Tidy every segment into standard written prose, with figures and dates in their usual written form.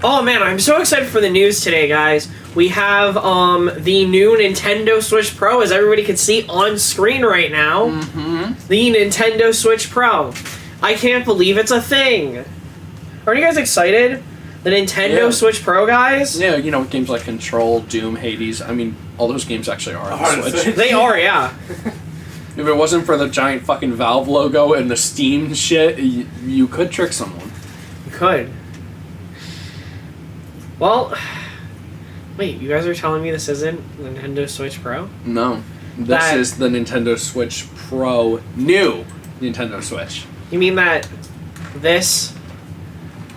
Oh man, I'm so excited for the news today, guys. We have the new Nintendo Switch Pro, as everybody can see on screen right now. The Nintendo Switch Pro. I can't believe it's a thing. Aren't you guys excited? The Nintendo Switch Pro, guys? Yeah, you know, games like Control, Doom, Hades. I mean, all those games actually are on the Switch. They are, yeah. If it wasn't for the giant fucking Valve logo and the Steam shit, you could trick someone. You could. Well, wait, you guys are telling me this isn't Nintendo Switch Pro? No. This is the Nintendo Switch Pro new Nintendo Switch. You mean that this...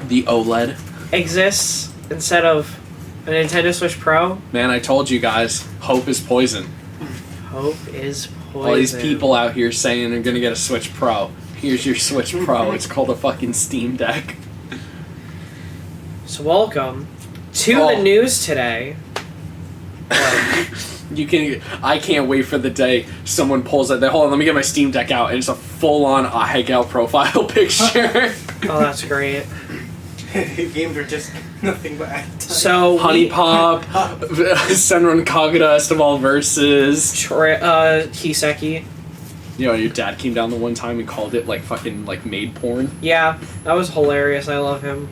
The OLED? Exists instead of a Nintendo Switch Pro? Man, I told you guys, hope is poison. Hope is poison. All these people out here saying they're gonna get a Switch Pro. Here's your Switch Pro. It's called a fucking Steam Deck. So welcome to the news today. I can't wait for the day someone pulls out. Hold on, let me get my Steam Deck out, and it's a full-on Hangout profile picture. Oh, that's great. Games are just nothing but act. So Honey Pop, Senran Kagura, Esteval versus Kiseki. You know, your dad came down the one time and called it like fucking like maid porn. Yeah, that was hilarious. I love him.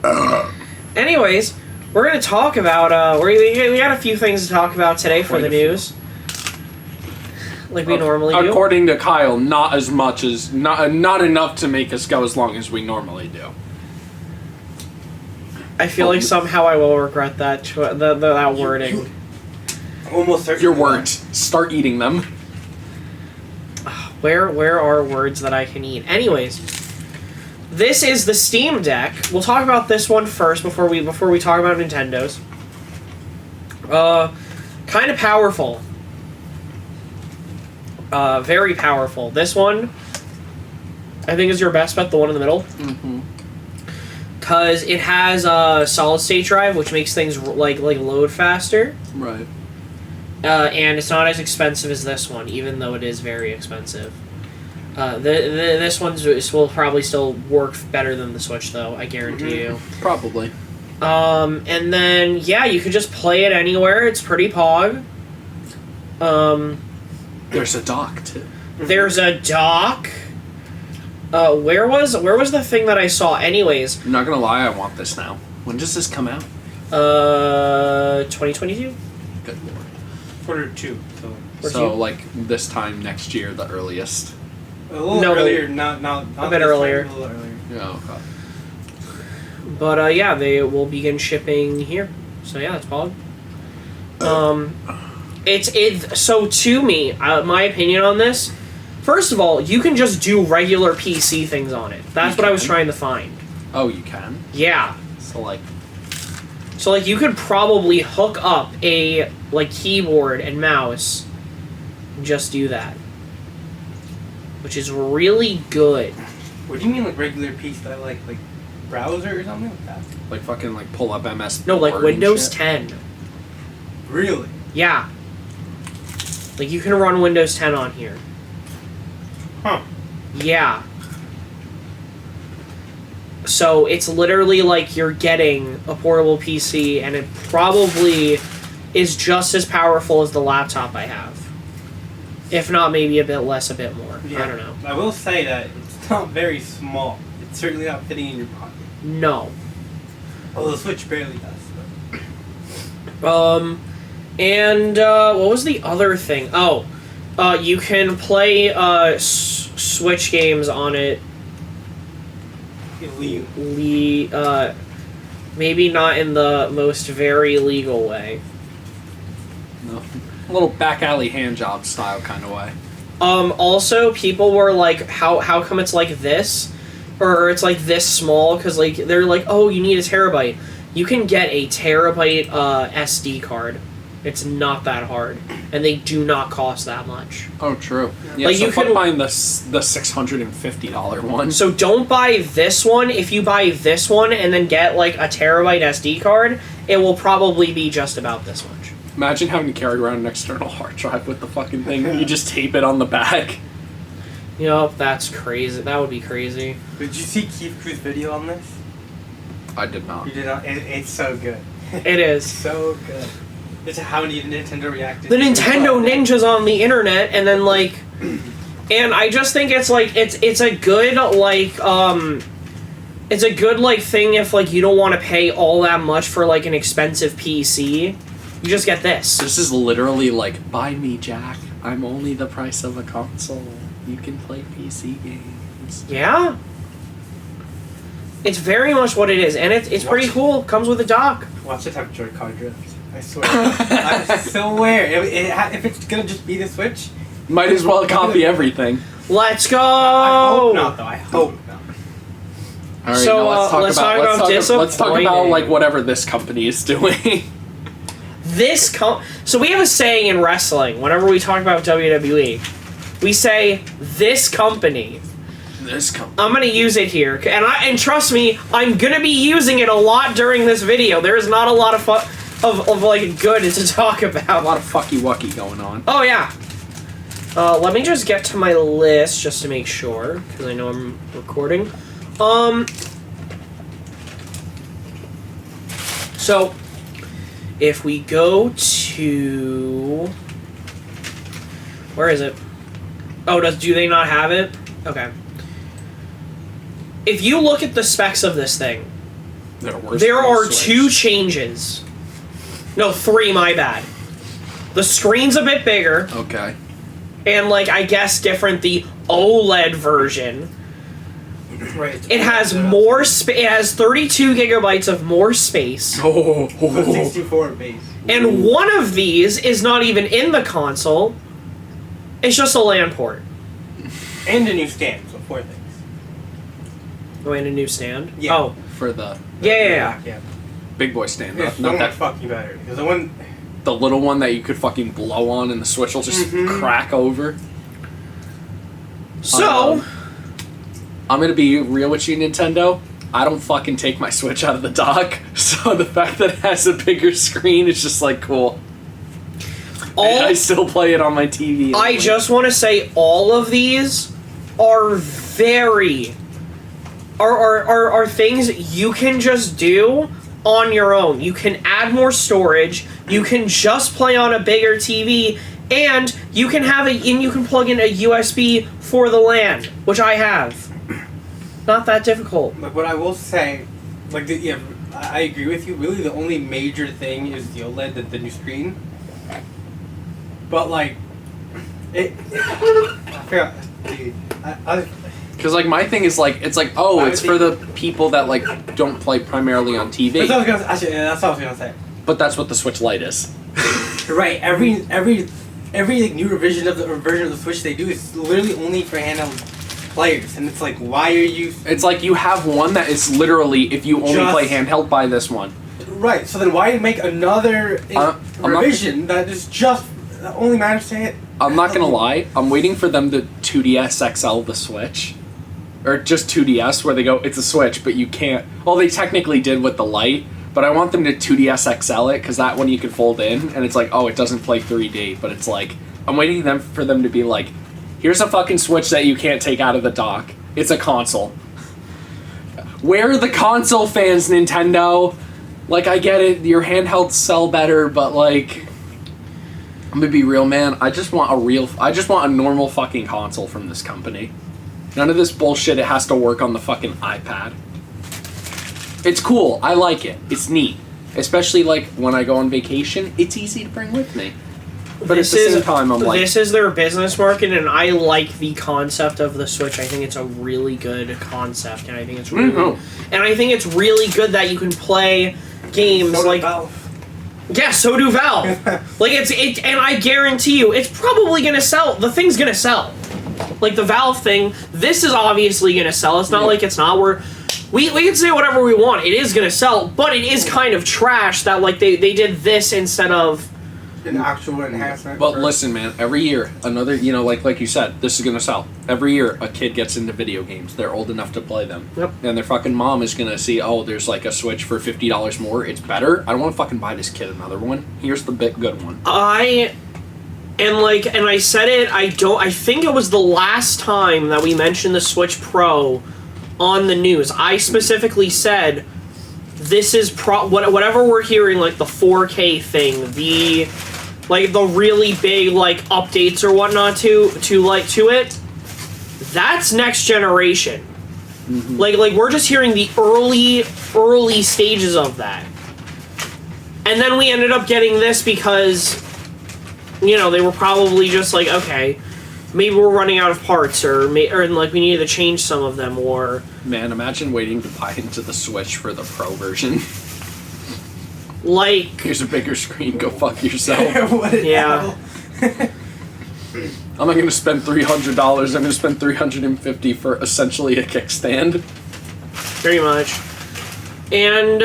Anyways, we're gonna talk about we got a few things to talk about today for the news, like we normally do. According to Kyle, not as much as not enough to make us go as long as we normally do. I feel like somehow I will regret that that wording. Almost certain. Your words. Start eating them. Where are words that I can eat? Anyways, this is the Steam Deck. We'll talk about this one first before we talk about Nintendo's. Kind of powerful. Very powerful. This one, I think, is your best bet. The one in the middle. Because it has a solid state drive, which makes things like load faster. Right. And it's not as expensive as this one, even though it is very expensive. This one will probably still work better than the Switch, though, I guarantee you. Probably. And then, yeah, you could just play it anywhere. It's pretty pog. There's a dock, too. There's a dock. Where was the thing that I saw? Anyways. I'm not gonna lie, I want this now. When does this come out? 2022? Good lord. Quarter two. So like this time next year, the earliest. A little earlier, not a bit earlier. Time, a little earlier. Yeah, okay. But yeah, they will begin shipping here. So yeah, that's pog. So to me, my opinion on this. First of all, you can just do regular PC things on it. That's what I was trying to find. Oh, you can? Yeah. So like you could probably hook up a keyboard and mouse and just do that. Which is really good. What do you mean regular PC? Like browser or something like that? Like fucking pull up MS. No, like Windows 10. Really? Yeah. Like you can run Windows 10 on here. Huh. Yeah. So it's literally like you're getting a portable PC, and it probably is just as powerful as the laptop I have. If not, maybe a bit less, a bit more. Yeah. I don't know. I will say that it's not very small. It's certainly not fitting in your pocket. No. Although the Switch barely does. And what was the other thing? Oh, you can play Switch games on it. Maybe not in the most very legal way. No. A little back alley hand job style kind of way. Also, people were like, how come it's like this? Or it's like this small? Because they're like, oh, you need a terabyte. You can get a terabyte SD card. It's not that hard, and they do not cost that much. Oh, true. Yeah, so you can buy the $650 one. So don't buy this one. If you buy this one and then get a terabyte SD card, it will probably be just about this much. Imagine having to carry around an external hard drive with the fucking thing. You just tape it on the back. Yup, that's crazy. That would be crazy. Did you see Keith Cruz's video on this? I did not. You did not. It's so good. It is. So good. It's how Nintendo reacted. The Nintendo ninjas on the internet, and then like, and I just think it's like it's a good like it's a good like thing if like you don't want to pay all that much for like an expensive PC. You just get this. This is literally like, buy me, Jack. I'm only the price of a console. You can play PC games. Yeah. It's very much what it is, and it's pretty cool. Comes with a dock. Watch it have Joy-Con drift. I swear. I swear. If it's gonna just be the Switch, Might as well copy everything. Let's go! I hope not, though. I hope not. All right, So, now let's talk about let's talk about disappointing. like whatever this company is doing. So we have a saying in wrestling, whenever we talk about WWE, we say, this company. This company. I'm gonna use it here, and trust me, I'm gonna be using it a lot during this video. There is not a lot of like good to talk about. A lot of fucky wucky going on. Oh yeah. Let me just get to my list just to make sure, because I know I'm recording. So if we go to, where is it? Oh, do they not have it? Okay. If you look at the specs of this thing, there are two changes. No, three, my bad. The screen's a bit bigger. Okay. And, like, I guess different, the OLED version. Right. It has more space. It has 32 gigabytes of more space. Oh. 64 base. And one of these is not even in the console. It's just a LAN port. And a new stand, so 4 things. Oh, and a new stand? Yeah. Oh. For the Yeah. big boy stand, It's so not much that fucking better. Because the one... the little one that you could fucking blow on and the Switch will just crack over. So... I'm gonna be real with you, Nintendo. I don't fucking take my Switch out of the dock, so the fact that it has a bigger screen is just like cool. And I still play it on my TV. I just want to say all of these are very... are things you can just do on your own. You can add more storage, you can just play on a bigger TV, and you can plug in a USB for the LAN, which I have. Not that difficult. Like, what I will say, like, I agree with you. Really, the only major thing is the OLED, the new screen. But, like, I forgot, dude. Because, like, my thing is, like, it's like, oh, it's for the people that, like, don't play primarily on TV. That's what I was gonna say. But that's what the Switch Lite is. Right. Every like, new version of the Switch they do is literally only for handheld players, and it's like, why are you? It's like you have one that is literally, if you only play handheld, buy this one. Right. So then why make another revision that is that only matters to it? I'm not gonna lie. I'm waiting for them to 2DS XL the Switch. Or just 2DS, where they go, it's a Switch, but you can't... Well, they technically did with the Lite, but I want them to 2DS XL it, because that one you can fold in, and it's like, oh, it doesn't play 3D, but it's like... I'm waiting for them to be like, here's a fucking Switch that you can't take out of the dock. It's a console. Where are the console fans, Nintendo? Like, I get it, your handhelds sell better, but like... I'm gonna be real, man. I just want a normal fucking console from this company. None of this bullshit, it has to work on the fucking iPad. It's cool. I like it. It's neat. Especially, like, when I go on vacation, it's easy to bring with me. But at the same time, I'm like... This is their business market, and I like the concept of the Switch. I think it's a really good concept, and I think it's really... And I think it's really good that you can play games like... Valve. Yeah, so do Valve. Like, and I guarantee you, it's probably gonna sell. The thing's gonna sell. Like, the Valve thing, this is obviously gonna sell. It's not like it's not. We can say whatever we want. It is gonna sell, but it is kind of trash that, like, they did this instead of... An actual enhancement. But listen, man, every year, another, you know, like you said, this is gonna sell. Every year, a kid gets into video games. They're old enough to play them. Yep. And their fucking mom is gonna see, oh, there's like a Switch for $50 more. It's better. I don't want to fucking buy this kid another one. Here's the good one. And I said it, I think it was the last time that we mentioned the Switch Pro on the news. I specifically said, this is whatever we're hearing, like the 4K thing, the really big like updates or whatnot to it. That's next generation. Mm-hmm. Like we're just hearing the early stages of that. And then we ended up getting this because, you know, they were probably just like, okay, maybe we're running out of parts, or like we needed to change some of them, or... Man, imagine waiting to buy into the Switch for the Pro version. Like... Here's a bigger screen, go fuck yourself. Yeah. I'm not gonna spend $300, I'm gonna spend $350 for essentially a kickstand. Pretty much. And,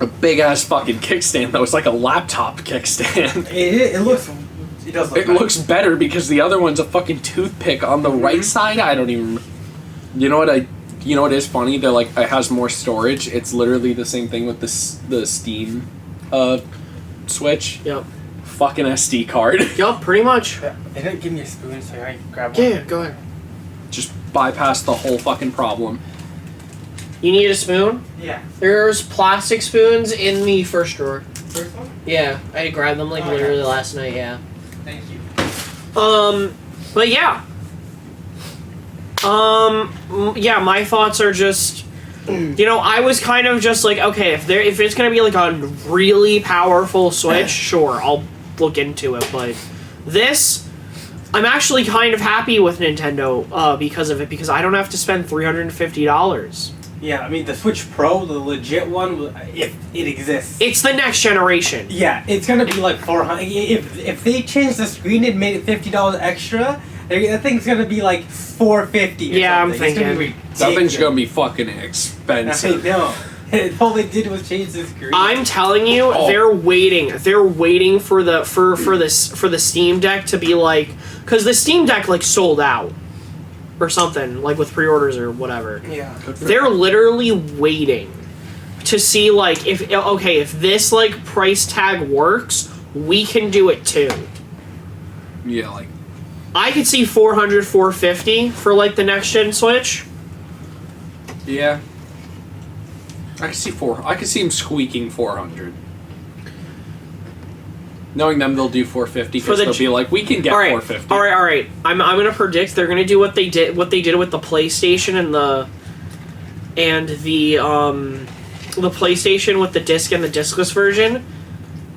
a big-ass fucking kickstand, though. It's like a laptop kickstand. It looks... It does look It looks better because the other one's a fucking toothpick on the right side. I don't even... You know what is funny? They're like, it has more storage. It's literally the same thing with the Steam Switch. Yep. Fucking SD card. Yep, pretty much. They didn't give me a spoon, so I grab one. Yeah, go ahead. Just bypass the whole fucking problem. You need a spoon? Yeah. There's plastic spoons in the first drawer. First one? Yeah, I grabbed them like literally last night, yeah. Thank you. But yeah. Yeah, my thoughts are just, you know, I was kind of just like, okay, if it's gonna be like a really powerful Switch, sure, I'll look into it, but this, I'm actually kind of happy with Nintendo, because of it, because I don't have to spend $350. Yeah, I mean, the Switch Pro, the legit one, if it exists. It's the next generation. Yeah, it's gonna be like $400. If they changed the screen and made it $50 extra, that thing's gonna be like $450. Yeah, I'm thinking. That thing's gonna be fucking expensive. I know. All they did was change the screen. I'm telling you, they're waiting. They're waiting for the Steam Deck to be like, because the Steam Deck like sold out. Or something, like with pre-orders or whatever. Yeah. They're literally waiting to see, like, if this, like, price tag works, we can do it too. Yeah, like... I could see $400, $450 for, like, the next-gen Switch. Yeah. I could see him squeaking 400. Knowing them, they'll do 450 because they'll be like, we can get 450. All right. I'm gonna predict they're gonna do what they did with the PlayStation and the PlayStation with the disc and the discless version.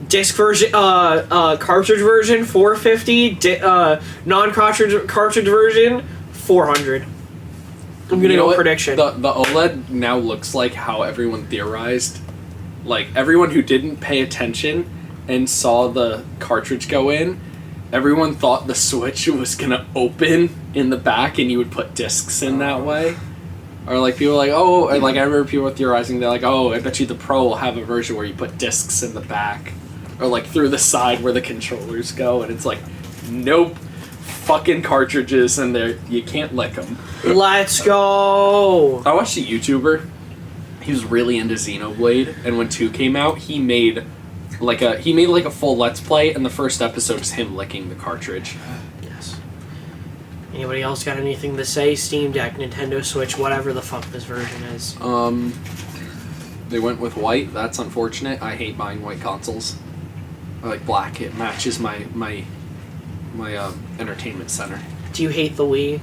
Disc version, cartridge version 450. Non-cartridge version 400. I'm gonna go prediction. The OLED now looks like how everyone theorized. Like everyone who didn't pay attention and saw the cartridge go in, everyone thought the Switch was gonna open in the back and you would put discs in that way. Or like people were like, oh, like I remember people were theorizing, they're like, oh, I bet you the Pro will have a version where you put discs in the back. Or like through the side where the controllers go, and it's like, nope, fucking cartridges and you can't lick them. Let's go! I watched a YouTuber, he was really into Xenoblade, and when 2 came out, he made like a full Let's Play, and the first episode is him licking the cartridge. Yes. Anybody else got anything to say? Steam Deck, Nintendo Switch, whatever the fuck this version is. They went with white. That's unfortunate. I hate buying white consoles. I like black. It matches my entertainment center. Do you hate the Wii?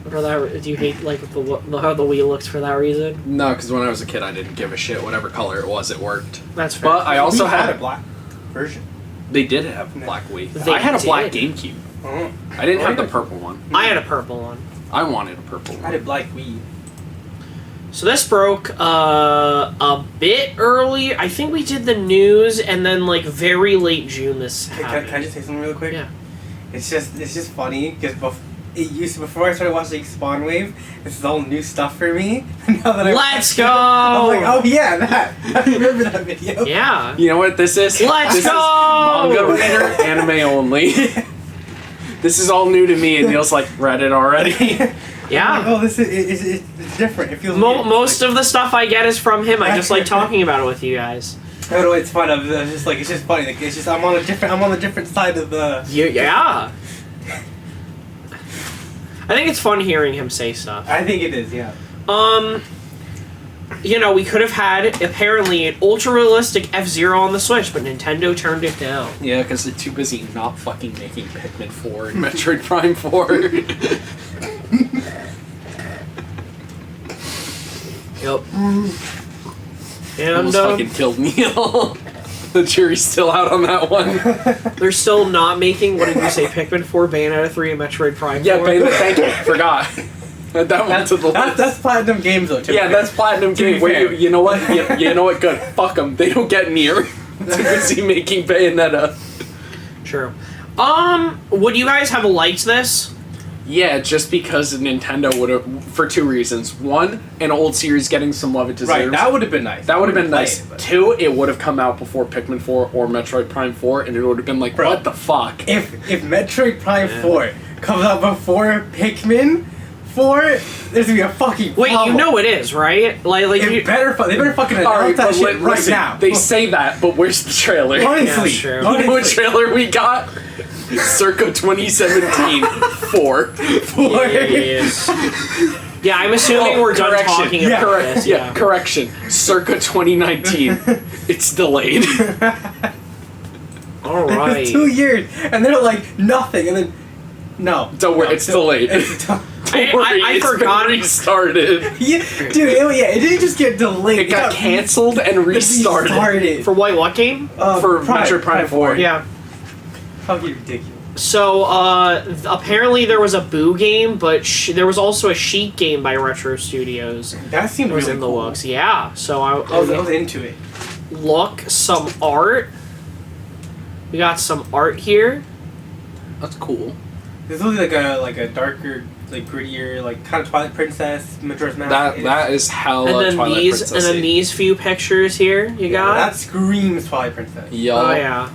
For that, do you hate like how the Wii looks for that reason? No, because when I was a kid, I didn't give a shit. Whatever color it was, it worked. That's fair. But I also had a black version. They did have a black Wii. They I had a black did. GameCube. I didn't have the purple one. I had a purple one. I wanted a purple one. I had a black Wii. So this broke a bit early. I think we did the news, and then like very late June this happened. Can I just say something real quick? Yeah. It's just funny because before I started watching Spawn Wave, this is all new stuff for me. Now that Let's go! I'm like, oh yeah, that. I remember that video. Yeah. You know what this is? Let's this go! Is manga reader, anime only. This is all new to me, and Neil's like, read it already. Yeah. Like, oh, this is it's different. It feels weird. Most of the stuff I get is from him. I just like talking about it with you guys. I don't know. It's fun. I'm just like, it's just funny. Like, it's just I'm on a different side of the. Yeah. I think it's fun hearing him say stuff. I think it is. Yeah. you know, we could have had apparently an ultra-realistic F-Zero on the Switch, but Nintendo turned it down. Yeah, because they're too busy not fucking making Pikmin 4 and Metroid Prime 4. Yep. And Almost fucking killed Neil. The jury's still out on that one. they're still not making, what did you say, Pikmin 4, Bayonetta 3, and Metroid Prime 4? Yeah, Bayonetta, thank you. Forgot. Add that one to the list. That's Platinum Games, though. Yeah, that's Platinum Games. Wait, you know what? You know what? Good. Fuck them. They don't get near. Too busy making Bayonetta. True. Would you guys have liked this? Yeah, just because Nintendo would have, for two reasons. One, an old series getting some love it deserves. Right, that would have been nice. That would have been nice. It, Two, it would have come out before Pikmin 4 or Metroid Prime 4, and it would have been like, Bro, what the fuck? If Metroid Prime 4 comes out before Pikmin 4, there's gonna be a fucking Wait, problem. you know it is, right? Like They you, better fucking announce Alright, that but shit right listen, now. they say that, but where's the trailer? Honestly, Yeah, true. You know what trailer we got? Circa 2017 4. Yes. Yeah, I'm assuming we're done correction. talking about Correct. this. Yeah, correction. Circa 2019. It's delayed. All right. 2 years, and they're like nothing, and then no. Don't worry, it's delayed. Don't worry, I it's forgot. been restarted. Yeah, dude, it didn't just get delayed. It got canceled and restarted. For what game? For Metroid Prime 4. Yeah. Fucking ridiculous. So, apparently there was a Boo game, but there was also a Sheik game by Retro Studios. That seemed It was really in the cool. works. Yeah. So I was into it. look, some art. We got some art here. That's cool. This looks like a darker, like grittier, like kind of Twilight Princess, Majora's Mask. That is hella And then Twilight these, Princess. and then these few pictures here. You got. that screams Twilight Princess. Yo. Oh yeah.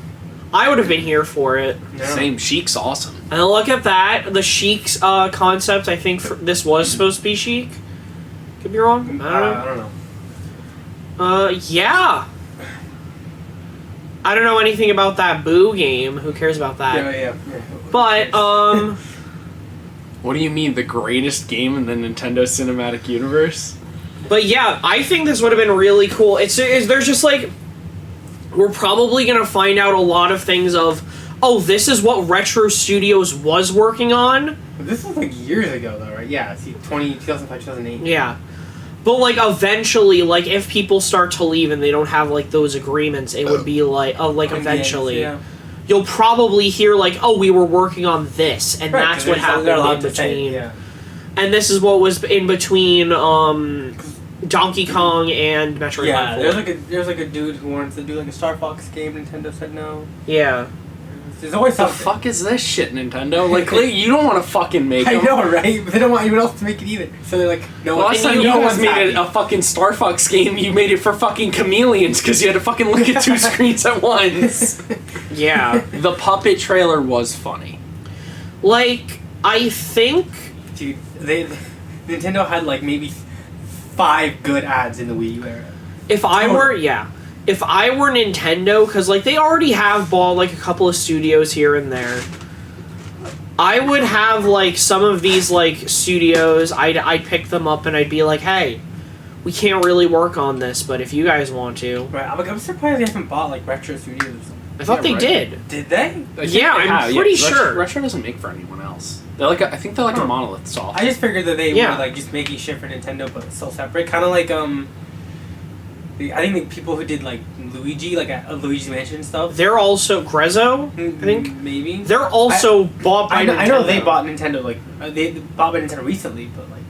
I would have been here for it. No. Same. Sheik's awesome. And look at that. The Sheik's concept. I think this was supposed to be Sheik. Could be wrong. I don't know. Yeah. I don't know anything about that Boo game. Who cares about that? Yeah. But What do you mean, the greatest game in the Nintendo Cinematic Universe? But yeah, I think this would have been really cool. There's just like, we're probably gonna find out a lot of things of, oh, this is what Retro Studios was working on. But this was like years ago, though, right? Yeah, see, 2005, 2008. Yeah. But like eventually, like if people start to leave and they don't have like those agreements, it would be like, eventually. Yeah. You'll probably hear like, oh, we were working on this, and Right, that's 'cause what they're happened allowed in to say it, between. yeah. And this is what was in between Donkey Kong and Metroid Yeah, Prime 4. there's like a dude who wanted to do like a Star Fox game. Nintendo said no. Yeah. There's always The something. fuck is this shit, Nintendo? Like, you don't want to fucking make I them. know, right? But they don't want anyone else to make it either. So they're like, no. Last time you guys made a fucking Star Fox game, you made it for fucking chameleons because you had to fucking look at two screens at once. Yeah. The puppet trailer was funny. Like, I think... Dude, Nintendo had like maybe 5 good ads in the Wii U era. If I were Nintendo, because like they already have bought like a couple of studios here and there, I would have like some of these like studios. I'd pick them up and I'd be like, hey, we can't really work on this, but if you guys want to, Right, I'm surprised they haven't bought like Retro Studios or something. I thought they right. did. Did they? I think Yeah, they I'm have, pretty Retro- sure. Retro doesn't make for anyone else. They're like, I think they're like a monolith soft. I just figured that they Yeah. were like just making shit for Nintendo, but still separate. Kind of like I think the people who did like Luigi, like Luigi's Mansion stuff. They're also Grezzo, I think. Maybe They're also bought by Nintendo. I know they bought Nintendo like they bought by Nintendo recently, but like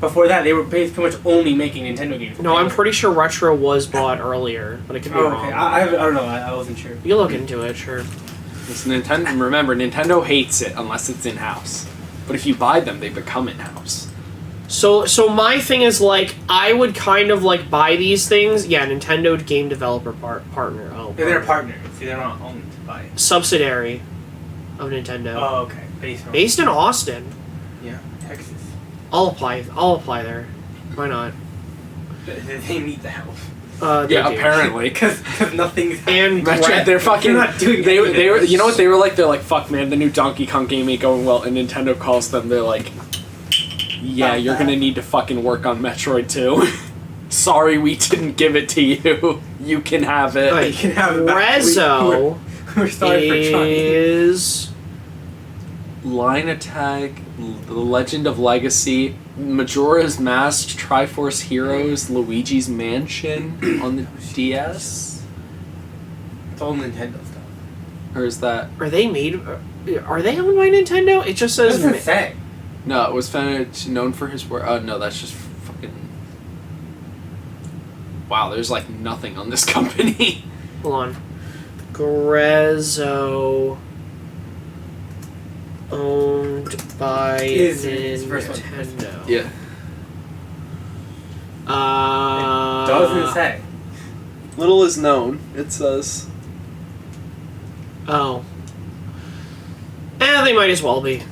before that they were pretty much only making Nintendo games. No, I'm pretty sure Retro was bought earlier, but it could be Oh, wrong. okay. I don't know. I wasn't sure. You look into it, sure. It's Nintendo. Remember, Nintendo hates it unless it's in house. But if you buy them, they become in house. So my thing is like I would kind of like buy these things. Yeah, Nintendo game developer partner. Oh, They're a partner. See, they're not owned by. subsidiary of Nintendo, Oh, okay. based in Austin. Yeah, Texas. I'll apply there. Why not? They need the help They Yeah, do. apparently. because nothing's. And Imagine they're fucking. They're not doing they anything. were. You know what they were like? They're like, fuck, man, the new Donkey Kong game ain't going well. And Nintendo calls them. They're like, yeah, you're gonna need to fucking work on Metroid 2. Sorry, we didn't give it to you. You can have it. Right. You can have it back. Rezo We're sorry for trying. is Line Attack, The Legend of Legacy, Majora's Mask, Triforce Heroes, Luigi's Mansion on the DS? It's all Nintendo stuff. Or is that... Are they made? Are they owned by Nintendo? It just What says. does it say? No, it was found known for his work. Oh, no, that's just fucking... Wow, there's like nothing on this company. Hold on. Grezzo owned by Is the first one. Nintendo. Yeah. It doesn't say. Little is known, it says. Oh. They might as well be.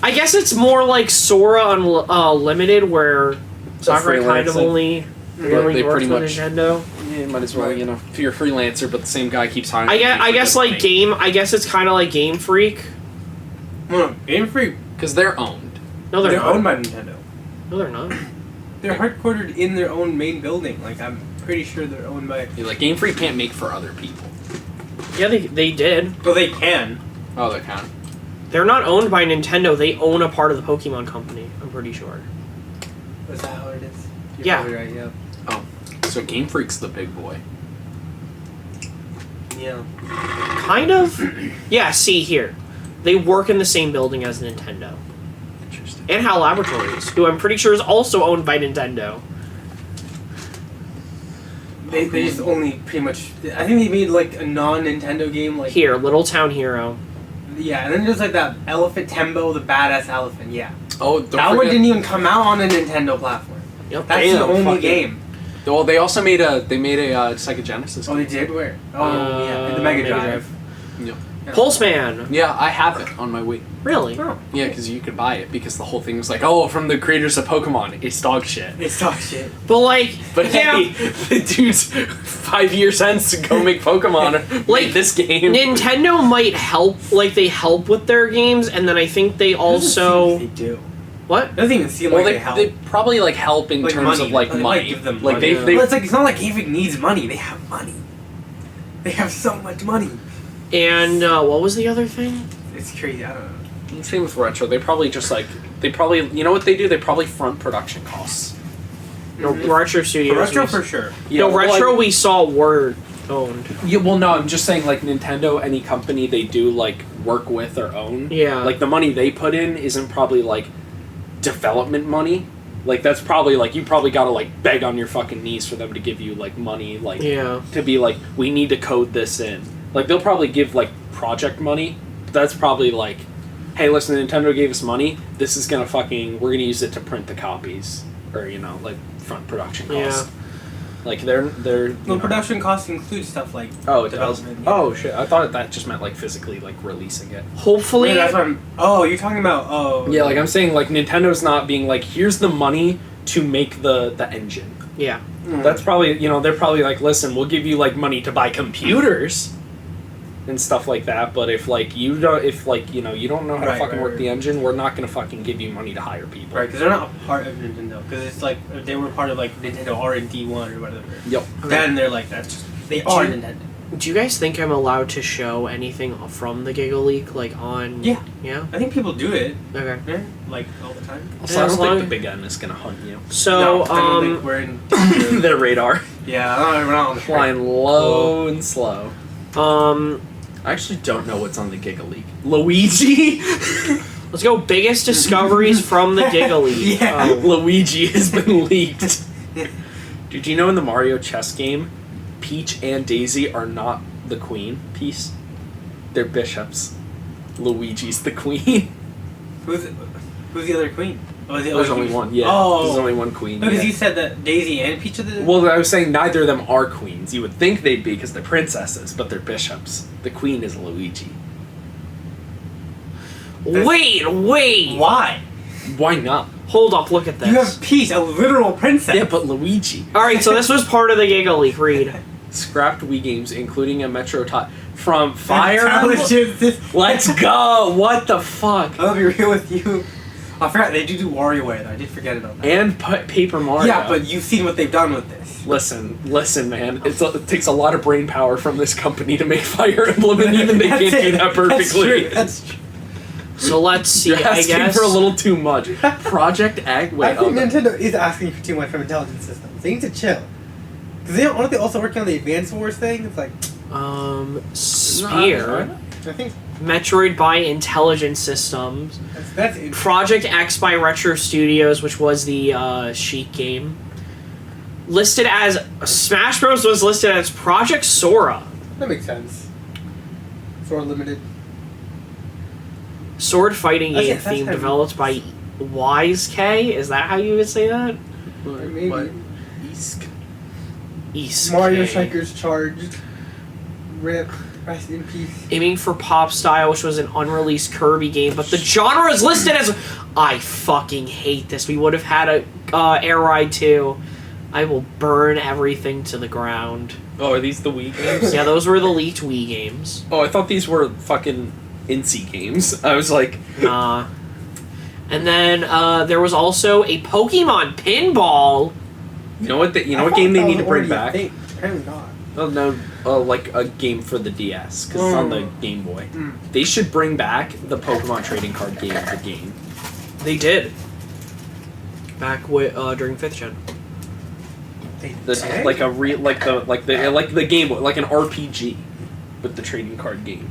I guess it's more like Sora Unlimited, where Sakurai kind of freelancing. only They really works pretty with much- Nintendo. Yeah, might as well, you know. If you're a freelancer, but the same guy keeps hiring I you guess for like good money. I guess it's kind of like Game Freak. No, Game Freak. Because they're owned. No, They're they're not. owned by Nintendo. No, they're not. They're headquartered in their own main building. Like, I'm pretty sure they're owned by... Yeah, like, Game Freak can't make for other people. Yeah, they did. Well, they can. Oh, they can. They're not owned by Nintendo. They own a part of the Pokemon company. I'm pretty sure. Is that how it is? You're Yeah. probably right, yeah. Oh, so Game Freak's the big boy. Yeah. Kind of. Yeah. See here, they work in the same building as Nintendo Interesting. and HAL Laboratories, who I'm pretty sure is also owned by Nintendo. They just only pretty much... I think they made, like, a non-Nintendo game, like... Here, Little Town Hero. Yeah, and then there's, like, that Elephant Tembo, the badass elephant, yeah. Oh, That one didn't even come out on a Nintendo platform. Yep. That's Damn, the only fucking- game. Well, they also made a Sega Genesis. Oh, they did? Where? Oh, yeah, the Mega Drive. Yep. Yeah. Pulseman. Yeah, I have it on my Wii. Really? Oh, Yeah, because you could buy it because the whole thing was like, oh, from the creators of Pokemon, it's dog shit. it's dog shit. But like, But yeah, hey, the dude's 5 years hence to go make Pokemon, Like, like this game. Nintendo might help. Like they help with their games, and then I think they also They do. what? It doesn't even seem Well, like they help. they probably like help in Like terms money. of like They money. give them like money. they Well, it's like, it's not like Game Freak needs money. They have money. They have so much money. And what was the other thing? It's crazy. I don't know. same with Retro. They probably just like you know what they do? They probably front production costs. No, Retro Studios. Retro we- for sure. No, well, Retro we saw were owned. Yeah, well, no, I'm just saying, like, Nintendo, any company they do, like, work with or own. Yeah. Like, the money they put in isn't probably, like, development money. Like, that's probably, like, you probably gotta, like, beg on your fucking knees for them to give you, like, money, like, Yeah. to be like, we need to code this in. Like, they'll probably give, like, project money. But that's probably, like, hey, listen, Nintendo gave us money. This is gonna we're gonna use it to print the copies. Or, you know, like, front production costs. Yeah. Like, they're you Well, know- production costs include stuff like Oh, it does. development. yeah. Oh shit! I thought that just meant like physically like releasing it. Hopefully, Wait, that's what I'm. Oh, you're talking about. Oh. Yeah, like I'm saying, like Nintendo's not being like, here's the money to make the engine. yeah. Mm. That's probably they're probably like, listen, we'll give you like money to buy computers and stuff like that. But if like you don't know how to Right, fucking right, work right. the engine, we're not gonna fucking give you money to hire people. Right, because they're not a part of Nintendo. Because it's like if they were part of like Nintendo R&D 1 or whatever. Yep. Then they're like that's they are you- Nintendo. Do you guys think I'm allowed to show anything from the Gigaleak, like on? Yeah. Yeah. I think people do it. Okay. Yeah, like all the time. Also, I As don't think long- the big N is gonna hunt you. So No, I don't think we're in. Their radar Yeah, I don't know, we're not on the track. flying low and slow. um, I actually don't know what's on the Gigaleak. Luigi? let's go. Biggest discoveries from the Gigaleak. Yeah. Oh, Luigi has been leaked. Did you know in the Mario chess game, Peach and Daisy are not the queen piece? They're bishops. Luigi's the queen. Who's the other queen? Oh, is the There's other only queen? one, yeah. Oh. There's only one queen. Because yeah. you said that Daisy and Peach are the. Well, I was saying neither of them are queens. You would think they'd be because they're princesses, but they're bishops. The queen is Luigi. wait. Why? Why not? Hold up. Look at this. You have Peach, a literal princess. Yeah, but Luigi. All right. So this was part of the Gigaleak. Read. Scrapped Wii games, including a Metro from Fire Intelligence. Emblem. Let's go! What the fuck? I'll be real with you. I forgot they do WarioWare though. I did forget about that. And Paper Mario. Yeah, but you've seen what they've done with this. Listen, man. It takes a lot of brain power from this company to make Fire Emblem, and even they can't do that perfectly. That's true. So let's see. You're I asking guess for a little too much. Project Egg. Wait, I think Nintendo is asking for too much from intelligence systems. They need to chill. Because aren't they also working on the Advance Wars thing? It's like... Spear. I think... Metroid by Intelligent Systems. That's interesting. Project X by Retro Studios, which was the Sheik game. Listed as... Smash Bros. Was listed as Project Sora. That makes sense. Sora Limited. Sword fighting game That's theme heavy. developed by Wise K. Is that how you would say that? Maybe. What? East. East Mario K. Strikers Charged. RIP. Rest in peace. Aiming for Pop Style, which was an unreleased Kirby game, but the genre is listed as... I fucking hate this. We would have had a Air Ride 2. I will burn everything to the ground. Oh, are these the Wii games? Yeah, those were the leaked Wii games. Oh, I thought these were fucking Incy games. I was like... Nah. And then there was also a Pokemon Pinball. You know what game they need to bring back? Apparently not. Oh, no, like a game for the DS, because it's on the Game Boy. Mm. They should bring back the Pokemon trading card game, the game. They did. Back with during 5th gen. Like the Game Boy, like an RPG with the trading card game.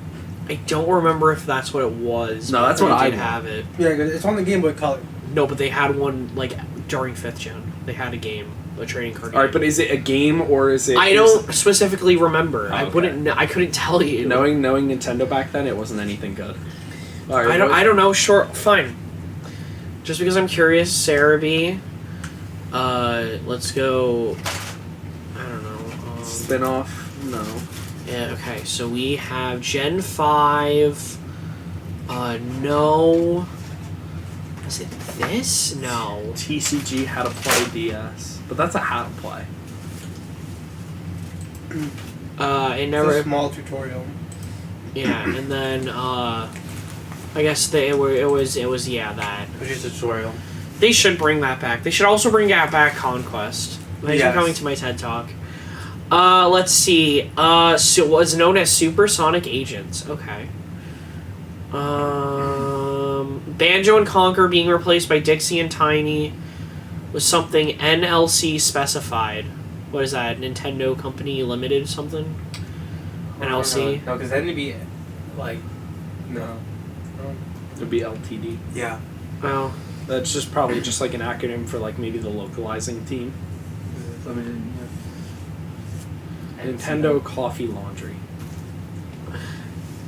I don't remember if that's what it was. No, but that's they what I did want. have it. Yeah, it's on the Game Boy Color. No, but they had one like during 5th gen. They had a game, a trading card game. All right, but is it a game or is it? I don't specifically remember. Oh, I okay. wouldn't. I couldn't tell you. Knowing Nintendo back then, it wasn't anything good. All right, I don't know. Sure, fine. Just because I'm curious, Sarah B. Let's go. I don't know. Spin-off? No. Yeah. Okay. So we have Gen 5. No. Is it this? No. TCG How to Play DS, but that's a how to play. It It's never. a small tutorial. Yeah, and then I guess it was that. Which is a tutorial. They should bring that back. They should also bring back Conquest. Thanks for Yes. coming to my TED Talk. Let's see. So was known as Supersonic Agents. Okay. Banjo and Conquer being replaced by Dixie and Tiny was something NLC specified. What is that? Nintendo Company Limited something? NLC? No, because then it'd be like no. It'd be LTD. Yeah. Oh. That's just probably just like an acronym for like maybe the localizing team. Limited. Nintendo Coffee Laundry.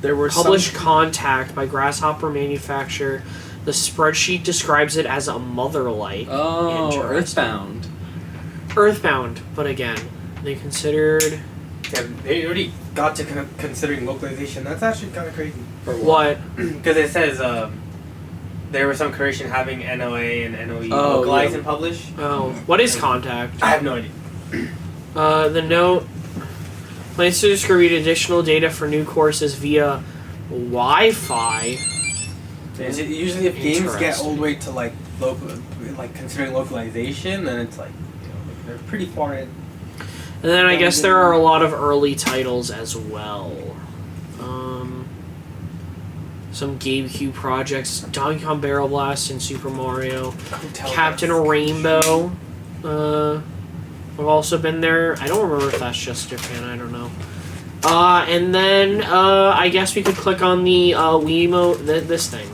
There were Published Contact by Grasshopper Manufacture. The spreadsheet describes it as a mother-like. Oh, Interesting. Earthbound. Earthbound, but again, they considered... Yeah, they already got to considering localization. That's actually kind of crazy. For What? Because it says there was some creation having NOA and NOE Oh, localize yeah. and publish. Oh, what is Contact? I have no idea. The note plans to distribute additional data for new courses via Wi-Fi. Usually, if games get Interesting. all the way to like considering localization, then it's like like they're pretty far in. And then I guess there are a lot of early titles as well. Some GameCube projects, Donkey Kong Barrel Blast and Super Mario. Captain Rainbow. I've also been there. I don't remember if that's just Japan. I don't know. And then I guess we could click on the Wiimote. This thing.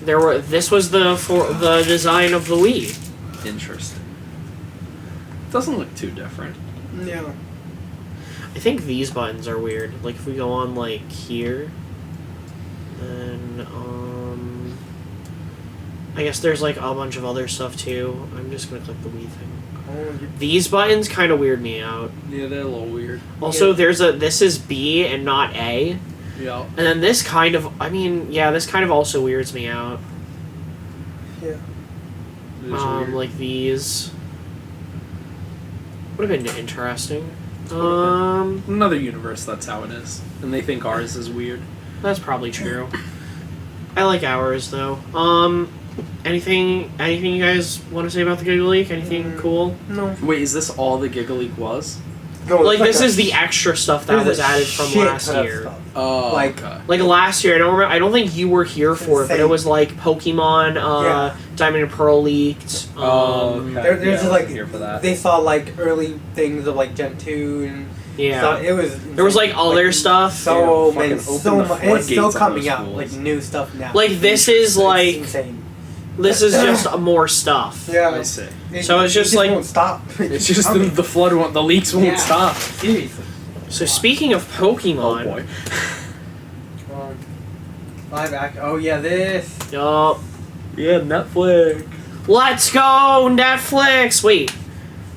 This was the design of the Wii. Interesting. Doesn't look too different. Yeah. I think these buttons are weird. Like if we go on like here, then I guess there's like a bunch of other stuff too. I'm just gonna click the Wii thing. These buttons kind of weird me out. Yeah, they're a little weird. Also, this is B and not A. Yeah. And then this kind of, this kind of also weirds me out. Yeah. Like these. Would have been interesting. Another universe, that's how it is. And they think ours is weird. That's probably true. I like ours though. Anything you guys want to say about the Gigaleak? Anything cool? No. Wait, is this all the Gigaleak was? No, Like it's this a is the extra stuff that there's was a added from shit last ton of year. stuff. Oh, Like- okay. Like last year, I don't remember. I don't think you were here for it, but it was like Pokemon, Yeah. Diamond and Pearl leaked. Okay. There's Yeah, just I like wasn't here for that. they saw like early things of like Gen 2 and Yeah. stuff. It was There was like other stuff. so Yeah, many, fucking so open the much, and it's still floodgates on coming those out schools. like new stuff now. Like this is It's like insane. this is just more stuff. Yeah, I see. So it's just like- won't stop. It's just coming. the flood won't, the leaks won't Yeah. stop. Seriously. So speaking of Pokemon, Oh boy. Live act. Oh yeah, this. oh, Yeah, Netflix. let's go Netflix. Wait,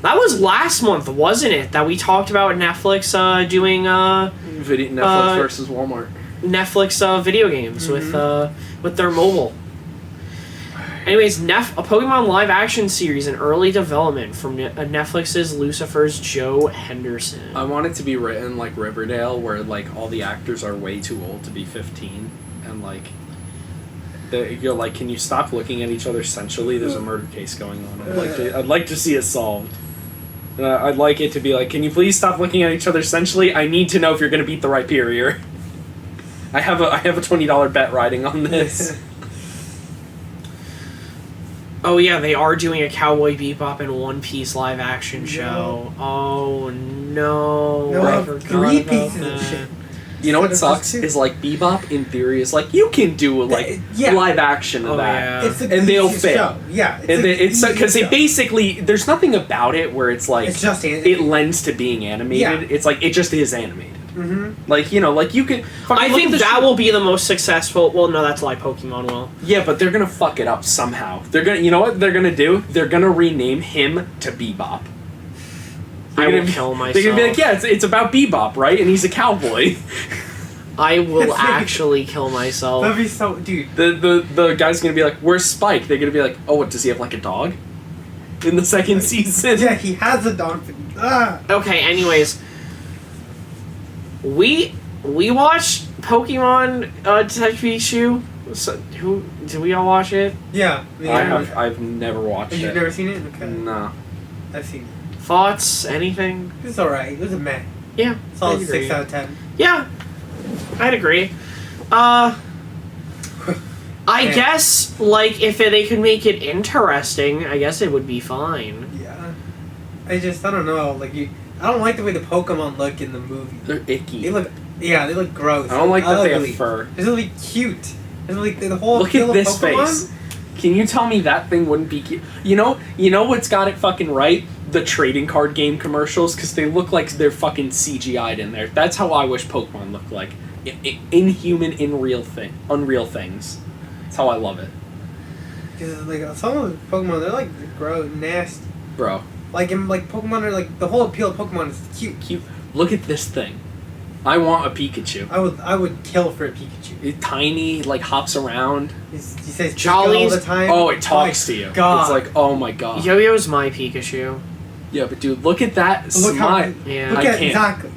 that was last month, wasn't it? That we talked about Netflix doing Netflix versus Walmart. Netflix video games with their mobile. Anyways, a Pokemon live action series in early development from Netflix's Lucifer's Joe Henderson. I want it to be written like Riverdale, where like all the actors are way too old to be 15, and like you're like, can you stop looking at each other sensually? There's a murder case going on. I'd like to see it solved. I'd like it to be like, can you please stop looking at each other sensually? I need to know if you're gonna beat the Rhyperior. I have a $20 bet riding on this. Oh yeah, they are doing a Cowboy Bebop and One Piece live action show. Oh no! No, I forgot three about pieces of that. shit. You know what Instead of sucks just two. is like Bebop in theory is like you can do like Yeah. live action of Oh, that. yeah. It's the And they'll easiest fail. show. Yeah, And it's the because they easiest show. basically there's nothing about it where it's like It's just it lends to being animated. Yeah. It's like it just is animated. Mm-hmm. Like like you can. I think that will be the most successful. Well, no, that's like Pokemon will. Yeah, but they're gonna fuck it up somehow. They're gonna. You know what they're gonna do? They're gonna rename him to Bebop. I They're will gonna kill They're gonna be like, myself. yeah, it's about Bebop, right? And he's a cowboy. I will actually kill myself. That'd be so, dude. The guy's gonna be like, where's Spike? They're gonna be like, oh, what does he have like a dog? In the second season. Yeah, he has a dog. Okay, anyways, we watched Pokemon Detective Pikachu. So, who did we all watch it? Yeah. I've never watched You've it. never seen it? Okay. No. I've seen it. Thoughts? Anything? It's alright. It was a meh. Yeah, Solid I'd agree. 6 out of 10. Yeah, I'd agree. I Yeah. guess like if they could make it interesting, I guess it would be fine. Yeah. I don't know. Like, I don't like the way the Pokemon look in the movie. They're icky. They look gross. I don't like that they ugly. have fur. It's really cute. It's like the whole Look feel at of this Pokemon. face. Can you tell me that thing wouldn't be cute? You know what's got it fucking right? The trading card game commercials, because they look like they're fucking CGI'd in there. That's how I wish Pokemon looked like. Inhuman, unreal things. That's how I love it. Because like some of the Pokemon, they're like gross, nasty. Bro, Like Pokemon are like the whole appeal of Pokemon is cute. cute. Look at this thing. I want a Pikachu. I would kill for a Pikachu. It's tiny, like hops around. He says Pika Jolly's- all the time. Oh, it talks to you. God. It's like, oh my god. Yo-Yo's my Pikachu. Yeah, but dude, look at that Look how smile. Yeah. look I at can't. exactly.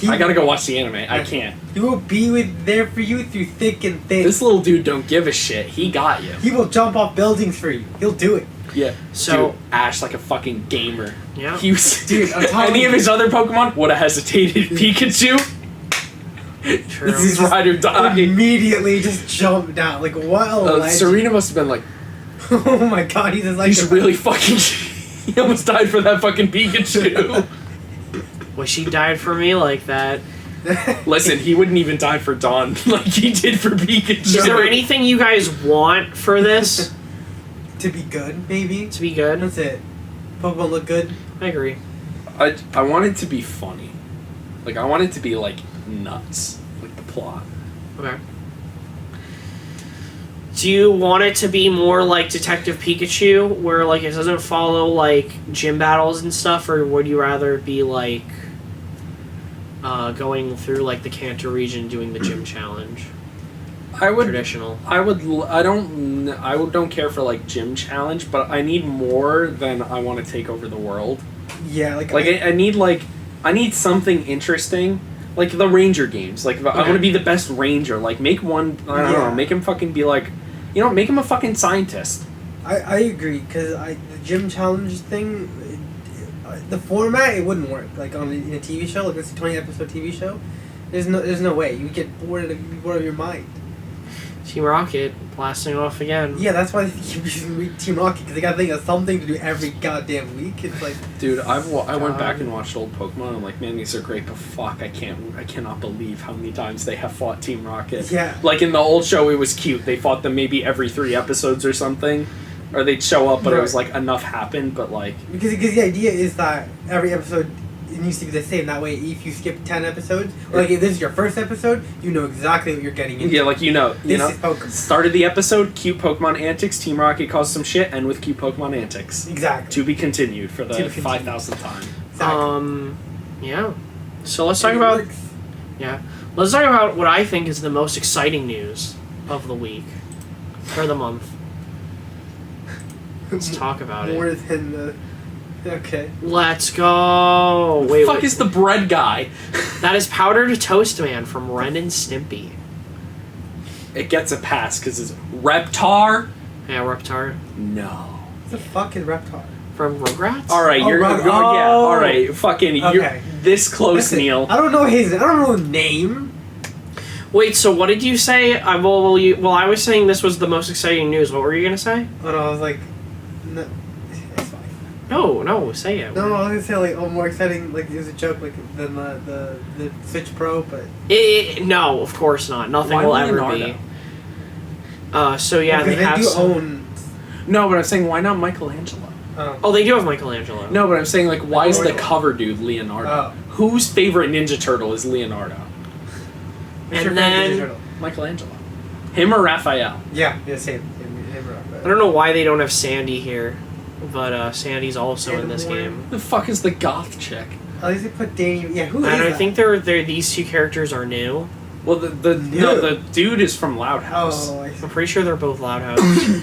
I gotta go watch the anime. I can't. He will be there for you through thick and thin. This little dude don't give a shit. He got you. He will jump off buildings for you. He'll do it. Yeah. So- dude, Ash like a fucking gamer. Yeah. He was, Dude, I'm telling any you. of his other Pokemon would have hesitated. Pikachu. True. This is ride or die. Immediately just jumped down. Like what a legend. Serena must have been like, Oh my god, he's just like he's really fucking. He almost died for that fucking Pikachu. Well, she died for me like that. Listen, he wouldn't even die for Dawn like he did for Pikachu. Is there anything you guys want for this to be good, maybe. to be good? That's it. Pokemon look good. I agree. I want it to be funny. Like, I want it to be, like, nuts. Like, the plot. Okay. Do you want it to be more like Detective Pikachu, where like it doesn't follow like gym battles and stuff, or would you rather be like going through like the Kanto region doing the gym challenge? I would... Traditional. I don't care for, like, gym challenge, but I need more than I want to take over the world. Yeah, like Like, I need something interesting. Like the Ranger games. Like, I want to be the best Ranger. Like, make one... I don't know. Make him fucking be like... You know, make him a fucking scientist. I agree, because the gym challenge thing... the format, it wouldn't work. Like, in a TV show, like this 20-episode TV show, there's no way. You would get bored of your mind. Team Rocket blasting off again. Yeah, that's why they keep using Team Rocket, because they gotta think of something to do every goddamn week. It's like, dude, I went back and watched old Pokemon. I'm like, man, these are great, but fuck, I cannot believe how many times they have fought Team Rocket. Yeah. Like in the old show, it was cute. They fought them maybe every 3 episodes or something, or they'd show up, but it was like enough happened. But like, because the idea is that every episode, it needs to be the same. That way, if you skip 10 episodes, or like if this is your first episode, you know exactly what you're getting into. yeah, like This is Pokemon. Started the episode, cute Pokemon antics. Team Rocket caused some shit, and with cute Pokemon antics. Exactly. To be continued for the 5,000th time. Exactly. Yeah. So let's talk about... Yeah. Let's talk about what I think is the most exciting news of the week. Or the month. Let's talk about More it. than the... Okay. Let's go! Who the fuck is the bread guy? That is Powder to Toast Man from Ren and Stimpy. It gets a pass because it's Reptar. Yeah, Reptar. No. What the fuck is Reptar? From Rugrats? All right, you're yeah. All right, fucking, you're this close, Listen, Neil. I don't know the name. Wait, so what did you say? I was saying this was the most exciting news. What were you gonna say? Oh no, I was like, no, it's fine. No, say it. No, I was gonna say like, more exciting. Like, it was a joke, like than the Switch Pro, but no, of course not. Nothing Why will Leonardo? ever be. So yeah, they have do some... own. No, but I'm saying, why not Michelangelo? Oh, they do have Michelangelo. No, but I'm saying, like, why is the cover dude Leonardo? Oh. Whose favorite Ninja Turtle is Leonardo? What's your And favorite then- Ninja Turtle? Michelangelo. Him or Raphael? Yeah, same. I don't know why they don't have Sandy here, but Sandy's also in this Sandy game. Who the fuck is the goth chick? At least they put Danny. Yeah, who is And I that? think these two characters are new. Well, the dude is from Loud House. Oh, I see. I'm pretty sure they're both Loud House.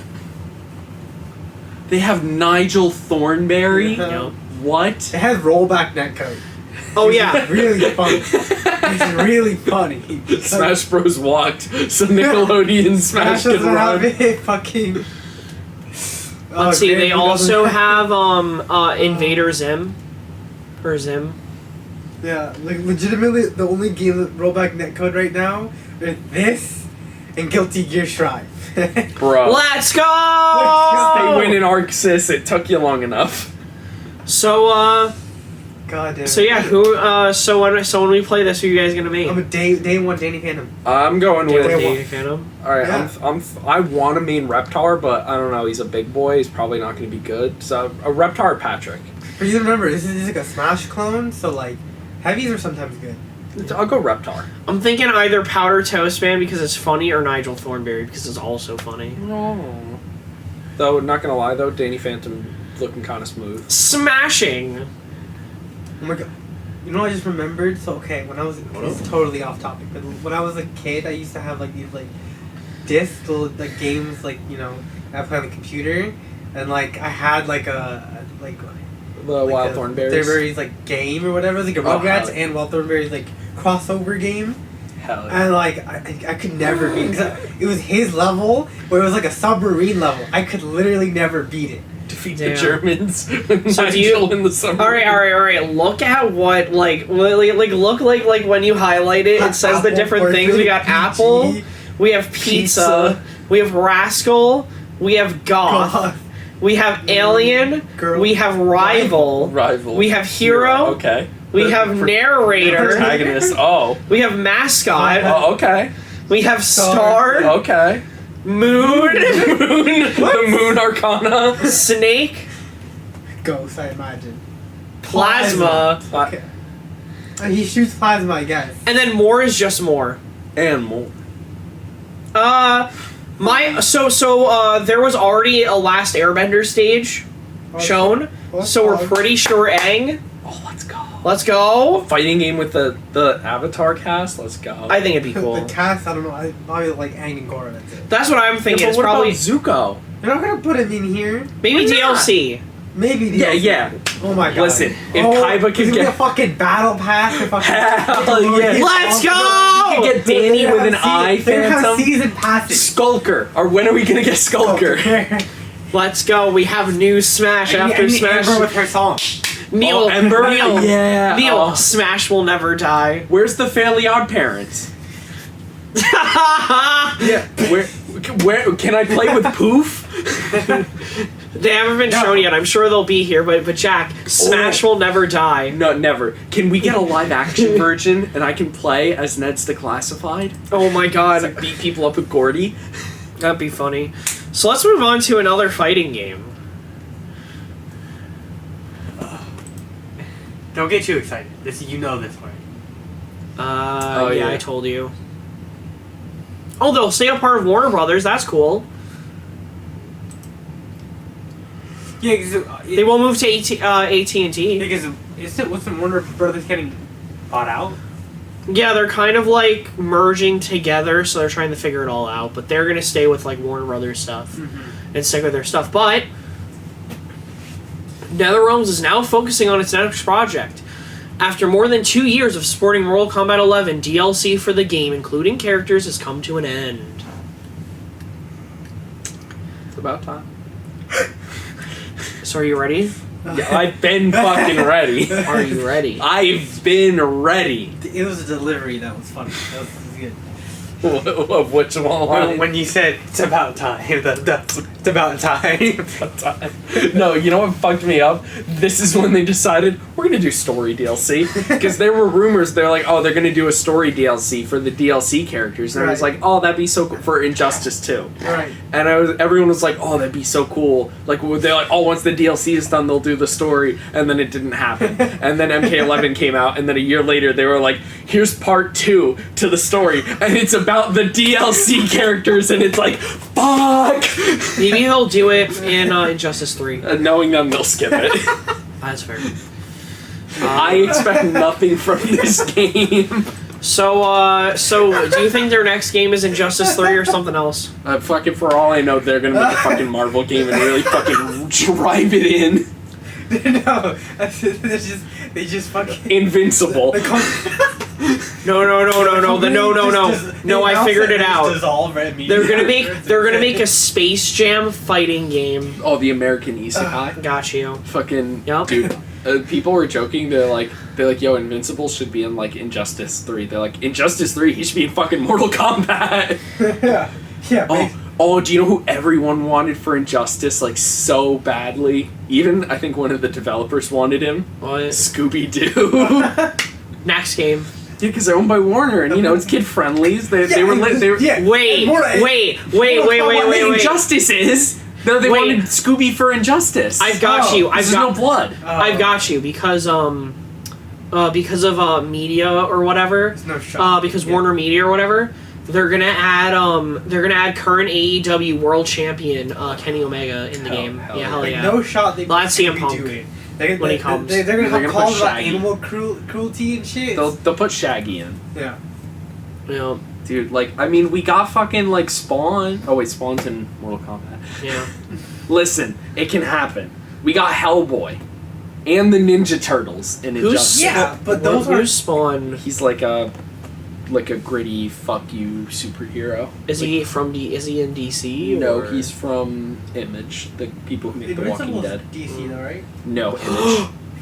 They have Nigel Thornberry. Yeah. Yep. What? It has rollback netcode. Oh yeah. It's really funny. It's really funny. Smash Bros. Walked, so Nickelodeon Smash could doesn't have run. it. Fucking. Let's see. They Grandpa also doesn't have Invader Zim, or Zim. Yeah, like legitimately, the only game that rollback netcode right now is this and Guilty Gear Strive. Bro. Let's go! They win in Arc Sys. It took you long enough. So God damn. So yeah, so when we play this, who are you guys gonna be? I'm a day one Danny Phantom. I'm going with. Danny Phantom. All right, Yeah. I want to main Reptar, but I don't know. He's a big boy. He's probably not going to be good. So a Reptar Patrick. But you remember, this is like a Smash clone, so like heavies are sometimes good. I'll go Reptar. I'm thinking either Powder Toast Man because it's funny, or Nigel Thornberry because it's also funny. No. Though, not gonna lie though, Danny Phantom looking kind of smooth. Smashing. Oh my god. You know what I just remembered? So okay, when I was it's totally off topic, but when I was a kid, I used to have like these like discs, like games, like I play on the computer, and like I had like a Wild Thornberries. Thornberries like game or whatever, like a Rugrats and Wild Thornberries like crossover game. Hell yeah. And like I could never beat it. It was his level, where it was like a submarine level. I could literally never beat it. Defeat Damn. the Germans. So do you? In the summer. All right. Look at what look like when you highlight it. It says the Apple, different things. We got PG, apple. We have pizza. We have rascal. We have goth. God. We have alien. Girl. We have rival. We have hero. Okay. We have narrator. Protagonist. Oh. We have mascot. Oh, okay. We have star. Okay. Moon. The Moon Arcana. Snake. Ghost, I imagine. Plasma. Okay. And he shoots plasma, I guess. And then more is just more. And more. There was already a Last Airbender stage shown, so we're pretty sure Aang. Oh, let's go. Let's go. Fighting game with the Avatar cast. Let's go. I think it'd be cool. The cast, I don't know. I probably like Aang and Korra. That's it. That's what I'm thinking. Yeah, but It's what probably about Zuko? They're not gonna put him in here. maybe Why not? DLC. Maybe the Yeah. Oh my god. Listen, if Kaiba could get a fucking battle pass, or fucking Hell yeah. Let's go! You could get Danny with an eye phantom. Season passes. Skulker. Or when are we gonna get Skulker? Let's go. We have new Smash after Smash. Amber with her song. Neil, Ember? Neil, Yeah. Neil, Smash will never die. Where's the Fairly Odd Parents? Yeah. Where can I play with Poof? They haven't been shown yet. I'm sure they'll be here, but Jack, Smash will never die. No, never. Can we get a live action version and I can play as Ned's Declassified? Oh my god. Like beat people up with Gordy? That'd be funny. So let's move on to another fighting game. Don't get too excited. You know this one. Yeah, I told you. Oh, they'll stay a part of Warner Brothers. That's cool. Yeah, because They won't move to AT&T. Because wasn't Warner Brothers getting bought out? Yeah, they're kind of like merging together, so they're trying to figure it all out. But they're gonna stay with like Warner Brothers stuff and stick with their stuff. But Netherrealm is now focusing on its next project. After more than 2 years of supporting Mortal Kombat 11, DLC for the game, including characters, has come to an end. It's about time. So are you ready? Yeah, I've been fucking ready. Are you ready? I've been ready. It was a delivery that was funny. That was good. Of which one? When you said it's about time, it's about time. No, you know what fucked me up? This is when they decided we're gonna do story DLC because there were rumors. They're like, oh, they're gonna do a story DLC for the DLC characters, and I was like, oh, that'd be so cool for Injustice 2. Right. And everyone was like, oh, that'd be so cool. Like they're like, oh, once the DLC is done, they'll do the story, and then it didn't happen. And then MK11 came out, and then a year later, they were like, here's part 2 to the story, and it's about the DLC characters, and it's like, fuck. Maybe they'll do it in Injustice 3. Knowing them, they'll skip it. That's fair. I expect nothing from this game. So do you think their next game is Injustice 3 or something else? Fucking for all I know, they're gonna make a fucking Marvel game and really fucking drive it in. No, they just fucking Invincible. No. No, I figured it out. They're gonna make a Space Jam fighting game. Oh, the American Isekai. Got you. Fucking Yep. dude. People were joking. They're like, yo, Invincible should be in like Injustice 3. They're like, Injustice 3, he should be in fucking Mortal Kombat. Yeah. Oh, do you know who everyone wanted for Injustice like so badly? Even I think one of the developers wanted him. What? Scooby-Doo. Next game. Yeah, because they're owned by Warner, and you know it's kid friendly. They were Wait. Injustice is. No, they wanted Scooby for Injustice. I've got you. There's no blood. I've got you because of media or whatever. No shot. Because Warner Media or whatever, they're gonna add current AEW World Champion Kenny Omega in the game. Hell yeah. No shot. They Let's see him do it. when he comes. They're gonna have put calls about Shaggy. animal cruelty and shit. They'll put Shaggy in. Yeah. Yeah. Dude, like, I mean, we got fucking, like, Spawn. Oh, wait, Spawn's in Mortal Kombat. Yeah. Listen, it can happen. We got Hellboy. And the Ninja Turtles in Injustice. Yeah, but those are... Who's Spawn? He's like a gritty, fuck you superhero. Is he in DC? No, or? he's from Image, the people who make The Walking Dead. DC though, right? No,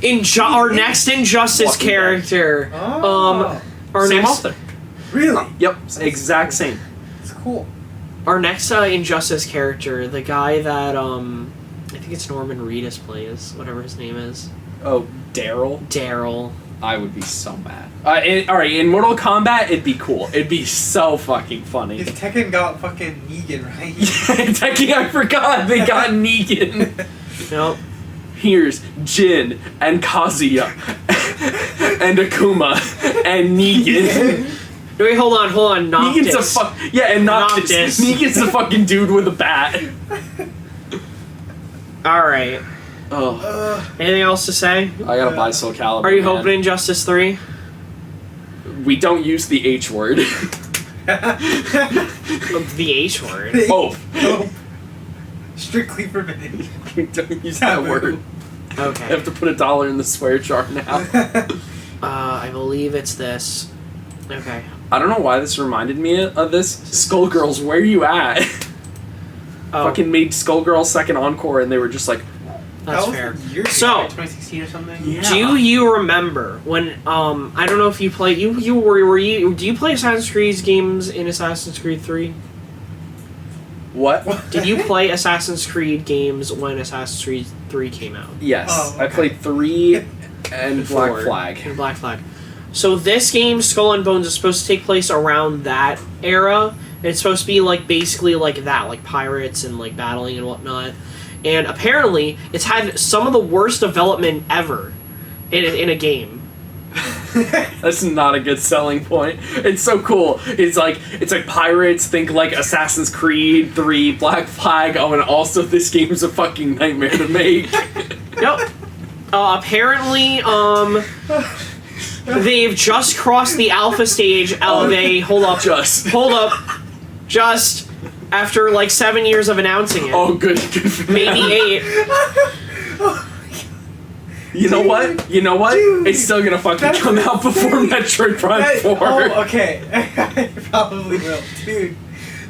Image. Our next Injustice Walking character. Oh. Our Same next author. Really? Yep, exact same. It's cool. Our next Injustice character, the guy that I think it's Norman Reedus plays, whatever his name is. Oh, Daryl? Daryl. I would be so mad. Alright, in Mortal Kombat, it'd be cool. It'd be so fucking funny. If Tekken got fucking Negan, right? Tekken, I forgot they got Negan. Nope. Here's Jin and Kazuya and Akuma and Negan. Wait, hold on. Noctis. Negan's and Noctis. Noctis. Negan's the fucking dude with a bat. Alright. Oh, Anything else to say? I gotta buy Soul Calibur. Are you man. hoping Injustice 3? We don't use the H word. The H word. Hope. No. Strictly forbidden. We don't use that word. Okay. I have to put $1 in the swear jar now. I believe it's this. Okay. I don't know why this reminded me of this. Skullgirls, where you at? Oh, Fucking made Skullgirls second encore, and they were just like, that's That was fair. years So- ago, like 2016 or something. Yeah. Do you remember when I don't know if you play you were you do you play Assassin's Creed games in Assassin's Creed 3? what? Did you play Assassin's Creed games when Assassin's Creed 3 came out? Yes, Oh, I okay. played 3 and Black Four. Flag. And Black Flag. So this game, Skull and Bones, is supposed to take place around that era. And it's supposed to be like basically like that, like pirates and like battling and whatnot. And apparently, it's had some of the worst development ever in a game. That's not a good selling point. It's so cool. It's like pirates. Think like Assassin's Creed 3, Black Flag. Oh, and also this game's a fucking nightmare to make. Yep. Apparently, they've just crossed the alpha stage. Hold up. Just after like 7 years of announcing it. Oh, good for Maybe them. 8. You know what? Dude, It's still gonna fucking come out before Metroid Prime 4. Oh, okay. I probably will. Dude,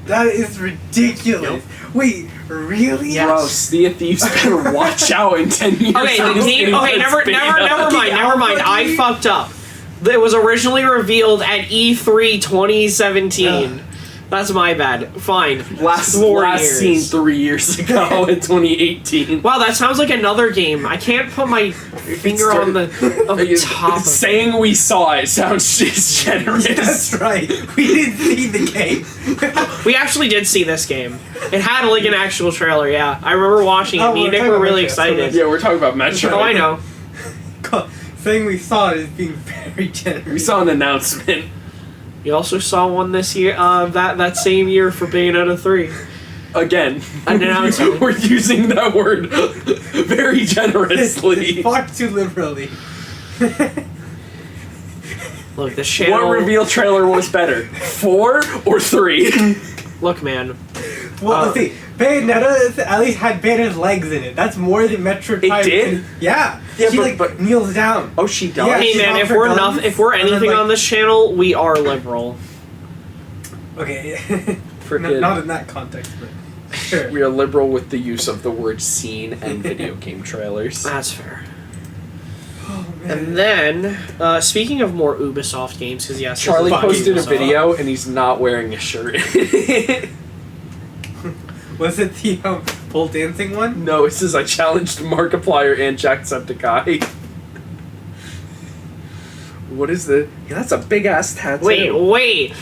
that is ridiculous. Wait, really? Yeah. Bro, Sea of Thieves better watch out in 10 years. Okay, how the this game. game's Okay, gonna spin up. never mind. I fucked up. It was originally revealed at E3 2017. That's my bad. Fine. Last 4 seen years. 3 years ago in 2018. Wow, that sounds like another game. I can't put my finger on the top of it. Saying we saw it sounds just generous. That's right. We didn't see the game. We actually did see this game. It had like an actual trailer, yeah. I remember watching it. Oh, Me and we're Nick talking were about really Metro, so excited. Yeah, we're talking about Metro. Oh, I know. Saying we saw it is being very generous. We saw an announcement. You also saw one this year, that same year for Bayonetta 3. Again, An announcement. we're using that word very generously. Far too liberally. Look, the channel... What reveal trailer was better, 4 or 3? Look, man. Well, let's see. Bayonetta at least had Bayonetta's legs in it. That's more than Metroid It Prime. did? Yeah. Yeah, She but- kneels down. Oh, she does. Yeah, Hey, she's man, off if her we're guns, if we're and then, anything like- on this channel, we are liberal. Okay. Frickin'. Not in that context, but sure. We are liberal with the use of the word scene and video game trailers. That's fair. Oh, man. And then, speaking of more Ubisoft games, because yes, this is Charlie fucking posted a Ubisoft. video and he's not wearing a shirt. Was it the pole dancing one? No, it says I challenged Markiplier and Jacksepticeye. What is the... Yeah, that's a big-ass tattoo. Wait!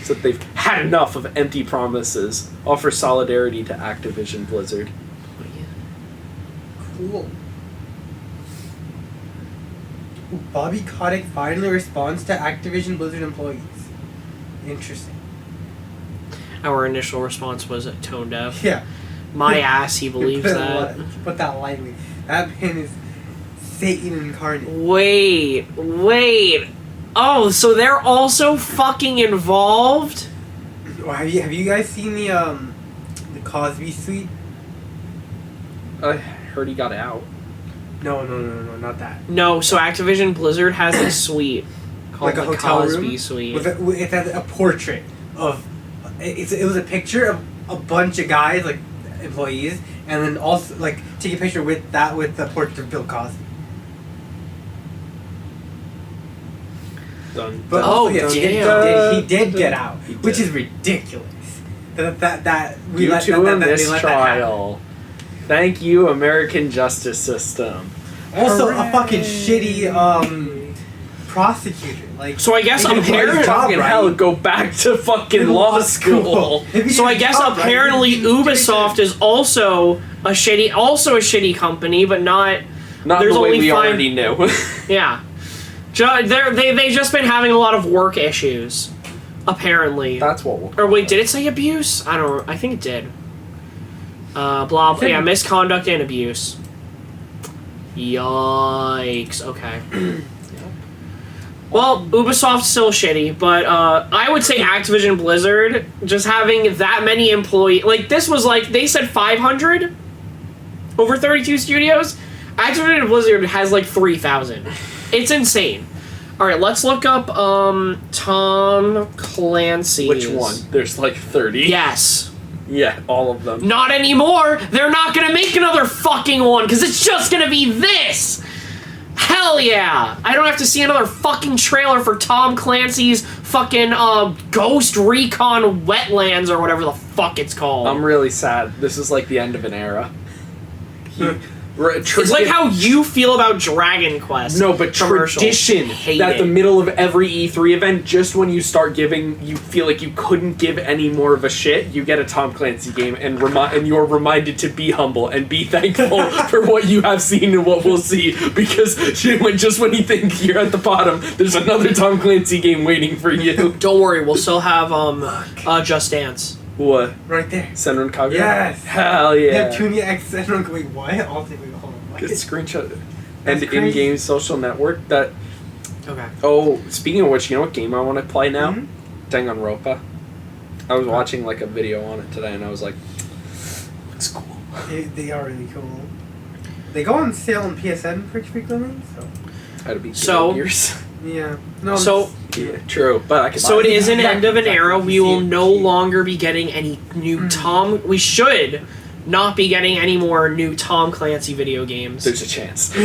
So they've had enough of empty promises. Offer solidarity to Activision Blizzard. Cool. Ooh, Bobby Kotick finally responds to Activision Blizzard employees. Interesting. Our initial response was tone deaf. Yeah. My ass, he believes Put that. Put that lightly. That man is Satan incarnate. Wait. Oh, so they're also fucking involved? Oh, have you guys seen the Cosby suite? I heard he got out. No, not that. No, so Activision Blizzard has a suite called Like a the hotel Cosby room? Suite. It has a portrait of. It was a picture of a bunch of guys, like employees, and then also like take a picture with the portrait of Bill Cosby. Done. But Oh, also, yes, damn. he did get out, He did. which is ridiculous. That we Due let to that, a that, that they let that happen. mistrial. Thank you, American justice system. Also, Hooray. a fucking shitty prosecutor. Like, So I guess they did a great apparently- job, Fucking right? hell, go back to fucking In law school. If he So did I a guess job, right, apparently he did a Ubisoft is also a shitty company, but not. Not There's the way only we 5 already knew. Yeah, they just been having a lot of work issues, apparently. That's what we'll Or wait, did it say abuse? I don't. I think it did. Blah. Yeah, misconduct and abuse. Yikes. Okay. Well, Ubisoft's still shitty, but I would say Activision Blizzard just having that many employees. Like this was like they said 500. Over 32 studios? Activision Blizzard has like 3,000. It's insane. Alright, let's look up Tom Clancy. Which one? There's like 30. Yes. Yeah, all of them. Not anymore! They're not gonna make another fucking one, because it's just gonna be this! Hell yeah! I don't have to see another fucking trailer for Tom Clancy's fucking Ghost Recon Wetlands or whatever the fuck it's called. I'm really sad. This is like the end of an era. It's like how you feel about Dragon Quest. No, but commercials. tradition Hate that it. the middle of every E3 event, just when you start giving, you feel like you couldn't give any more of a shit, you get a Tom Clancy game and you're reminded to be humble and be thankful for what you have seen and what we'll see, because just when you think you're at the bottom, there's another Tom Clancy game waiting for you. Don't worry, we'll still have Just Dance. What? Right there. Senran Kagura? Yes. Hell yeah. They have Tunia X and I'm going, what? I'll take it. Hold on. What? Good screenshot. That's And crazy. in-game social network that... Okay. Oh, speaking of which, you know what game I want to play now? Mm-hmm. Danganronpa. I was watching like a video on it today and I was like, looks cool. They are really cool. They go on sale on PSN pretty frequently, so... That'd be So- years. Yeah. No, So, Yeah, true. But I could so buy it is an Yeah, end of an exactly. era. We You will see- no longer be getting any new Tom... We should not be getting any more new Tom Clancy video games. There's a chance. But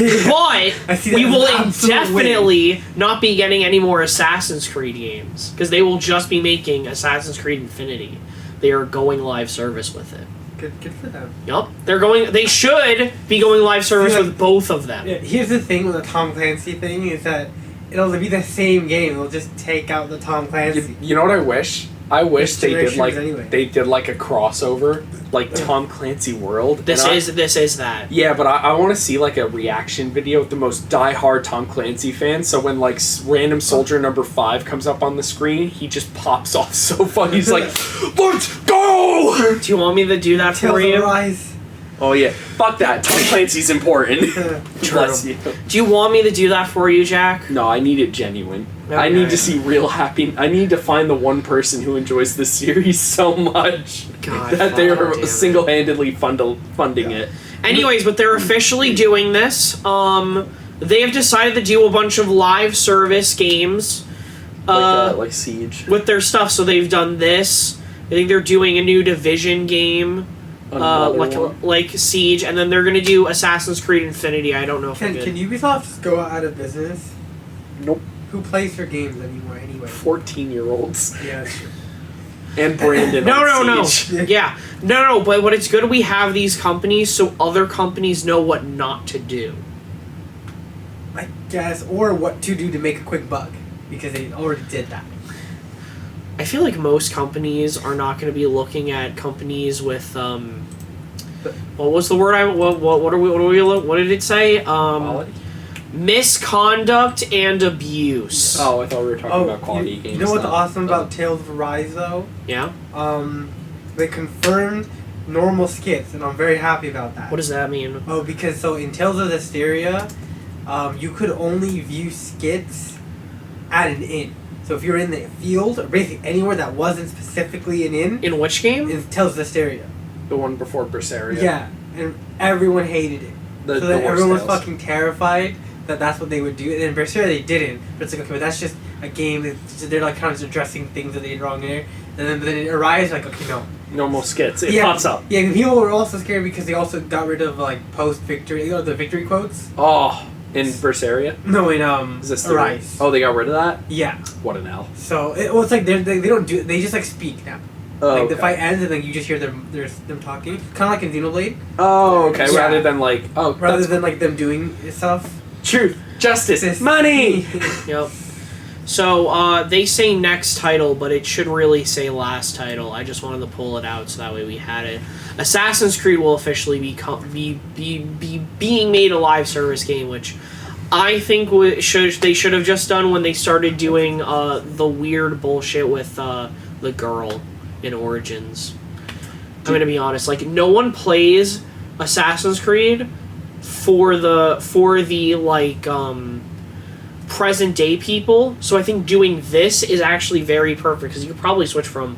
I see that we as will an absolute indefinitely not be getting any more Assassin's Creed games, because they will just be making Assassin's Creed Infinity. They are going live service with it. Good for them. Yup. They should be going live service Yeah. with both of them. Yeah, here's the thing with the Tom Clancy thing is that it'll be the same game. They'll just take out the Tom Clancy. You know what I wish? I wish they did like Anyway. they did like a crossover, like Tom Clancy World. This And is that. Yeah, but I want to see like a reaction video of the most die-hard Tom Clancy fans. So when like random soldier number 5 comes up on the screen, he just pops off so funny. He's like, "Let's go!" Do you want me to do that Tales for of you? Arise. Oh yeah, fuck that. Tom Clancy's important. Bless you. Do you want me to do that for you, Jack? No, I need it genuine. I Okay. need to see real happy. I need to find the one person who enjoys this series so much God, that they damn are it. single-handedly funding it. Anyways, but they're officially doing this. They have decided to do a bunch of live service games Like Siege. with their stuff. So they've done this. I think they're doing a new Division game, Another one. like Siege, and then they're gonna do Assassin's Creed Infinity. I don't know if Can I can Ubisoft just go out of business? Nope. Who plays their games anymore anyway? 14-year-olds. Yeah, that's true. And Brandon No, on no, no. Siege. Yeah, no. But what it's good we have these companies so other companies know what not to do. I guess, or what to do to make a quick buck, because they already did that. I feel like most companies are not going to be looking at companies with what was the word what did it say? Quality? Misconduct and abuse. Oh, I thought we were talking about quality games. You know what's not- awesome about Tales of Arise though? Yeah. They confirmed normal skits, and I'm very happy about that. What does that mean? Oh, because so in Tales of Hysteria, you could only view skits at an inn. So if you're in the field, or basically anywhere that wasn't specifically an inn, In which game? it Tales of Hysteria. The one before Berseria. Yeah, and everyone hated it. The, So the then worst everyone was tales. fucking terrified that that's what they would do. And in Berseria they didn't. But it's like, okay, but that's just a game that they're like kind of addressing things that they did wrong there. And then it arrives like, okay, no. Normal skits. It yeah, pops up. Yeah, and people were also scared because they also got rid of like post-victory, the victory quotes. Oh, in Berseria? No, in Is this the Arise. Oh, they got rid of that? Yeah. What an L. So it's like they don't do, they just like speak now. Oh, Like okay. the fight ends and then you just hear them talking, kind of like in Xenoblade, Oh, okay. Yeah. Rather than like, oh, rather that's than like them doing stuff. truth, justice, This- money. Yep. So they say next title, but it should really say last title. I just wanted to pull it out so that way we had it. Assassin's Creed will officially be being made a live service game, which I think they should have just done when they started doing the weird bullshit with the girl in Origins. I'm gonna be honest, like no one plays Assassin's Creed for the like present day people, so I think doing this is actually very perfect because you could probably switch from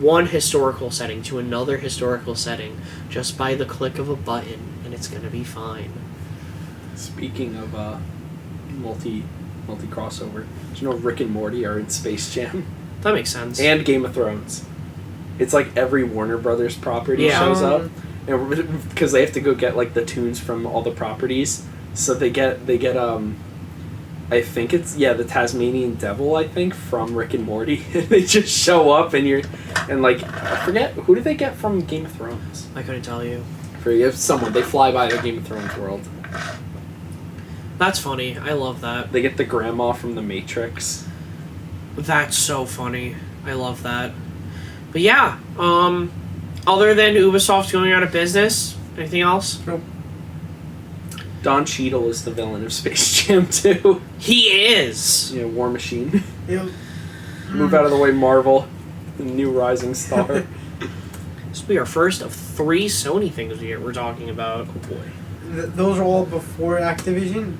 one historical setting to another historical setting just by the click of a button, and It's gonna be fine. Speaking of multi crossover, do you know Rick and Morty are in Space Jam That makes sense. and Game of Thrones? It's like every Warner Brothers property Yeah. shows up, and because they have to go get like the tunes from all the properties, so they get I think it's the Tasmanian Devil, I think, from Rick and Morty. They just show up and like I forget who did they get from Game of Thrones? I couldn't tell you. For someone, they fly by the Game of Thrones world. That's funny. I love that. They get the grandma from The Matrix. That's so funny. I love that. But yeah, other than Ubisoft going out of business, anything else? Nope. Don Cheadle is the villain of Space Jam 2. He is. Yeah, War Machine. Yep. Move out of the way, Marvel. The new rising star. This will be our first of 3 Sony things we're talking about. Oh boy. Those are all before Activision.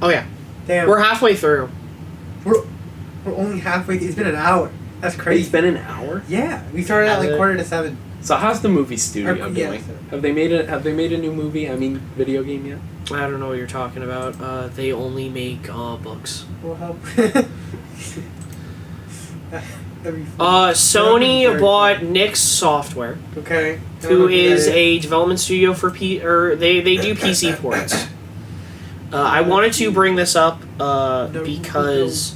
Oh yeah, Damn. we're halfway through. We're only halfway. It's been an hour. That's crazy. It's been an hour? Yeah, we started at like 6:45. So how's the movie studio Or- doing? yeah. Have they made a new movie? I mean, video game yet? I don't know what you're talking about. They only make books. We'll help. That'd be fun. Sony Very bought fun. Nix Software, Okay. who is a development studio for they do PC ports. I wanted to bring this up because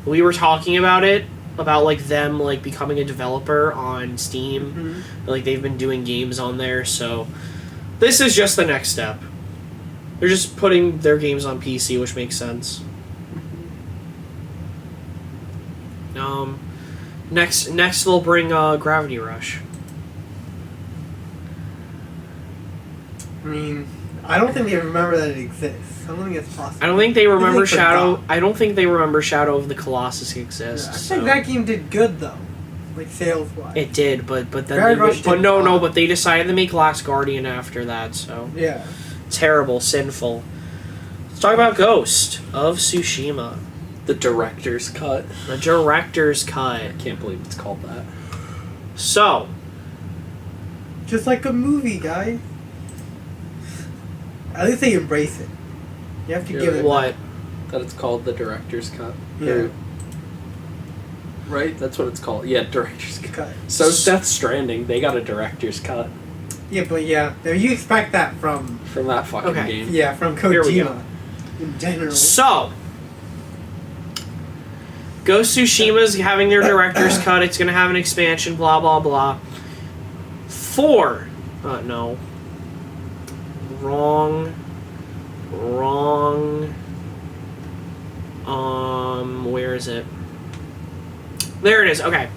we were talking about it, about like them like becoming a developer on Steam. Mhm. Like they've been doing games on there, so this is just the next step. They're just putting their games on PC, which makes sense. Next they'll bring Gravity Rush. I mean, I don't think they remember that it exists. I don't think it's possible. I don't think they remember forgot. Shadow. I don't think they remember Shadow of the Colossus exists. I so. think that game did good though, like sales wise. It did, but then Gravity Rush did no, not. but they decided to make Last Guardian after that. So Yeah. terrible, sinful. Let's talk about Ghost of Tsushima, The director's cut. the director's cut. I can't believe it's called that. So Just like a movie, guys. At least they embrace it. You have to give it what? That it's called the director's cut. Yeah. Right? That's what it's called. Yeah, director's cut. cut. So Death Stranding, they got a director's cut Yeah, but yeah, you expect that from from that fucking Okay. game. from Here we go. Kojima in general. So Ghost of Tsushima's having their director's cut. It's gonna have an expansion. Blah blah blah. No. Wrong. Where is it? There it is. Okay.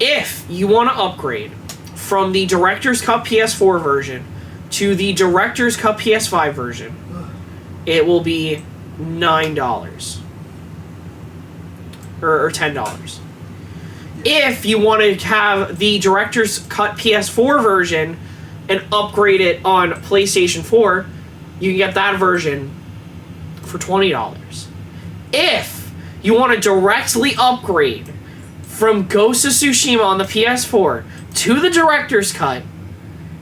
If you want to upgrade from the Director's Cut PS4 version to the Director's Cut PS5 version, it will be $9 or $10. If you want to have the Director's Cut PS4 version and upgrade it on PlayStation 4, you can get that version for $20. If you want to directly upgrade from Ghost of Tsushima on the PS4 to the Director's Cut,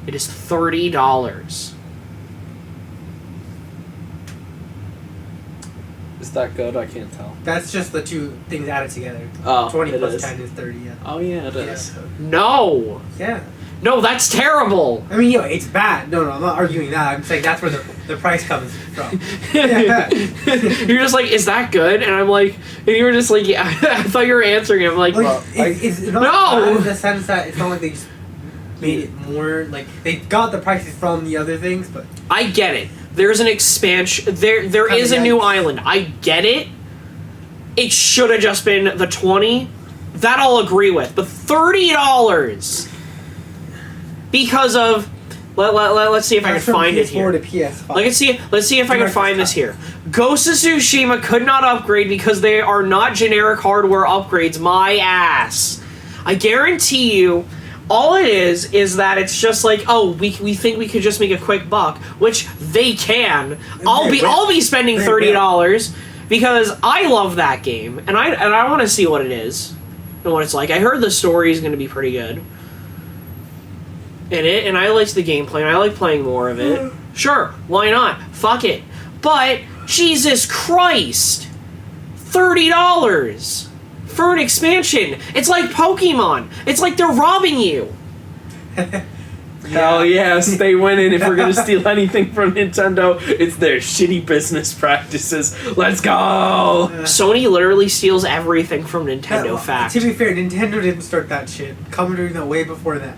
it is $30. Is that good? I can't tell. That's just the two things added together. Oh, 20 it plus is. 10 is 30, yeah. Oh yeah, it Yeah. is. No! Yeah. No, that's terrible! I mean, it's bad. No, I'm not arguing that. I'm saying that's where the price comes from. Yeah. You're just like, is that good? And I'm like, and you were just like, yeah. I thought you were answering it. I'm like, Like, it's not No! bad in the sense that it's not like they just made it more, like, they got the prices from the other things, but... I get it. There's an expansion. There Kinda is a new yikes. island. I get it. It should have just been the 20. That I'll agree with. But $30 because of let's see if I can find it here. PS4 to PS5. Let's see if I can find this here. Ghost of Tsushima could not upgrade because they are not generic hardware upgrades. My ass. I guarantee you. All it is that it's just like, oh, we think we could just make a quick buck, which they can. I'll be spending $30 because I love that game and I want to see what it is and what it's like. I heard the story is going to be pretty good. in it, and I liked the gameplay, and I like playing more of it. Sure, why not? Fuck it. But, Jesus Christ! $30 for an expansion. It's like Pokemon. It's like they're robbing you. Hell yes, they went in. If we're gonna steal anything from Nintendo, it's their shitty business practices. Let's go! Sony literally steals everything from Nintendo, fact. To be fair, Nintendo didn't start that shit. Commodore did way before that.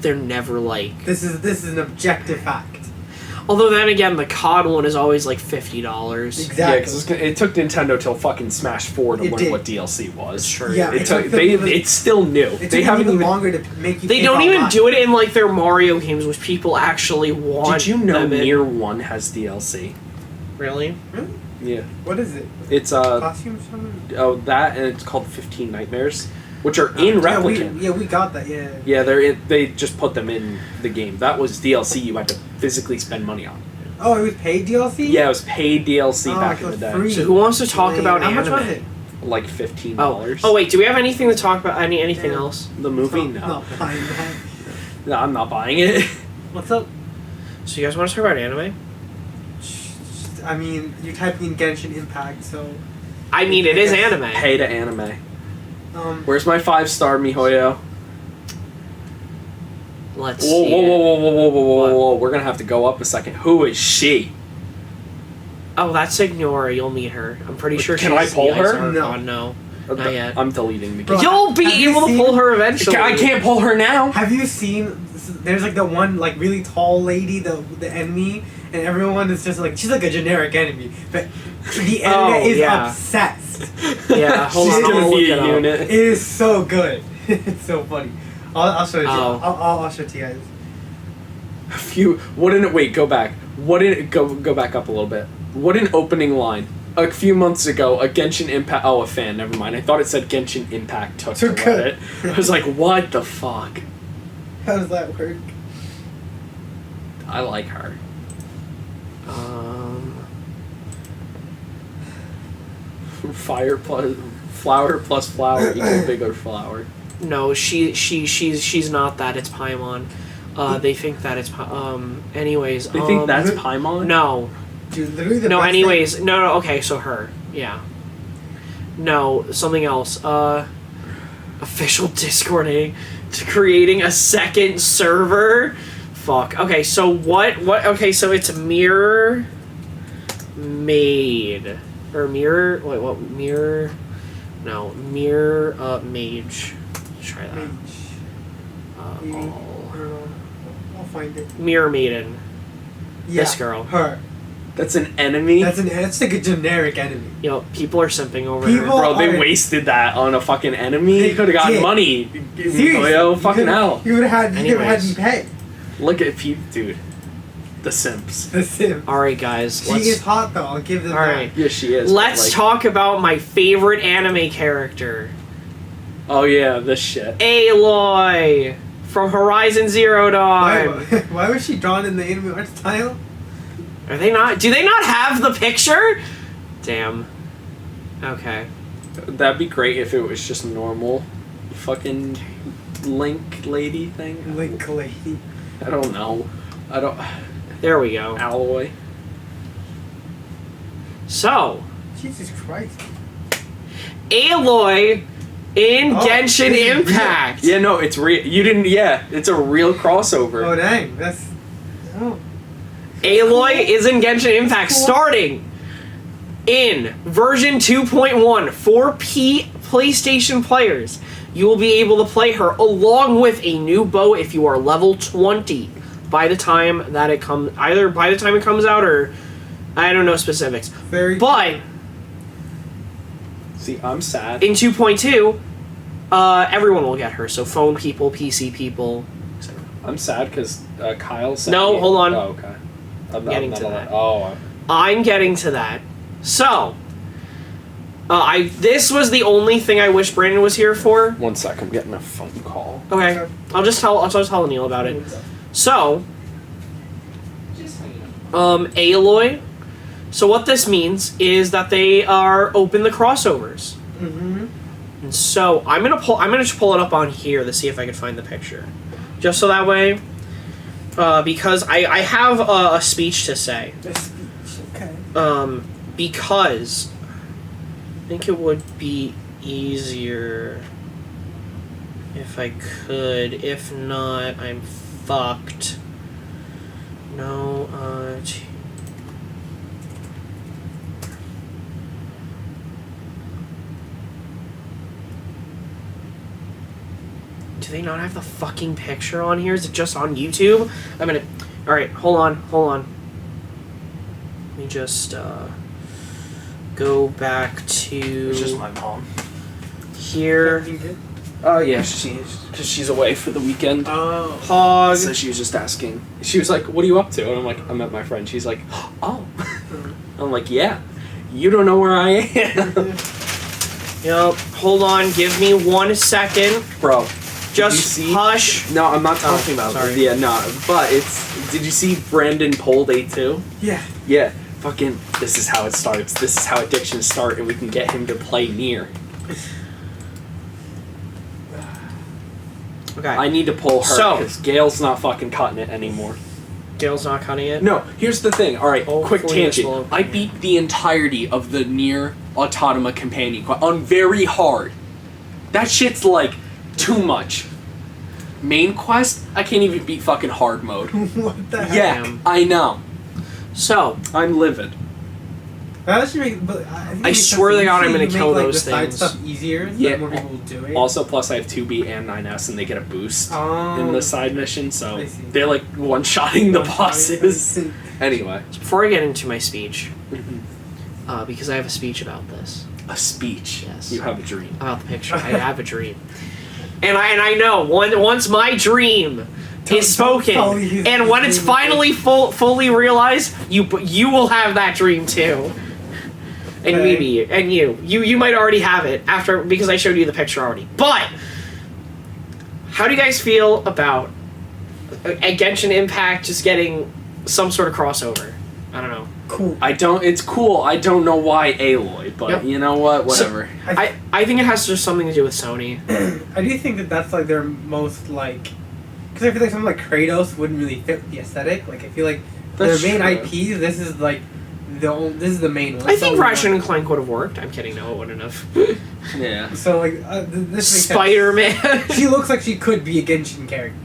They're never like... This is an objective fact. Although then again, the COD one is always like $50. Exactly. Yeah, because it took Nintendo till fucking Smash 4 to It learn did. what DLC was. Sure. Yeah, It's still new. It They took haven't even even. longer to make you. They pay don't for even online. do it in like their Mario games, which people actually want. Did you know them in. Nier 1 has DLC? Really? Yeah. What is it? It's Costume something? that, and it's called 15 Nightmares, which are in Replicant. We got that. Yeah. Yeah, they just put them in the game. That was DLC you had to physically spend money on. Oh, it was paid DLC. Yeah, it was paid DLC Oh, back so in the day. free. So who wants to talk about How anime? much was it? Like $15. Oh wait, do we have anything to talk about? Anything Yeah. else? The movie? Oh, No. not buying that. No, I'm not buying it. What's up? So you guys want to talk about anime? I mean, you're typing in Genshin Impact, so. I mean, it is anime. Pay to anime. Where's Where's my 5-star, miHoYo? Let's Whoa, see. whoa, it. whoa, whoa, whoa, whoa, whoa, whoa, What? whoa. We're gonna have to go up a second. Who is she? Oh, that's Ignora. You'll meet her. I'm pretty sure Can she's I pull the her? Izarkon. No. No. Not yet. I'm deleting the Bro, game. You'll be have you able to seen- pull her eventually. I can't pull her now. Have you seen? There's like the one like really tall lady, the enemy, and everyone is just like she's like a generic enemy, but the Oh, enemy is yeah. obsessed. Yeah, hold She's on. gonna I'll look be it a up. unit. It is so good. It's so funny. I'll show you. Oh. I'll show it to you guys. Go back. Go back up a little bit. What an opening line. A few months ago, a Genshin Impact. Oh, a fan. Never mind. I thought it said Genshin Impact took Took it. it. I was like, what the fuck? How does that work? I like her. Flower plus flower equal bigger flower. No, she's not that. It's Paimon. They think that it's anyways. They think that's Paimon? No. Dude, literally the No, best anyways. thing- No, okay, so her. Yeah. No, something else. Official Discording to creating a second server. Fuck. Okay, so what okay, so it's Mirror Maid. Or Mirror wait, what Mirror No, Mirror Mage. Let's try that. Mage. Maybe. All. I don't know. I'll find it. Mirror Maiden. Yeah, This girl. Her. That's an enemy? That's like a generic enemy. You know, people are simping over People- her. Bro, they Alright. wasted that on a fucking enemy. They They could have gotten did. money. Seriously, Yo, fucking hell. You would have had. You could have Anyways. had me pay. Look at dude. The simps. The sim. Alright guys, She is hot though. I'll give them Alright. Yeah, she is. Let's but, talk about my favorite anime character. Oh yeah, this shit. Aloy from Horizon Zero Dawn. Why was she drawn in the anime art style? Are they not? Do they not have the picture? Damn. Okay. That'd be great if it was just normal fucking Link lady thing. Link lady. I don't know. I don't. There we go. Aloy. So, Jesus Christ. Aloy in Oh, Genshin this is real. Impact. Yeah, no, it's real. You didn't. Yeah, it's a real crossover. Oh dang, that's. Oh. Aloy is in Genshin Impact starting in version 2.1 for PlayStation players. You will be able to play her along with a new bow if you are level 20 by the time that it comes, either by the time it comes out or I don't know specifics. Very. But See, I'm sad. in 2.2, everyone will get her. So phone people, PC people, etc. I'm sad because Kyle said. No, hold on. Oh, okay. I'm Getting not to allowed- that. Oh. I'm getting to that. So, this was the only thing I wish Brandon was here for. 1 sec, I'm getting a phone call. Okay, I'll just tell Neil about it. So, Aloy. So what this means is that they are open the crossovers. Mm-hmm. And so I'm gonna pull it up on here to see if I can find the picture. just so that way, because I have a speech to say. A speech, okay. Because I think it would be easier if I could. If not, I'm fucked. No, do they not have the fucking picture on here? Is it just on YouTube? I'm gonna... Alright, hold on. Let me just, go back to... It's just my mom. Here. Oh, yeah, because she's away for the weekend. Oh. Pause. So she was just asking. She was like, what are you up to? And I'm like, I'm at my friend. She's like, oh. I'm like, yeah. You don't know where I am. Yep. Hold on. Give me 1 second. Bro. Just hush. No, I'm not talking about sorry. it. Yeah, no. But it's... Did you see Brandon pulled A2? Yeah. Yeah. Fucking... This is how it starts. This is how addictions start, and we can get him to play Nier. Okay. I need to pull her, So- because Gail's not fucking cutting it anymore. Gail's not cutting it. No, here's the thing. Alright, quick Hopefully this tangent. will- I beat the entirety of the Nier Automata Companion quest on very hard. That shit's like too much. Main quest? I can't even beat fucking hard mode. What the heck? Yeah, Damn. I know. So, I'm livid. That should make, but I, think I it makes swear sense. to God, I'm You gonna make, kill like, those the side things. stuff easier, so Yeah. that more people will do it. Also, plus I have 2B and 9S, and they get a boost in the side mission, so I see. they're like one-shotting the bosses. Anyway. before I get into my speech, Mm-hmm. because I have a speech about this, A speech. Yes. You have a dream. about the picture. I have a dream, and I know once my dream is spoken, tell me his and when it's dream. finally fully realized, you will have that dream too. And Okay. maybe and you might already have it because I showed you the picture already. But how do you guys feel about a Genshin Impact just getting some sort of crossover? I don't know. Cool. It's cool. I don't know why Aloy, but Yep. you know what? Whatever. I think it has just something to do with Sony. I do think that that's like their most like, because I feel like something like Kratos wouldn't really fit with the aesthetic. Like I feel like That's their main true. IP. This is like this is the main one. I think So, Ratchet and Clank would have worked. I'm kidding. No, it wouldn't have. Yeah. So like this makes sense. Spider-Man. She looks like she could be a Genshin character.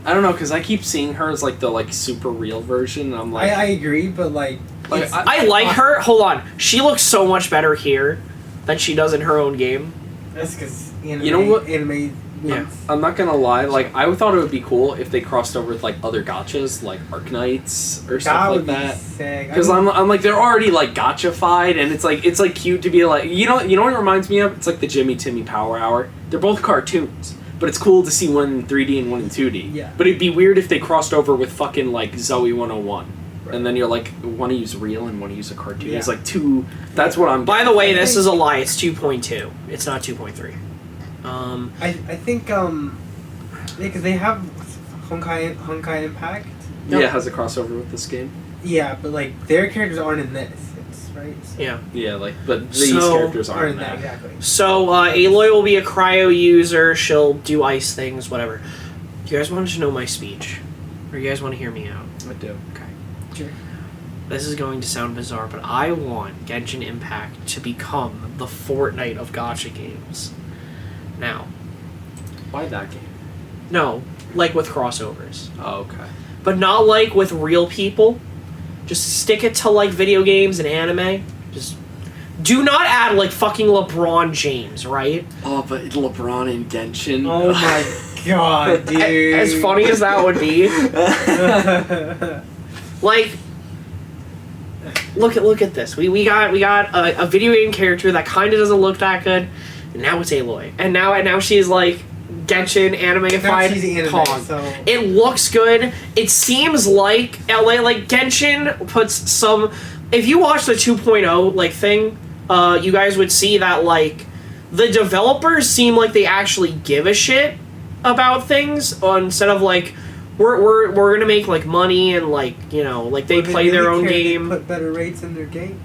I don't know, because I keep seeing her as like the like super real version, and I'm like, I agree, but like it's- I like her. Hold on. She looks so much better here than she does in her own game. that's because anime. You know what? Anime. Yeah. I'm not gonna lie, like I thought it would be cool if they crossed over with like other gachas, like Arknights or That stuff would like be that. sick. Because I'm like they're already like gacha-fied, and it's like cute to be like you know what it reminds me of? It's like the Jimmy Timmy Power Hour. They're both cartoons, but it's cool to see one in 3D and one in 2D. Yeah. But it'd be weird if they crossed over with fucking like Zoe 101, and then you're like want to use real and want to use a cartoon. Yeah. It's like two. That's what I'm. By the way, this is a lie. It's 2.2. It's not 2.3. I think because they have Honkai Impact. Yeah, it has a crossover with this game. Yeah, but like their characters aren't in this. It's right. So Yeah. Yeah, like but these So- characters aren't aren't in that that. exactly. So Aloy will be a cryo user. She'll do ice things, whatever. Do you guys want to know my speech, or you guys want to hear me out? I do. Okay. Sure. This is going to sound bizarre, but I want Genshin Impact to become the Fortnite of gacha games. Now, Why that game? no, like with crossovers. Oh, okay. But not like with real people. Just stick it to like video games and anime. Just do not add like fucking LeBron James, right? Oh, but LeBron and Genshin. Oh my god, dude! As funny as that would be, like, look at this. We got a video game character that kind of doesn't look that good, and now it's Aloy, and now she's like Genshin Now animeified she's anime, Pog. so It looks good. It seems like LA, like Genshin puts some. If you watch the 2.0 like thing, you guys would see that like the developers seem like they actually give a shit about things instead of like we're gonna make like money and like like they Well, play their really own care, game. They put better rates in their game.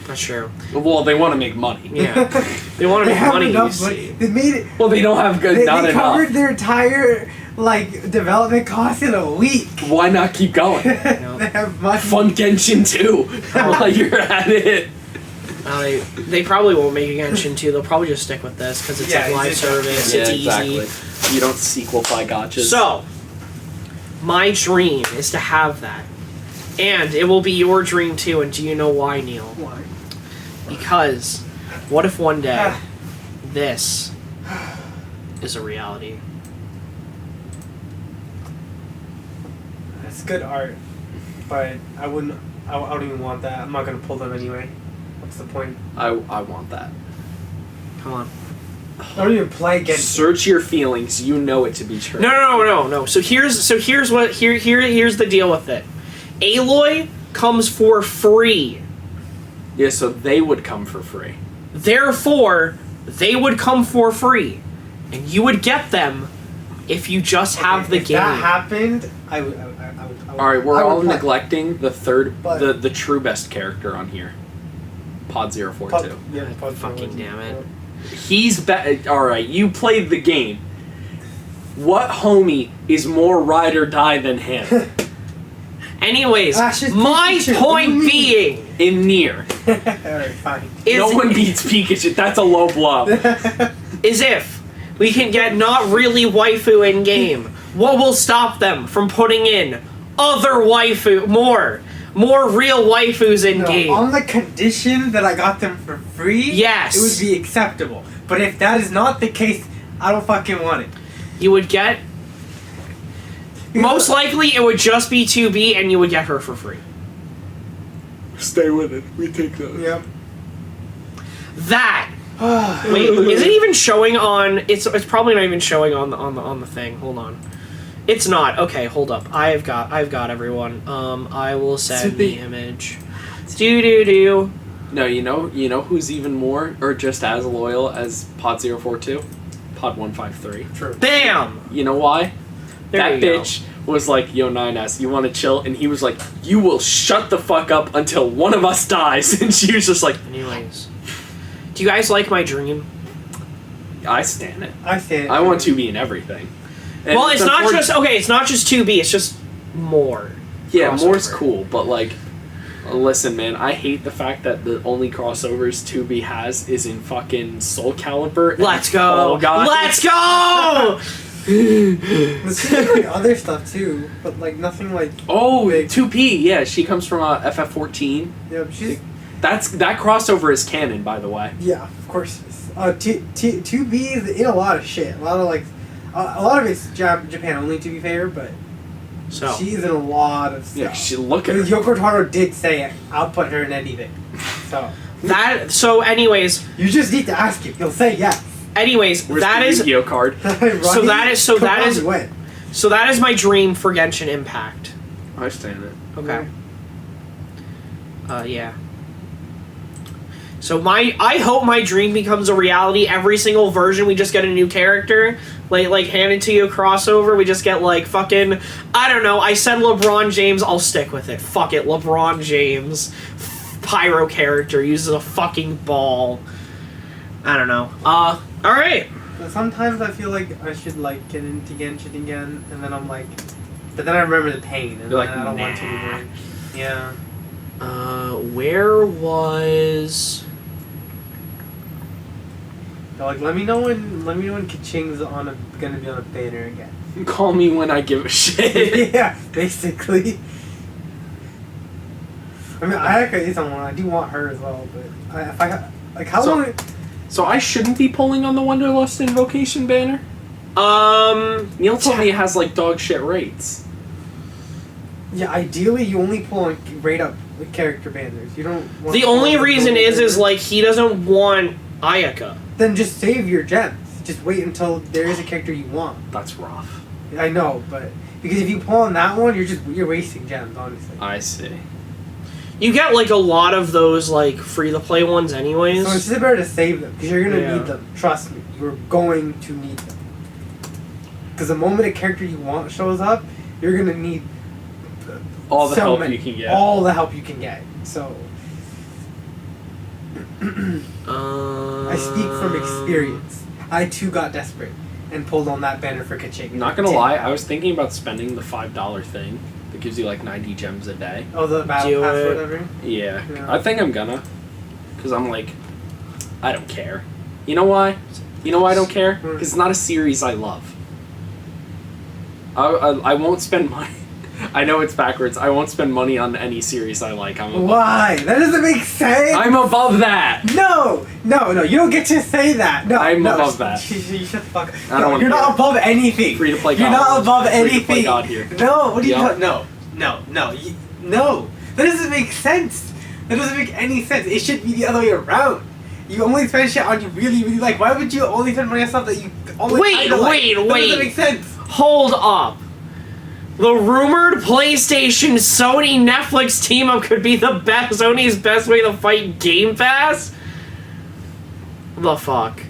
That's true. Well, they want to make money. Yeah, they want to They make have money. You enough see. money. They made it. Well, they don't have good. They not enough. covered their entire like development costs in a week. Why not keep going? They have money. Fun Genshin 2 while you're at it. They probably won't make a Genshin 2. They'll probably just stick with this because it's Yeah, a live it's service. Yeah, It's exactly. easy. You don't sequelify gotchas. So, my dream is to have that. And it will be your dream too, and do you know why, Neil? Why? Because, what if one day, this is a reality? It's good art, but I wouldn't. I don't even want that. I'm not gonna pull them anyway. What's the point? I want that. Come on. I don't even play Genshin. Search your feelings. You know it to be true. No. So here's the deal with it. Aloy comes for free. Yeah, so they would come for free. Therefore, they would come for free, and you would get them if you just have the if game. that happened, I would. All right, we're I would all play. neglecting the third, But- the true best character on here, Pod 042. Yeah, Pod Fucking 042. damn it. He's all right. You played the game. What homie is more ride or die than him? Anyways, Ash's my Pikachu, what do point you mean? being In Nier, Alright, fine. is, no one beats Pikachu. That's a low blow. is if we can get not really waifu in game, what will stop them from putting in other waifu, more real waifus in game? On the condition that I got them for free, Yes. it would be acceptable. But if that is not the case, I don't fucking want it. You would get. Most likely, it would just be 2B, and you would get her for free. Stay with it. We take those. Yep. That. Wait, is it even showing on? It's probably not even showing on the thing. Hold on. It's not. Okay, hold up. I've got everyone. I will send the image. Do. No, you know who's even more or just as loyal as Pod 042? Pod 153. True. Bam. You know why? There That you go. bitch was like, yo, 9S, you want to chill? And he was like, you will shut the fuck up until one of us dies. And she was just like, Anyways, do you guys like my dream? I stand it. I stand. I want to be in everything. And Well, it's not unfortunate- just okay. It's not just 2B. It's just more. Yeah, crossover. more's cool, but like, listen, man, I hate the fact that the only crossovers 2B has is in fucking Soul Calibur. and Let's go. Fall Guys. Let's go. There's like other stuff too, but like nothing like. Oh, Big. 2P, yeah, she comes from FF14. Yeah, she's. That crossover is canon, by the way. Yeah, of course. 2B is in a lot of shit. A lot of like. A lot of it's Japan only, to be fair, but So she's in a lot of stuff. Yeah, look at her. Yoko Taro did say it. I'll put her in anything. So anyways, you just need to ask him. He'll say yes. Where's that is Yu-Gi-Oh card. Right? so Come that on, is- when? so that is my dream for Genshin Impact. I stand it. Okay. Yeah. So I hope my dream becomes a reality. Every single version, we just get a new character, like handed to you a crossover. We just get like fucking, I don't know. I said LeBron James. I'll stick with it. Fuck it, LeBron James, pyro character uses a fucking ball. I don't know. All right. Sometimes I feel like I should like get into Genshin again, and then I'm like, but then I remember the pain, and You're then like, I don't want to nah. anymore. Yeah. Where was? So, like, let me know when Kaching's gonna be on a banner again. Call me when I give a shit. Yeah, basically. I mean, Ayaka is on one. I do want her as well, but if I like, how So- long? So I shouldn't be pulling on the Wanderlust Invocation banner? Neil told me it has like dog shit rates. Yeah, ideally you only pull on rate up character banners. You don't. Want The to pull only on the reason global is banner. like he doesn't want Ayaka. Then just save your gems. Just wait until there is a character you want. That's rough. I know, but because if you pull on that one, you're wasting gems, honestly. I see. You get like a lot of those like free to play ones anyways. So it's just better to save them because you're gonna Yeah. need them. Trust me, you're going to need them. Because the moment a character you want shows up, you're gonna need All the so help many- you can get. All the help you can get. So I speak from experience. I too got desperate, and pulled on that banner for Kaching. Not gonna lie, I was thinking about spending the $5 thing that gives you like 90 gems a day. Oh, the battle pass or whatever? Yeah, I think I'm gonna. Because I'm like, I don't care. You know why? You know why I don't care? Because it's not a series I love. I won't spend money. I know it's backwards. I won't spend money on any series I like. I'm above Why? That doesn't make sense! I'm above that! No, you don't get to say that. No, I'm above that. You shut the fuck up. I don't want You're to not above anything. Free to play God. You're not above Free to anything. play God here. No, what are you Yep. No. That doesn't make sense. That doesn't make any sense. It should be the other way around. You only spend shit on you really, really like. Why would you only spend money on stuff that you only Wait. That doesn't make sense. Hold up. The rumored PlayStation Sony Netflix team up could be the best Sony's best way to fight Game Pass? The fuck?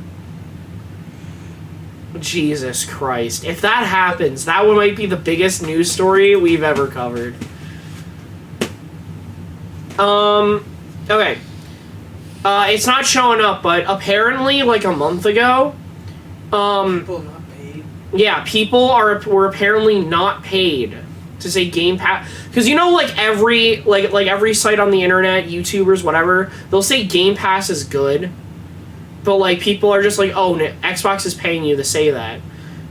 Jesus Christ. If that happens, that one might be the biggest news story we've ever covered. Okay. It's not showing up, but apparently, like a month ago, People not paid. yeah, people were apparently not paid to say Game Pass, because you know, like every site on the internet, YouTubers, whatever, they'll say Game Pass is good, but like people are just like, oh, Xbox is paying you to say that.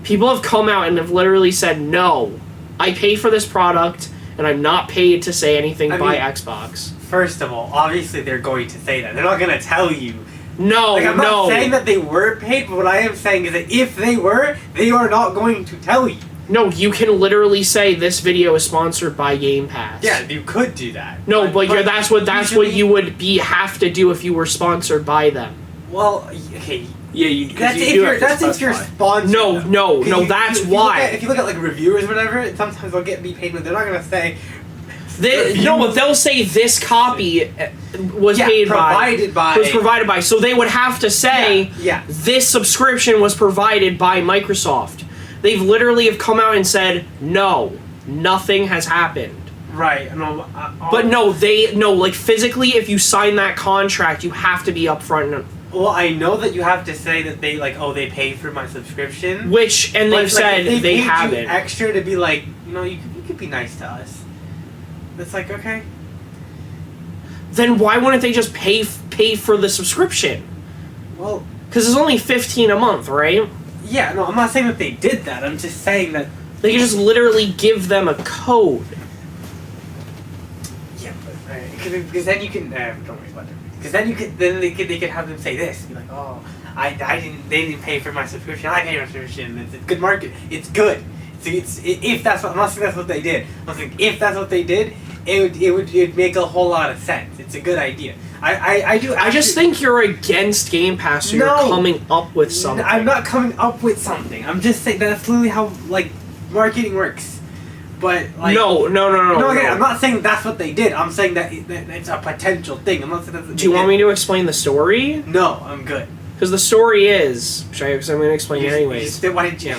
People have come out and have literally said, no, I pay for this product and I'm not paid to say anything by Xbox. First of all, obviously they're going to say that. They're not going to tell you. No, I'm not saying that they were paid, but what I am saying is that if they were, they are not going to tell you. No, you can literally say this video is sponsored by Game Pass. Yeah, you could do that. No, but that's what you would have to do if you were sponsored by them. Well, okay. Yeah, That's if you're sponsored. No, that's why. If you look at like reviewers or whatever, sometimes they'll be paid, but they're not gonna say. But they'll say this copy was provided by. So they would have to say, this subscription was provided by Microsoft. They've literally have come out and said, no, nothing has happened. Right. Like physically, if you sign that contract, you have to be upfront. Well, I know that you have to say that they they pay for my subscription. They've said they haven't. You extra to be like, you could be nice to us. It's like, okay. Then why wouldn't they just pay for the subscription? Well, because it's only $15 a month, right? Yeah, no, I'm not saying that they did that. I'm just saying that they can just literally give them a code. Yeah, but because then you can don't worry about it. Because then they could have them say this, be like, oh, they didn't pay for my subscription. I paid my subscription. It's a good market. It's good. If that's what I'm not saying that's what they did. I'm saying if that's what they did, it would make a whole lot of sense. It's a good idea. I just think you're against Game Pass, so you're coming up with something. I'm not coming up with something. I'm just saying that's literally how marketing works. But no. Okay, I'm not saying that's what they did. I'm saying that it's a potential thing. I'm not saying that's what Do you want me to explain the story? No, I'm good. Because the story is, because I'm going to explain it anyways. Why didn't you?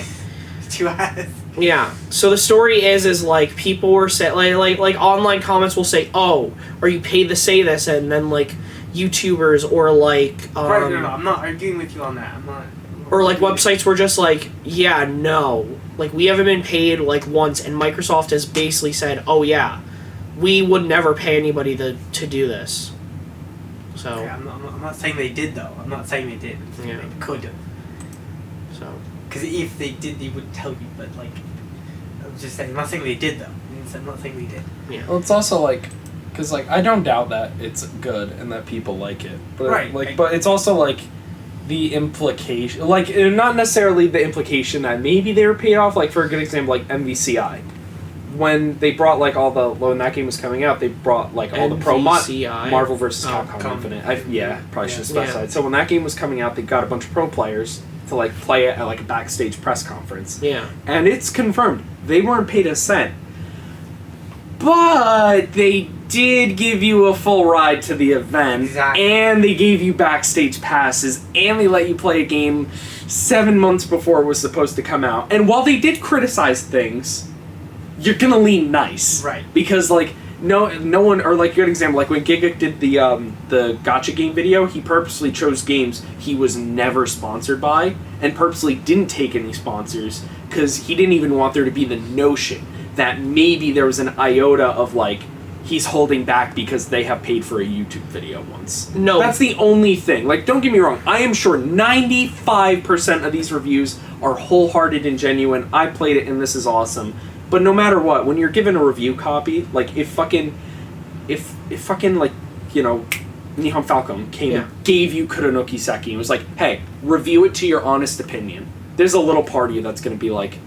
Too ass. Yeah. So the story is people were saying like online comments will say, "Oh, are you paid to say this?" And then YouTubers or right, no, I'm not arguing with you on that. I'm not. Or websites were just like, "Yeah, no, we haven't been paid once," and Microsoft has basically said, "Oh yeah, we would never pay anybody to do this." So. Okay, I'm not saying they did though. I'm not saying they did. Yeah. They could have. So. Because if they did, they would tell you. But I'm just saying. I'm not saying they did though. I'm not saying they did. Yeah. Well, it's also because I don't doubt that it's good and that people like it, but right. But it's also the implication, not necessarily the implication that maybe they were paid off. For a good example, MVCI, when they brought when that game was coming out, they brought all the pro Marvel vs. Capcom Infinite. Probably should have specified. Yeah. So when that game was coming out, they got a bunch of pro players to play it at a backstage press conference. Yeah. And it's confirmed they weren't paid a cent, but they did give you a full ride to the event. Exactly. And they gave you backstage passes, and they let you play a game 7 months before it was supposed to come out. And while they did criticize things, you're gonna lean nice. Right. Because no one, or like, good example, like when Giga did the gacha game video, he purposely chose games he was never sponsored by, and purposely didn't take any sponsors, because he didn't even want there to be the notion that maybe there was an iota of, like, he's holding back because they have paid for a YouTube video once. No. That's the only thing. Like, don't get me wrong, I am sure 95% of these reviews are wholehearted and genuine. I played it and this is awesome. But no matter what, when you're given a review copy, like, if fucking, like, you know, Nihon Falcom came and gave you Kuronoki Seki and was like, hey, review it to your honest opinion. There's a little part of you that's going to be like,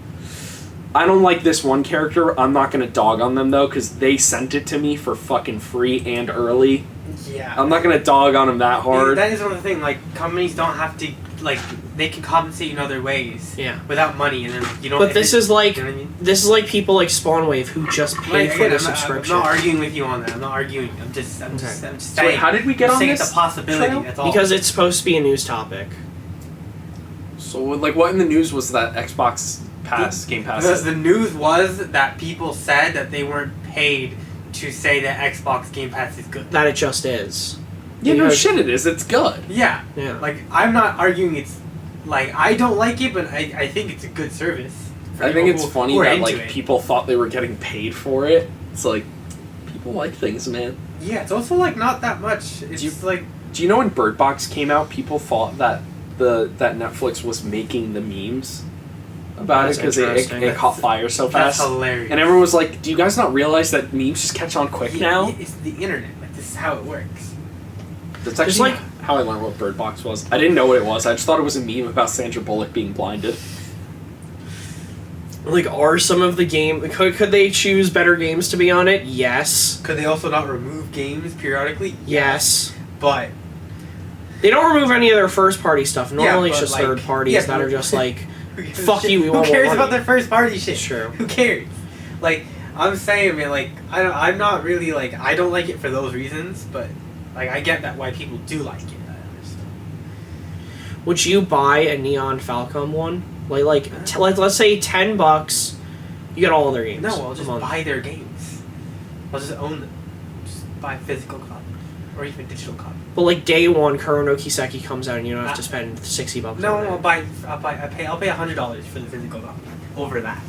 I don't like this one character, I'm not going to dog on them, though, because they sent it to me for fucking free and early. Yeah. I'm not going to dog on them that hard. That is one of the things, like, companies don't have to, like, they can compensate in other ways. Yeah. Without money, and then you don't... But this is like, you know what I mean? this is like people like Spawnwave who just pay for the subscription. I'm not arguing with you on that. I'm not arguing. I'm just saying. So wait, how did we get on this? It's a possibility, trail? that's all. Because it's supposed to be a news topic. So, like, what in the news was that Xbox Game Pass? Because the news was that people said that they weren't paid to say that Xbox Game Pass is good. That it just is. Yeah, no shit it is. It's good. Yeah. Yeah. Like, I'm not arguing it's... Like, I don't like it, but I think it's a good service. I think it's funny that, like, it. people thought they were getting paid for it. It's like, people like things, man. Yeah, it's also, like, not that much. It's like... Do you know when Bird Box came out, people thought that that Netflix was making the memes about it because it caught fire so fast? That's hilarious. And everyone was like, do you guys not realize that memes just catch on quick now? It's the internet. Like, this is how it works. That's actually how I learned what Bird Box was. I didn't know what it was. I just thought it was a meme about Sandra Bullock being blinded. Like, are some of the game... Could they choose better games to be on it? Yes. Could they also not remove games periodically? Yes. But... They don't remove any of their first-party stuff. Normally it's but, just like, third parties that are just like, fuck you, we Who want more cares money. about their first-party shit? True. Who cares? Like, I'm saying, man, like, I'm not really, like, I don't like it for those reasons, but, like, I get that why people do like it. I understand. Would you buy a Neon Falcom one? Let's say $10, you get all of their games. No, I'll just a month. buy their games. I'll just own them. Just buy physical copy. Or even digital copy. But like day one, Kuronoki Seki comes out and you don't have to spend $60. No, on it. I'll pay $100 for the physical copy. Over that.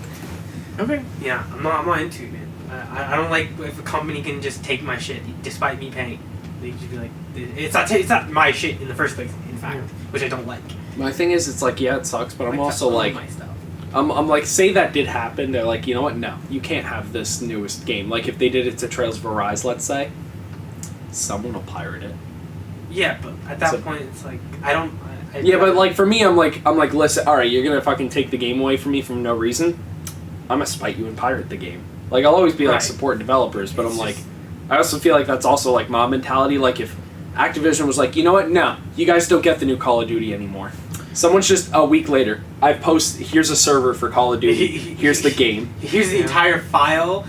Okay. Yeah, I'm not into it, man. I don't like if a company can just take my shit despite me paying. They just be like, it's not my shit in the first place. In fact, which I don't like. My thing is, it's like, yeah, it sucks, but I'm also to own like, my stuff. I'm like, say that did happen, they're like, you know what? No, you can't have this newest game. Like, if they did it to Trails of Arise, let's say, someone will pirate it. Yeah, but at that point, it's like but like for me, I'm like, listen, all right, you're gonna fucking take the game away from me for no reason. I'm gonna spite you and pirate the game. Like, I'll always be like support developers, but I'm like, I also feel like that's also like mob mentality. Like, if Activision was like, you know what? No, you guys don't get the new Call of Duty anymore. Someone's just a week later, here's a server for Call of Duty. Here's the game. Here's the entire file.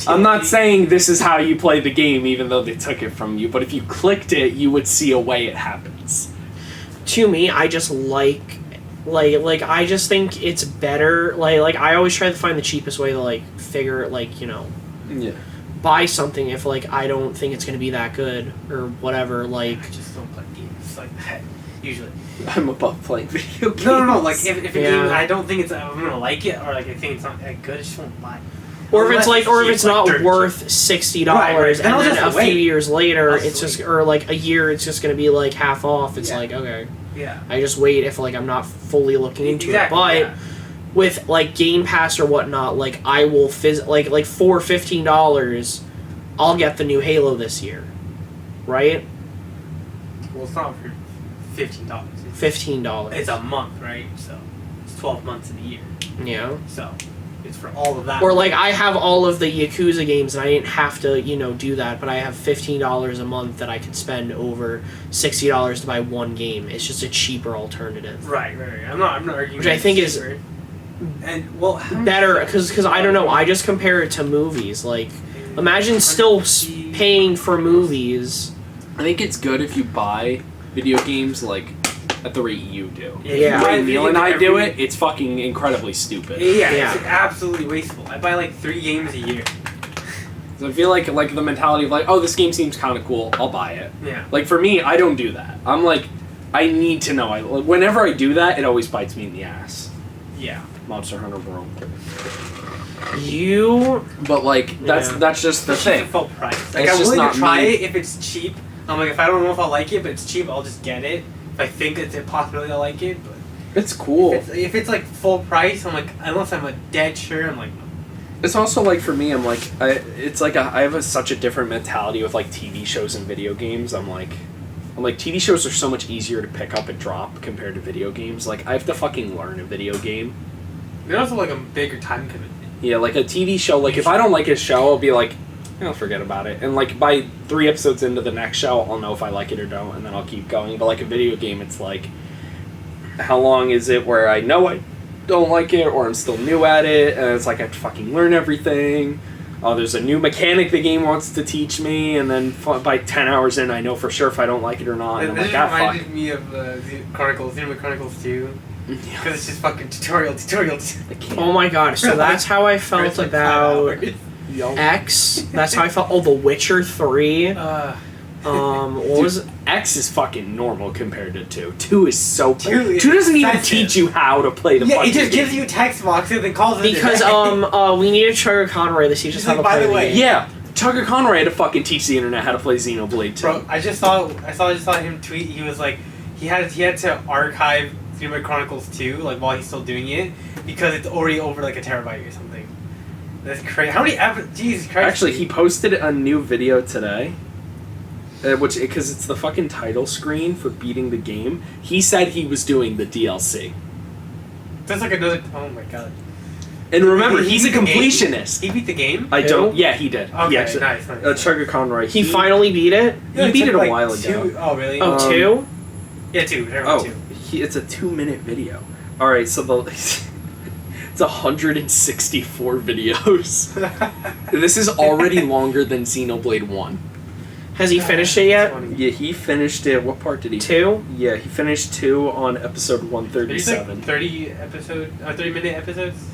I'm not saying this is how you play the game, even though they took it from you, but if you clicked it, you would see a way it happens. To me, I just like I just think it's better. Like I always try to find the cheapest way to like figure buy something if like I don't think it's gonna be that good or whatever. Like, I just don't play games like that usually. I'm above playing video games. No. Like if a game I don't think I'm gonna like it, or like I think it's not that good, I just won't buy it. Or if it's not worth $60, right. and then a few years later, or like a year, it's just gonna be like half off. It's like, okay, I just wait if like I'm not fully looking into it. But with like Game Pass or whatnot, like I will like for $15, I'll get the new Halo this year, right? Well, it's not for $15. $15. It's a month, right? So it's 12 months in a year. Yeah. So it's for all of that. Or like I have all of the Yakuza games and I didn't have to, do that, but I have $15 a month that I could spend over $60 to buy one game. It's just a cheaper alternative. Right. I'm not arguing. Which I think is better because I don't know. I just compare it to movies. Like, imagine still paying for movies. I think it's good if you buy video games like at the rate you do. Yeah. The way Neil and I do it, it's fucking incredibly stupid. Yeah, it's absolutely wasteful. I buy like 3 games a year. So I feel like the mentality of like, oh, this game seems kind of cool, I'll buy it. Yeah. Like for me, I don't do that. I'm like, I need to know. Whenever I do that, it always bites me in the ass. Yeah. Monster Hunter World. But like that's just the thing. Full price. Like It's I'm just willing not to try me. it if it's cheap. I'm like, if I don't know if I'll like it, but it's cheap, I'll just get it. If I think it's a possibility I'll like it, but It's cool. if it's like full price, I'm like, unless I'm a dead sure, I'm like, no. It's also like for me, I'm like, I have such a different mentality with like TV shows and video games. I'm like TV shows are so much easier to pick up and drop compared to video games. Like I have to fucking learn a video game. They're also like a bigger time commitment. Yeah, like a TV show. Like if I don't like a show, I'll be like, I'll forget about it. And like by 3 episodes into the next show, I'll know if I like it or don't, and then I'll keep going. But like a video game, it's like, how long is it where I know I don't like it, or I'm still new at it, and it's like I have to fucking learn everything. Oh, there's a new mechanic the game wants to teach me, and then by 10 hours in, I know for sure if I don't like it or not. And I'm This like, reminded me of Xenoblade Chronicles 2. Because it's just fucking tutorial. Oh my god, so that's how I felt It's like about 5 hours. X. That's how I felt. Oh, The Witcher 3. What was it? X is fucking normal compared to 2. 2 is so... 2 2 is doesn't even excessive. teach you how to play the Yeah, fucking it just game. gives you text boxes and calls it Because we needed Trevor Conroy to teach us Just how like, to by play the way, game. Yeah, Tugger Conroy had to fucking teach the internet how to play Xenoblade 2. Bro, I just saw him tweet. He was like, he had to archive Xenoblade Chronicles 2 like while he's still doing it because it's already over like a terabyte or something. That's crazy. How many Jesus Christ? Actually, he posted a new video today, because it's the fucking title screen for beating the game. He said he was doing the DLC. That's like another. Oh my god. And remember, He he's a beat the game? completionist. He beat the game. I Who? don't... Yeah, he did. Okay, he actually, nice. Tugger Conroy. He finally beat it? Yeah, He it beat took, it a like, while 2 ago. Oh really? Oh, 2? Yeah, 2. Oh, 2. it's a 2-minute video. Alright, so it's 164 videos. This is already longer than Xenoblade 1. Has he finished it yet? Yeah, he finished it. What part did he? 2? Yeah, he finished 2 on episode There's 137. like 30-minute episodes.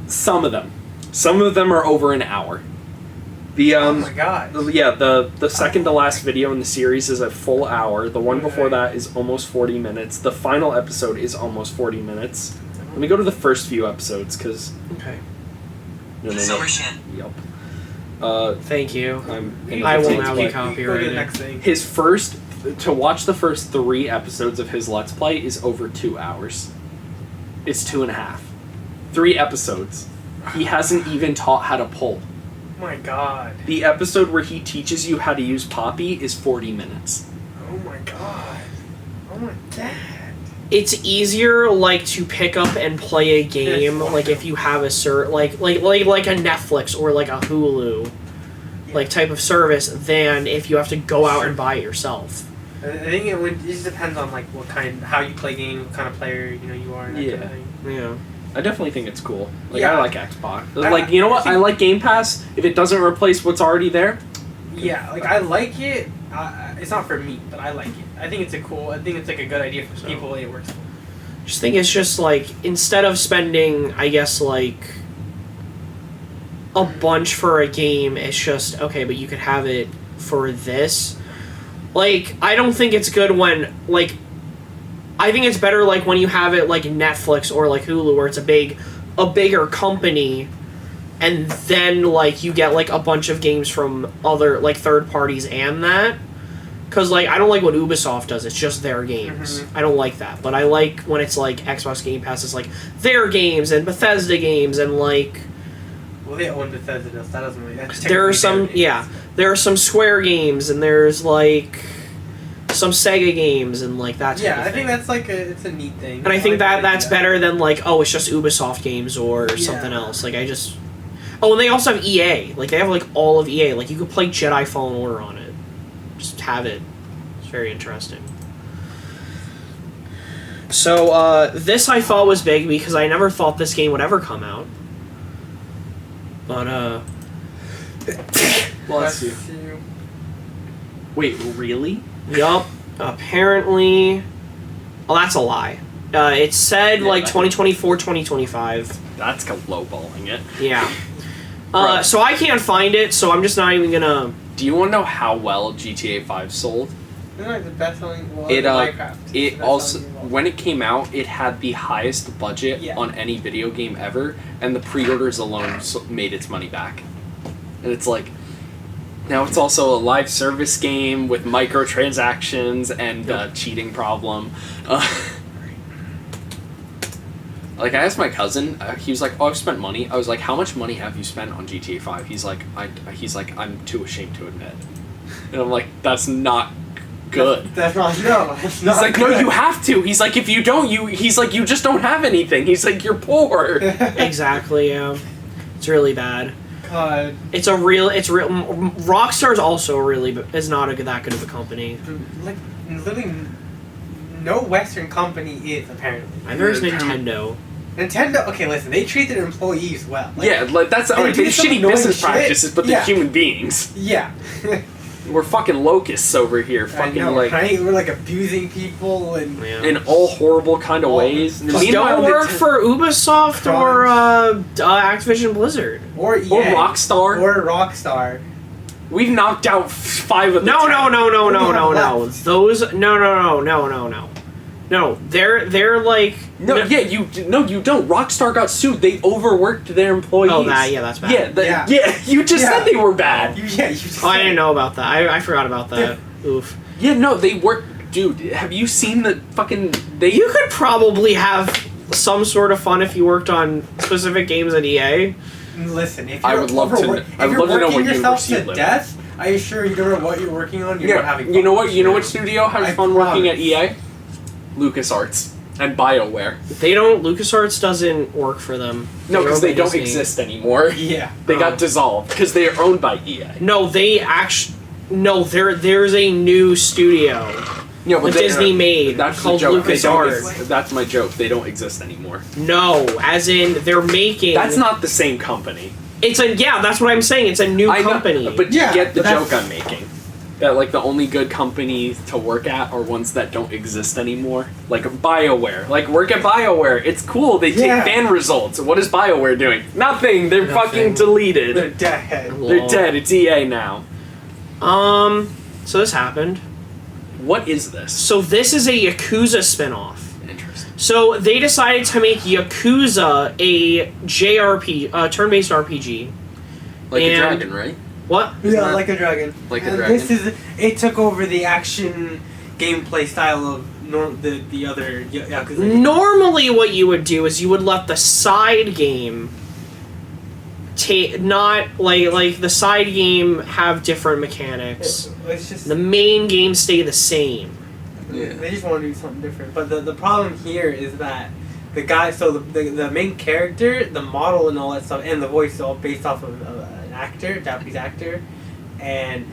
Some of them. Some of them are over an hour. The Oh my god. the second to last video in the series is a full hour. The one before that is almost 40 minutes. The final episode is almost 40 minutes. Let me go to the first few episodes, because... Okay. No. Yep. Thank you. I will will now be Go to the copyrighted. next thing. His first... To watch the first 3 episodes of his Let's Play is over 2 hours. It's 2.5. 3 episodes. He hasn't even taught how to pull. Oh my god. The episode where he teaches you how to use Poppy is 40 minutes. Oh my god. Oh my god. It's easier, like, to pick up and play a game, like, if you have a like a Netflix or, like, a Hulu, like, type of service, than if you have to go out and buy it yourself. I think it just depends on, like, how you play games, what kind of player, you are, and that kind of thing. Yeah. I definitely think it's cool. Like, Yeah. I like Xbox. Like, you know what? I like Game Pass. If it doesn't replace what's already there. Yeah, like, I like it. It's not for me, but I like it. I think it's like a good idea for people it works for. Just think it's just, like, instead of spending, I guess, like, a bunch for a game, it's just, okay, but you could have it for this. Like, I don't think it's good when, like, I think it's better, like, when you have it, like, Netflix or, like, Hulu, where it's a bigger company, and then, like, you get, like, a bunch of games from other, like, third parties and that. Because, like, I don't like what Ubisoft does. It's just their games. I don't like that. But I like when it's, like, Xbox Game Pass is, like, their games and Bethesda games and, like... Well, they own Bethesda, so that doesn't really... There are some, there are some Square games, and there's, like, some Sega games, and, like, that type of Yeah, I thing. think that's, like, it's a neat thing. And I think like that's better than, like, oh, it's just Ubisoft games or something else. Like, I just... Oh, and they also have EA. Like, they have, like, all of EA. Like, you could play Jedi Fallen Order on it. Just have it. It's very interesting. So, this I thought was big because I never thought this game would ever come out. But, Bless you. Wait, really? Yup. Apparently... Oh, that's a lie. It said, like, 2024, 2025. That's lowballing it. Yeah. Bro. So I can't find it, so I'm just not even gonna... Do you want to know how well GTA 5 sold? Isn't like the best selling Minecraft. Minecraft. It also, when it came out, it had the highest budget on any video game ever, and the pre-orders alone made its money back. And it's like, now it's also a live service game with microtransactions and cheating problem. Like, I asked my cousin, he was like, "Oh, I've spent money." I was like, "How much money have you spent on GTA 5? He's like, "I'm too ashamed to admit." And I'm like, "That's not good." That's not, no. It's not He's like, good. "No, you have to." He's like, "If you don't, he's like, you just don't have anything." He's like, "You're poor." Exactly, yeah. It's really bad. God. It's real. Rockstar's also is not that good of a company. Like, literally, no Western company is, apparently. And there's Nintendo. Nintendo, okay, listen, they treat their employees well. Like, Yeah, like that's they do some shitty annoying business shit. practices, but they're human beings. Yeah. We're fucking locusts over here, I fucking know, like right? We're like abusing people and... Yeah. in all horrible kind of ways. Just don't work for Ubisoft or Activision Blizzard. Or EA. Or Rockstar. Or Rockstar. We've knocked out 5 of the No. 10. No. Those No, they're like No, yeah, you don't. Rockstar got sued. They overworked their employees. Oh, that's bad. Yeah, you just said they were bad. You just Oh, I said didn't know about that. I forgot about that. Oof. Yeah, no, they work. Dude, have you seen the fucking? You could probably have some sort of fun if you worked on specific games at EA. Listen, if I you're would love to. I would love to know what yourself university you to live death, I assure you don't know what you're working on. You're not having fun. You know what? You know what studio has I fun working at promise. EA? LucasArts and BioWare. LucasArts doesn't work for them. No, They're because owned they by don't Disney. exist anymore. Yeah. They got dissolved because they are owned by EA. No, there's a new studio Yeah, but that Disney made that's called the joke. They don't LucasArts. that's my joke. They don't exist anymore. No, as in they're making. That's not the same company. That's what I'm saying. It's a new I know, company. but you Yeah, get the that's- joke I'm making. That like the only good companies to work at are ones that don't exist anymore. Like BioWare. Like work at BioWare. It's cool. They take fan results. What is BioWare doing? Nothing. They're fucking deleted. They're dead. They're dead. It's EA now. So this happened. What is this? So this is a Yakuza spinoff. Interesting. So they decided to make Yakuza a turn-based RPG. Like a And- dragon, right? What? Yeah, that- like a dragon. Like a And dragon? it took over the action gameplay style of the other Yakuza games. Normally what you would do is you would let the side game not like the side game have different mechanics. It's just The main game stay the same. Yeah. they just want to do something different. But the problem here is that the guy, so the main character, the model and all that stuff, and the voice is all based off of an actor, Japanese actor, and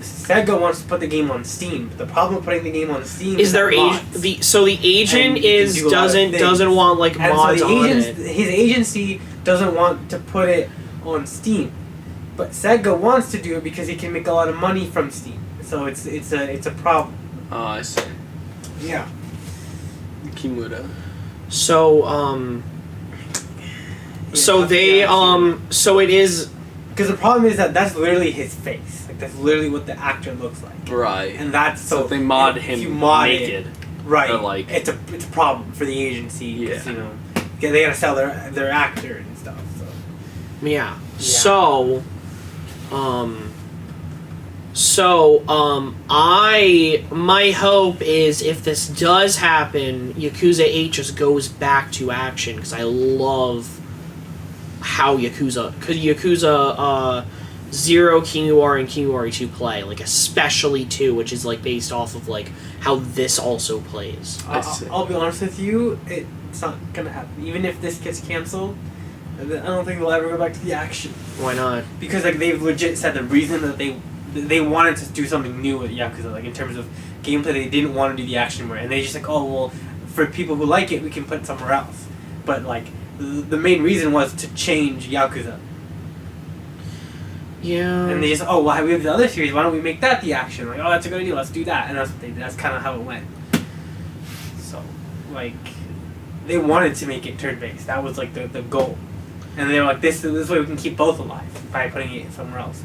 Sega wants to put the game on Steam. The problem with putting the game on Steam Is there mods. the And agent you can do a lot of things. doesn't want like And mods so the on agent, it. his agency doesn't want to put it on Steam, but Sega wants to do it because he can make a lot of money from Steam. So it's a problem. Oh, I see. Yeah. Kimura. So so they so it is Because the problem is that that's literally his face. Like that's literally what the actor looks like. Right. And that's So if they mod if him you mod naked. it, right? or, like- it's a problem for the agency. 'Cause, Yeah. you know, they gotta sell their actor and stuff. So. yeah. So my hope is if this does happen, Yakuza 8 just goes back to action because I love how Yakuza 0, Kinuari, and Kinuari 2 play, like especially 2, which is like based off of like how this also plays. I'll be honest with you, it's not gonna happen. Even if this gets canceled, I don't think they'll ever go back to the action. Why not? Because like they've legit said the reason that they wanted to do something new with Yakuza, like in terms of gameplay, they didn't want to do the action more, and they just like, oh well, for people who like it, we can put it somewhere else. But like the main reason was to change Yakuza, Yeah. and they just we have the other series. Why don't we make that the action? Like, oh, that's a good idea. Let's do that, and that's what they did. That's kind of how it went. So like they wanted to make it turn based. That was like the goal. And they were like, this way we can keep both alive by putting it somewhere else.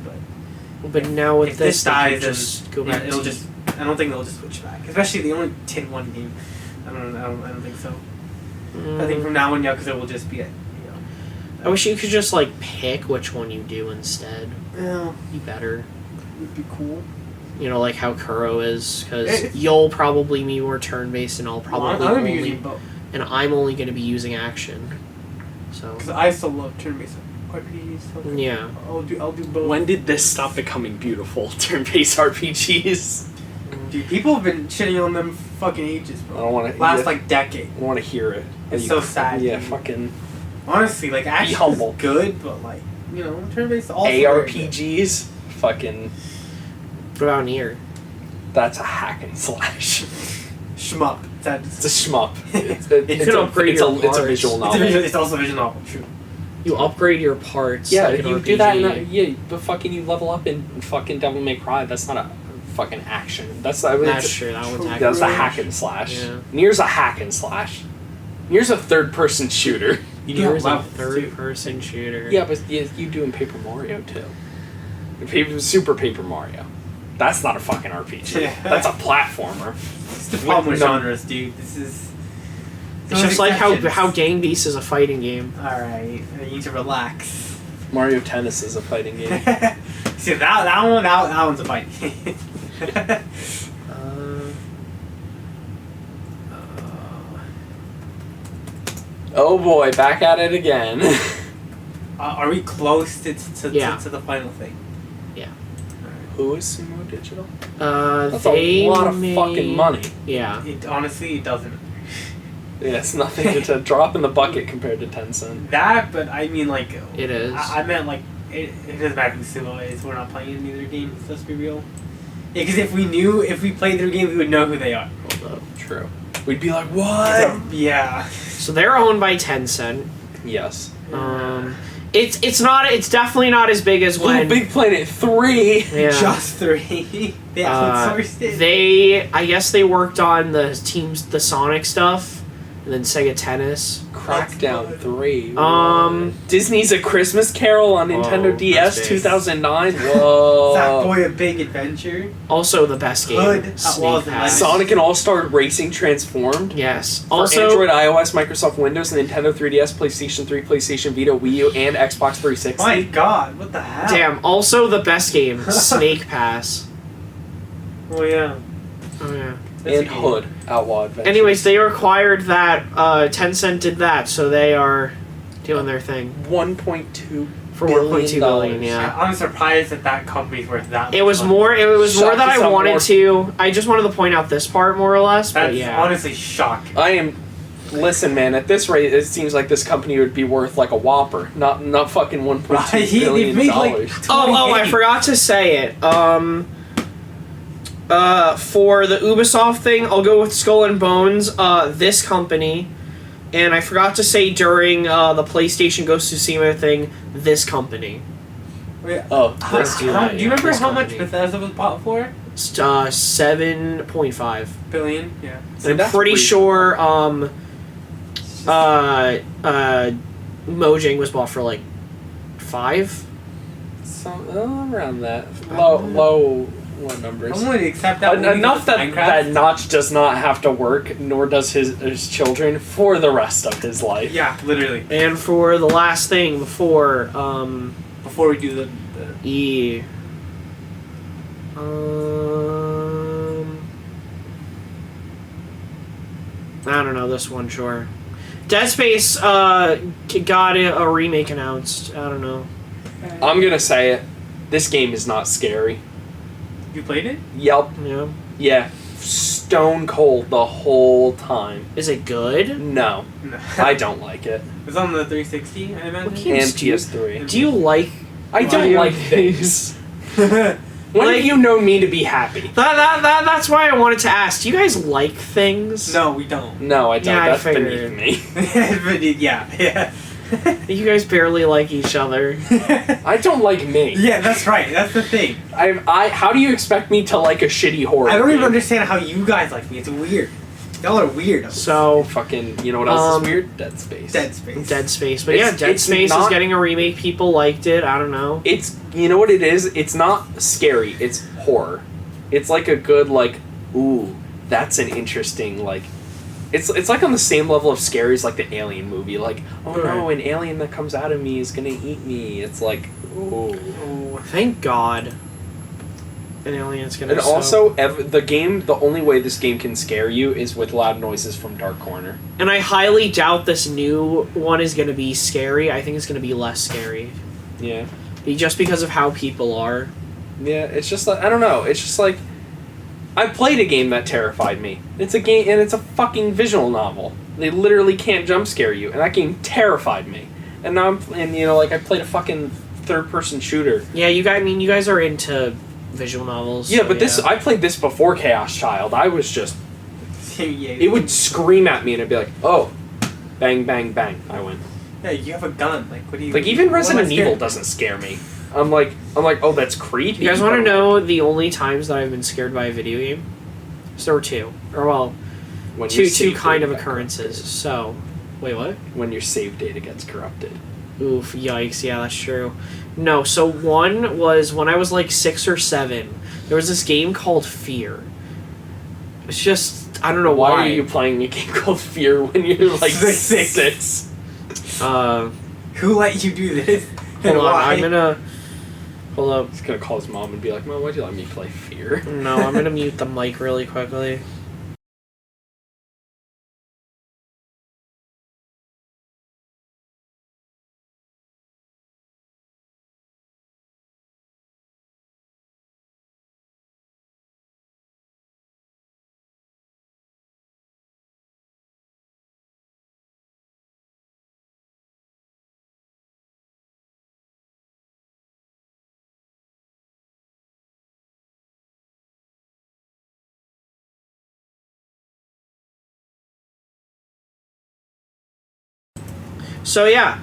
But now with if this, this dies, they can just go yeah, back. it'll just. I don't think they'll just switch back. Especially they only did one game. I don't think so. I think from now on, Yakuza will just be it. I wish you could just like pick which one you do instead. Yeah, Be better. would be cool. You know, like how Kuro is, because you'll probably be more turn-based, and I'll probably I'm gonna be only, using both. and I'm only going to be using action. So Because I still love turn-based RPGs. So yeah, I'll do both. When did this stop becoming beautiful? Turn-based RPGs. Dude, people have been shitting on them for fucking ages, bro. I don't want to. Last like decade. I want to hear it. It's so sad. Yeah, dude. fucking Honestly, like action humble. is good, but like turn-based also ARPGs. Fucking. what about Nier? That's a hack and slash. shmup. It's a shmup. It's can upgrade your it's a parts. visual novel. It's also a visual novel. True. You upgrade your parts. Yeah, like an you RPG. do that. But fucking you level up in fucking Devil May Cry. That's not a fucking action. That's True. That one's That's a hack. hack and slash. Yeah. Nier's a hack and slash. Nier's a third-person shooter. Nier's a levels, third-person shooter. Yeah, but you do in Paper Mario too. Super Paper Mario. That's not a fucking RPG. Yeah. That's a platformer. It's the problem with No. genres, dude. This is. It's just like how Gang Beasts is a fighting game. All right, I need to relax. Mario Tennis is a fighting game. See that one's a fight. Oh boy, back at it again. Are we close to Yeah. the final thing? Yeah. Who is Sumo Digital? That's They a lot of made- fucking money. Yeah. Honestly, it doesn't. Yeah, it's nothing. It's a drop in the bucket compared to Tencent. That, but I mean, like, It is. I meant like it doesn't matter who Sumo is. We're not playing any of their games. Let's be real. Yeah, because if we played their game, we would know who they are. Hold up. True. We'd be like, what? Yeah. So they're owned by Tencent. Yes. It's definitely not as big as when Big Planet 3. yeah. Just 3. They outsourced it. I guess they worked on the Sonic stuff, and then Sega Tennis. Crackdown 3. Disney's A Christmas Carol on Nintendo Whoa, DS that's big. 2009. Whoa. Sackboy: A Big Adventure. Also the best game. Hood, Snake Outlaws and Pass. Sonic and All-Star Racing Transformed. Yes. For Also Android, iOS, Microsoft Windows, Nintendo 3DS, PlayStation 3, PlayStation Vita, Wii U, and Xbox 360. My God, what the hell? damn. Also the best game. Snake Pass. Oh yeah. Oh yeah. That's a And game. Hood, Outlaw Adventures. Anyways, they acquired that. Tencent did that, so they are doing their thing $1.2 for 1.2 billion. Yeah. I'm surprised that company's worth that much It was money. more. It was more Shocked that it's I not wanted more- to. I just wanted to point out this part more or less. But That's yeah. honestly shocking. I am. Listen, man. At this rate, it seems like this company would be worth like a Whopper, not fucking $1.2 Right, they billion made, like, dollars. Oh, I 28. forgot to say it. For the Ubisoft thing, I'll go with Skull and Bones. This company, and I forgot to say during the PlayStation Ghost of Tsushima thing, this company. Wait, Oh, Let's do that, do you yeah, remember this how much company. Bethesda was bought for? 7.5. Billion. Yeah. See, I'm that's pretty pretty sure. Mojang was bought for like 5. Around that low numbers. I'm willing to accept that. Enough that Minecraft. Notch does not have to work, nor does his children for the rest of his life. Yeah, literally. And for the last thing before, Before we do the I don't know this one. Sure, Dead Space got a remake announced. I don't know. I'm gonna say it. This game is not scary. You played it? Yep. Yeah, Yeah. Stone cold the whole time. is it good? No, No. I don't like it. It was on the 360, I imagine. Okay. And Games do you- PS3. Do you like? I don't video like games? things. When Like- have you known me to be happy? That's why I wanted to ask. Do you guys like things? No, we don't. No, I don't. Yeah, I That's figured. beneath me. But yeah. You guys barely like each other. I don't like me. Yeah, that's right. That's the thing. How do you expect me to like a shitty horror I don't even game? understand how you guys like me. It's weird. Y'all are weird. So Fucking, you know what else is weird? Dead Space. Dead Space. Dead Space, but It's- Dead it's Space not- is getting a remake. People liked it. I don't know. It's, you know what it is? It's not scary. It's horror. It's like a good, like, ooh, that's an interesting, like, it's like on the same level of scary as like the Alien movie. Like, oh no, an alien that comes out of me is gonna eat me. It's like, ooh. Oh. Thank God. An alien's gonna. And also, the only way this game can scare you is with loud noises from Dark Corner. And I highly doubt this new one is gonna be scary. I think it's gonna be less scary. Yeah. Just because of how people are. Yeah, it's just like, I don't know. It's just like, I played a game that terrified me. It's a game, and it's a fucking visual novel. They literally can't jump scare you, and that game terrified me. And now I played a fucking third-person shooter. Yeah, you guys are into visual novels. Yeah, so but I played this before Chaos Child. I was just, it would scream at me, and it'd be like, oh, bang, bang, bang. I went. Yeah, you have a gun. Like, what do you? Like, even what am I Resident scared Evil of? doesn't scare me. I'm like, oh, that's creepy. You guys want to know the only times that I've been scared by a video game? So there were two, or well, when your two save kind data of got occurrences. corrupted. So, wait, what? When your save data gets corrupted. Oof, yikes, yeah, that's true. No, so one was when I was like 6 or 7. There was this game called Fear. It's just, I don't know why. Why are you playing a game called Fear when you're like Six. 6? Who let you do this? Hold on, why? I'm gonna... Hold up. He's gonna call his mom and be like, Mom, why'd you let me play Fear? No, I'm gonna mute the mic really quickly. So yeah,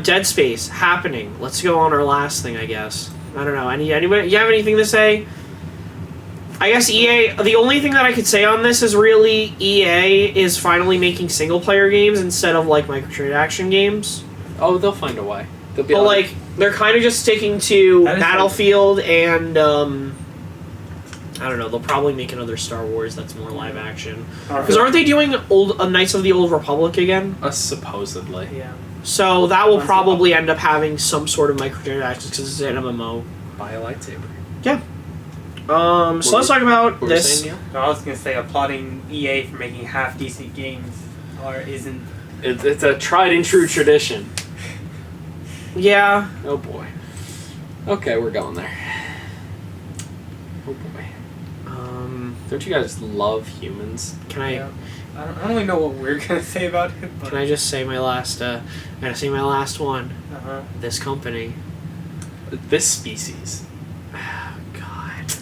Dead Space happening. Let's go on our last thing, I guess. I don't know. Anybody? You have anything to say? I guess EA. The only thing that I could say on this is really EA is finally making single player games instead of like microtransaction games. Oh, they'll find a way. They'll be But like they're kind of just sticking to That is Battlefield and I don't know. They'll probably make another Star Wars that's more live action. Because aren't they doing Knights of the Old Republic again? supposedly. Yeah. So that will probably end up having some sort of microtransactions because it's an MMO. Buy a lightsaber. Yeah. So let's talk about What were you this. saying, Neil? No, I was gonna say applauding EA for making half decent games, or isn't. It's a tried and true tradition. Yeah. Oh boy. Okay, we're going there. Oh boy. Don't you guys love humans? Can I? Yeah. I don't really know what we're gonna say about it. But, Can I just say my last? I gotta say my last one. Uh-huh. This company. This species. God.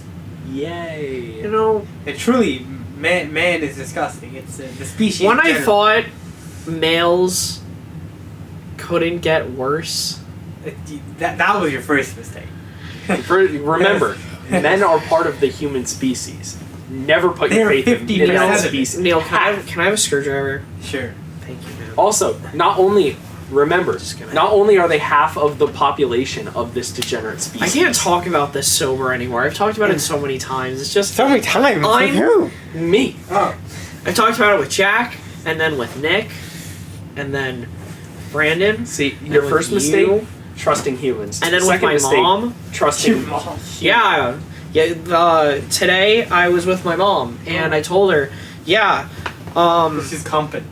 Yay. You know, It truly, man is disgusting. It's the species. when in I general. thought males couldn't get worse. That was your first mistake. Remember, men are part of the human species. Never put your They're faith in 50% that of it. species. Neil, can I have a screwdriver? Sure. Thank you, man. Also, not only Just gonna- not only are they half of the population of this degenerate species. I can't talk about this sober anymore. I've talked about it so many times. It's just So many times. I'm- Who? Me. Oh. I've talked about it with Jack, and then with Nick, and then Brandon, See, your with first you. mistake, trusting humans. and then Second with my mistake, mom. trusting. Yeah. Today I was with my mom, and I told her, yeah, This is company.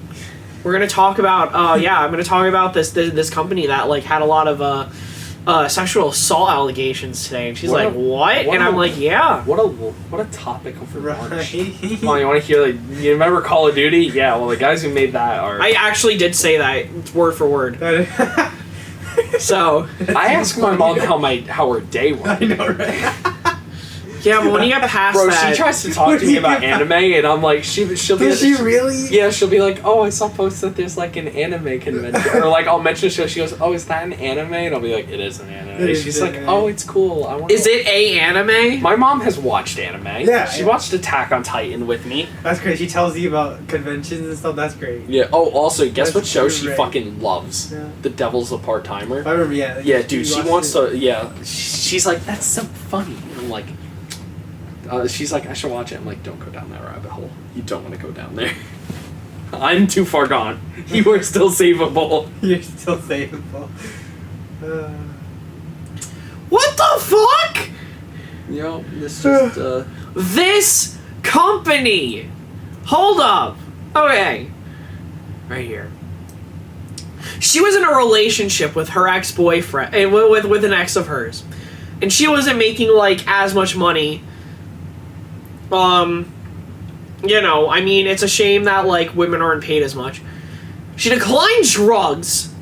we're gonna talk about. I'm gonna talk about this company that like had a lot of sexual assault allegations today, and she's What like, a- what? what And a- I'm like, yeah. What a topic for lunch. Right. Come on, you want to hear? Like, you remember Call of Duty? Yeah. Well, the guys who made that are. I actually did say that word for word. So I asked my mom how her day I went. know, right? Yeah, but when you get past Bro, that, she tries to talk to me about anime, and I'm like, she'll be. Does she really? Yeah, she'll be like, oh, I saw posts that there's like an anime convention, or like I'll mention a show. She goes, oh, is that an anime? And I'll be like, it is an anime. She's like, oh, it's cool. I want. Is it a anime? My mom has watched anime. Yeah, she watched Attack on Titan with me. That's great. She tells you about conventions and stuff. That's great. Yeah. Oh, also, guess That's what show she great. fucking loves? Yeah. The Devil's a Part-Timer. I remember. Yeah. Yeah, dude, she watched wants it. to. Yeah, she's like, that's so funny. And I'm like, she's like, I should watch it. I'm like, don't go down that rabbit hole. You don't want to go down there. I'm too far gone. You are still savable. You're still savable. What the fuck? Yo, this just. This company. Hold up. Okay. Right here. She was in a relationship with her ex-boyfriend, with an ex of hers, and she wasn't making like as much money. You know, I mean, it's a shame that like women aren't paid as much. She declined drugs,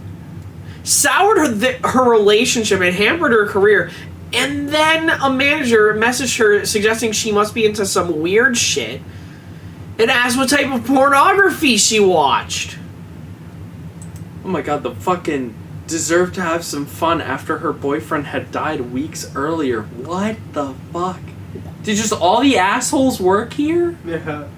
soured her relationship, and hampered her career. And then a manager messaged her suggesting she must be into some weird shit, and asked what type of pornography she watched. Oh my god, the fucking deserved to have some fun after her boyfriend had died weeks earlier. What the fuck? Did just all the assholes work here? Yeah.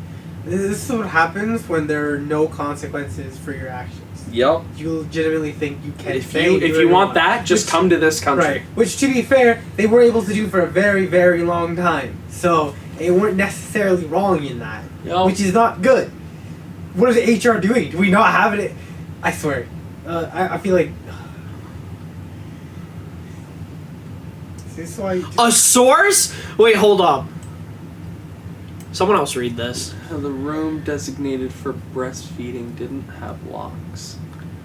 This is what happens when there are no consequences for your actions. Yep. You legitimately think you can If you want that, just come to this country. Right. Which, to be fair, they were able to do for a very, very long time. So, they weren't necessarily wrong in that. Yep. Which is not good. What is HR doing? Do we not have it? I swear. I feel like... Is this why you A source? Wait, hold up. Someone else read this. The room designated for breastfeeding didn't have locks.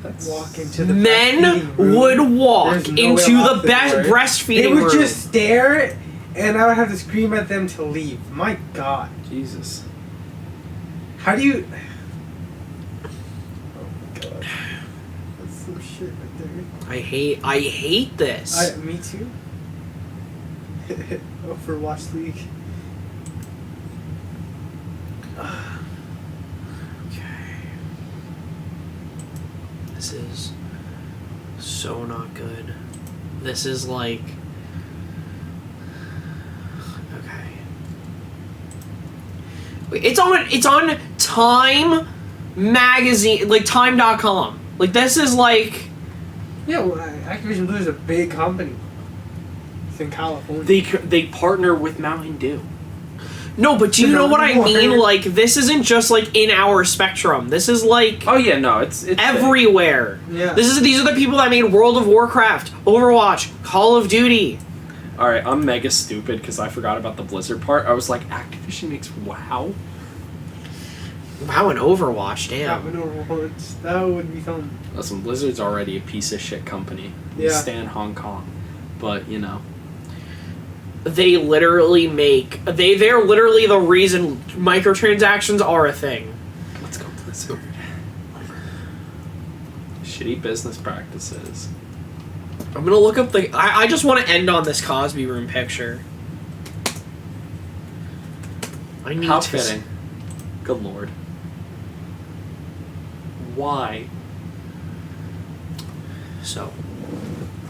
That's walk into the Men breastfeeding room? would walk There's no into way to the lock best door. breastfeeding They would room. just stare, and I would have to scream at them to leave. My God. Jesus. How do you... Oh my God. That's some shit right there. I hate this. Me too. Overwatch League. Okay. This is so not good. This is like... Okay. Wait, it's on Time magazine, like time.com. Like this is like... Yeah, well, Activision Blizzard's a big company. It's in California. They partner with Mountain Dew. No, but do you know what I No. mean? Like, this isn't just, like, in our spectrum. This is, like, Oh yeah, no, it's everywhere. Yeah. These are the people that made World of Warcraft, Overwatch, Call of Duty. All right, I'm mega stupid because I forgot about the Blizzard part. I was like, Activision makes WoW. Wow, and Overwatch, That damn. would Overwatch. That would be fun. Listen, Blizzard's already a piece of shit company. We Yeah. stand Hong Kong, but you know. They literally make... They're literally the reason microtransactions are a thing. Let's go Blizzard. Shitty business practices. I'm gonna look up the... I just want to end on this Cosby Room picture. I need How to... fitting. Good lord. Why? So...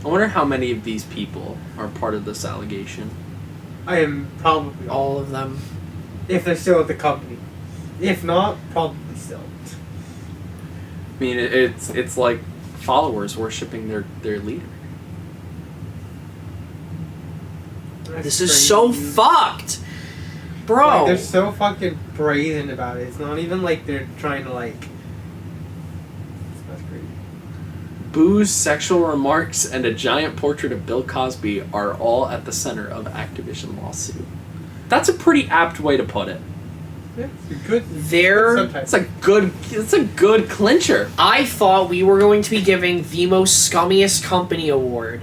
I wonder how many of these people are part of this allegation. I am probably all of them. If they're still at the company. If not, probably still. I mean, it's like followers worshiping their leader. That's This is crazy. so fucked! Bro! Like, they're so fucking brazen about it. It's not even like they're trying to like... That's crazy. Booze, sexual remarks, and a giant portrait of Bill Cosby are all at the center of Activision lawsuit. That's a pretty apt way to put it. Yeah, it's good. It's a good clincher. I thought we were going to be giving the most scummiest company award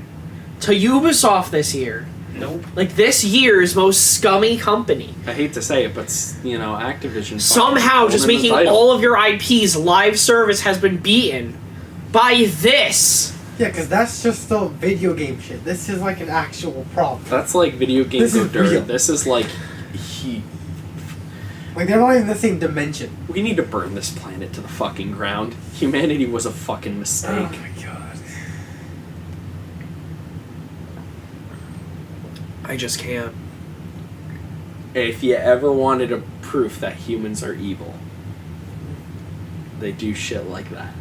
to Ubisoft this year. Nope. Like this year's most scummy company. I hate to say it, but Activision Somehow just holding the making title. all of your IPs live service has been beaten by this. Yeah, because that's just still video game shit. This is like an actual problem. That's like video game This go is dirt. real. This is like heat. Like, they're not in the same dimension. We need to burn this planet to the fucking ground. Humanity was a fucking mistake. Oh my god. I just can't. If you ever wanted a proof that humans are evil, they do shit like that.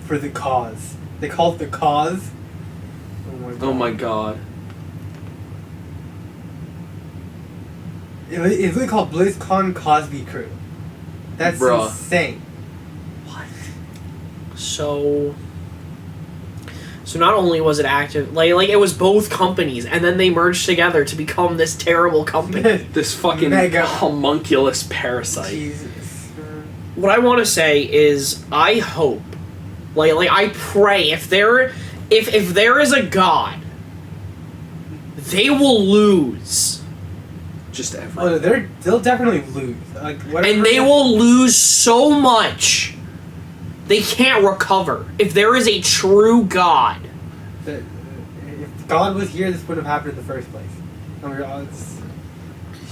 For the cause. They call it the cause. Oh my god. It's really called BlizzCon Cosby Crew. That's Bruh. insane. So not only was it active, like it was both companies, and then they merged together to become this terrible company. This fucking Mega. homunculus parasite. Jesus. What I want to say is, I hope, like I pray, if there is a god, they will lose, Just every. Oh, they'll definitely lose. Like, whatever. and they will lose so much they can't recover. If there is a true god, If God was here, this wouldn't have happened in the first place. I mean,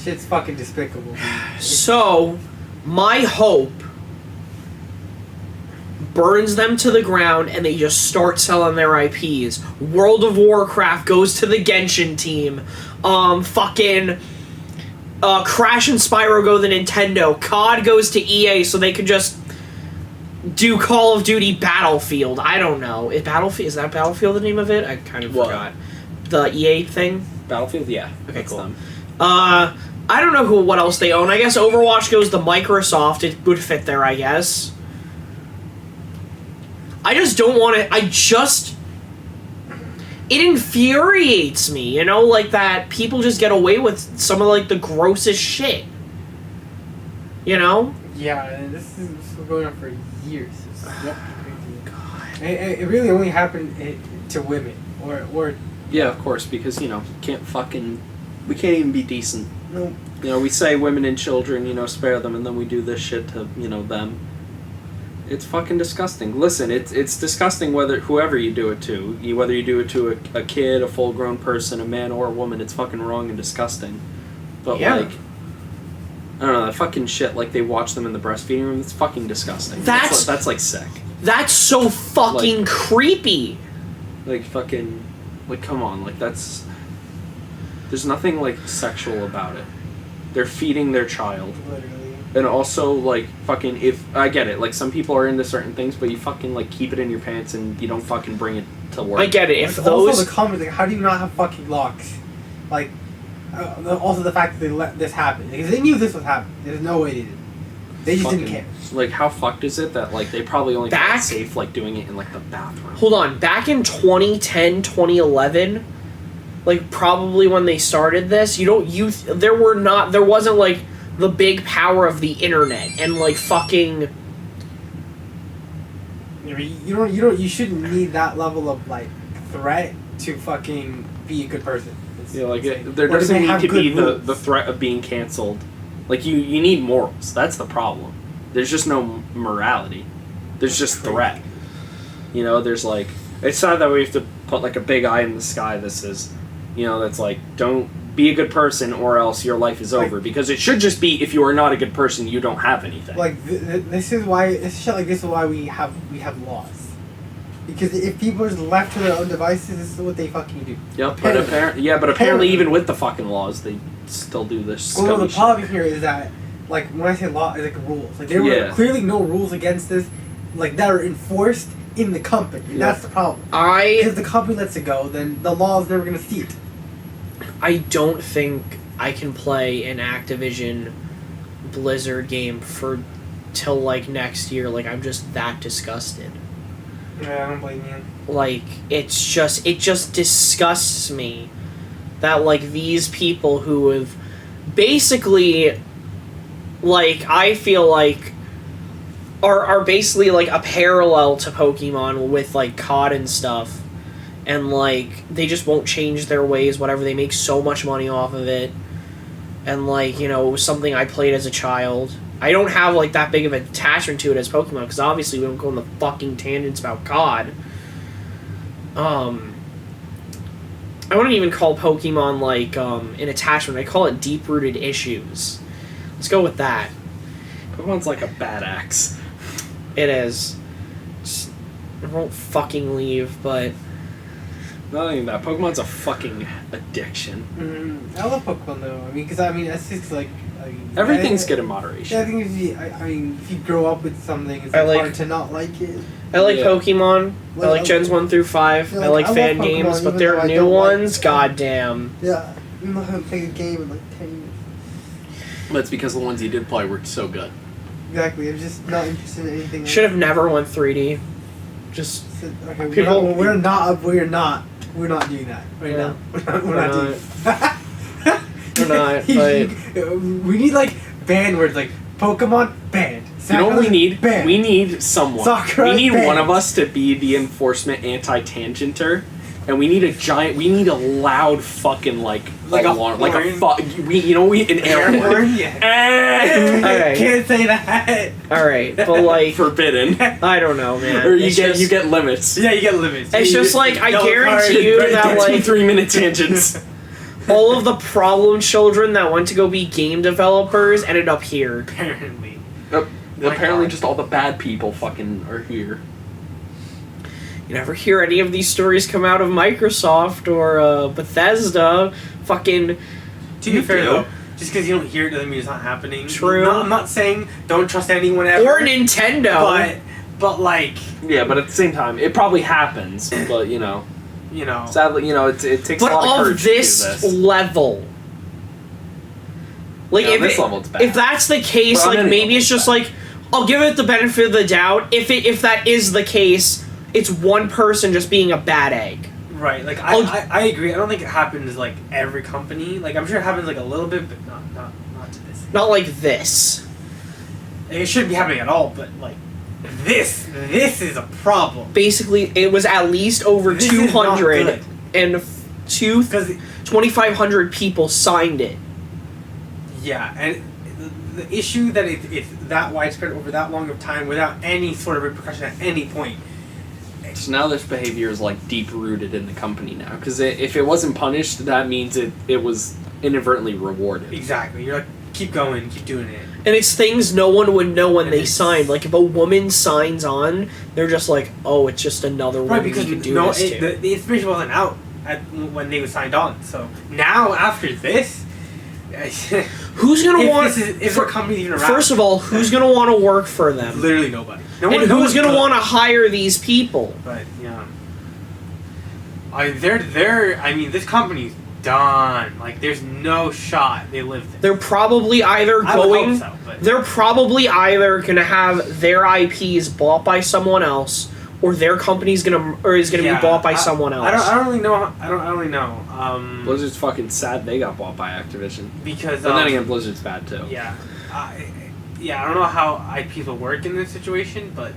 shit's fucking despicable. Dude. so my hope burns them to the ground and they just start selling their IPs. World of Warcraft goes to the Genshin team. Crash and Spyro go to the Nintendo. COD goes to EA so they could just do Call of Duty Battlefield. I don't know. Is that Battlefield the name of it? I kind of What? forgot. The EA thing? Battlefield, yeah. Okay, That's cool. them. I don't know what else they own. I guess Overwatch goes to Microsoft. It would fit there, I guess. I just don't want to... It infuriates me, like that people just get away with some of, like, the grossest shit. Yeah, and this is going on for years. Yep. God. It really only happened to women. Or Yeah, of course, because, we can't even be decent. no. We say women and children, spare them, and then we do this shit to, them. It's fucking disgusting. Listen, it's disgusting whoever you do it to. Whether you do it to a kid, a full-grown person, a man, or a woman, it's fucking wrong and disgusting. But, Yeah. I don't know, that fucking shit, like, they watch them in the breastfeeding room, it's fucking disgusting. That's like, sick. That's so fucking creepy. Like, fucking, like, come on, like, there's nothing, like, sexual about it. They're feeding their child. Literally. And also, like, fucking, if, I get it, like, some people are into certain things, but you fucking, like, keep it in your pants and you don't fucking bring it to work. I get it. If Like, also those... the comments, like, how do you not have fucking locks? Like, also the fact that they let this happen. Because they knew this was happening. There's no way they did. They just didn't care. Like, how fucked is it that, like, they probably only felt Back- safe, like, doing it in, like, the bathroom? Hold on. Back in 2010, 2011, like, probably when they started this, there wasn't, like, the big power of the internet and, like, fucking... You shouldn't need that level of, like, threat to fucking be a good person. Yeah, like, insane. there Or do doesn't they need have to be good the rules? threat of being canceled. Like, you need morals. That's the problem. There's just no morality. There's just threat. There's, like... It's not that we have to put, like, a big eye in the sky that says, that's like, don't be a good person or else your life is over. Because it should just be, if you are not a good person, you don't have anything. Like, this is why... Shit like this is why we have laws. Because if people are just left to their own devices, this is what they fucking do. Yep, but apparently even with the fucking laws, they still do this Well, the scummy problem here is that, like, when I say law, it's like rules. Like, there were clearly no rules against this, like, that are enforced in the company. And that's the problem. Because the company lets it go, then the law is never going to see it. I don't think I can play an Activision Blizzard game till, like, next year. Like, I'm just that disgusted. Yeah, I don't blame you. Like, it just disgusts me that, like, these people who have basically, like, I feel like are basically, like, a parallel to Pokemon with, like, COD and stuff, and, like, they just won't change their ways, whatever. They make so much money off of it, and, like, it was something I played as a child, I don't have like that big of an attachment to it as Pokemon because obviously we don't go on the fucking tangents about COD. I wouldn't even call Pokemon like an attachment. I call it deep-rooted issues. Let's go with that. Pokemon's like a bad axe. It is. It won't fucking leave, but Not even that. Pokemon's a fucking addiction. I love Pokemon though. I mean, because that's just like. Everything's good in moderation. Yeah, I think if you grow up with something, it's hard to not like it. I like Pokemon. I like Gens 1 through 5. Yeah, I like fan Pokemon, games, but even their though I new don't like ones, it. goddamn. Yeah, even though I haven't played a game in like 10 years. That's because the ones you did play were so good. Exactly, I'm just not interested in anything else. Should have never went 3D. Just Okay, people- we're not doing that right Yeah. now. We're not doing that. We're not, but We need like banned words like Pokemon banned. You know what we need? Banned. We need someone. Sakura we need banned. one of us to be the enforcement anti-tangenter, and we need a loud fucking like alarm, like a an air horn. Yeah. Alright. Can't say that. alright, but like Forbidden. I don't know, man. Or It's just- you get limits. Yeah, you get limits. It's You just get like I yellow guarantee card. you that like 3-minute tangents. all of the problem children that went to go be game developers ended up here. Apparently. Apparently, God. just all the bad people fucking are here. You never hear any of these stories come out of Microsoft or Bethesda. Fucking To be fair though, just because you don't hear it doesn't mean it's not happening. True. I'm not saying don't trust anyone ever. or Nintendo. But like, Yeah, but at the same time, it probably happens. But you know. sadly, it takes But a lot of of courage this to do this. level. Like Yeah, if this level, it's bad. if that's the case, But on like any maybe level, it's it's just bad. like I'll give it the benefit of the doubt. If that is the case, it's one person just being a bad egg. Right. Like I'll- I agree. I don't think it happens like every company. Like I'm sure it happens like a little bit, but not to this. Not like this. It shouldn't be happening at all. But like this is a problem. Basically, it was at least over This is not 200 good. and 2,500 people signed it. Yeah, and the issue that it's that widespread over that long of time without any sort of repercussion at any point. So now this behavior is like deep rooted in the company now, because if it wasn't punished, that means it was inadvertently rewarded. Exactly. You're like, keep going, keep doing it. And it's things no one would know when And they it's- signed. Like if a woman signs on, they're just like, "Oh, it's just another Right, woman because we could do this to." the information wasn't out when they were signed on. So now after this, Who's gonna want? if a company's even around, First of all, who's gonna want to work for them? literally nobody. No And one who's gonna good. want to hire these people? But yeah, I mean, this company's done. Like, there's no shot they live this. They're probably either I would going. hope so, but They're probably either gonna have their IPs bought by someone else, or their company's gonna Yeah, be bought by someone else. I don't really know. I don't really know. Blizzard's fucking sad they got bought by Activision. Because But then again, Blizzard's bad too. yeah, I don't know how IPs will work in this situation, but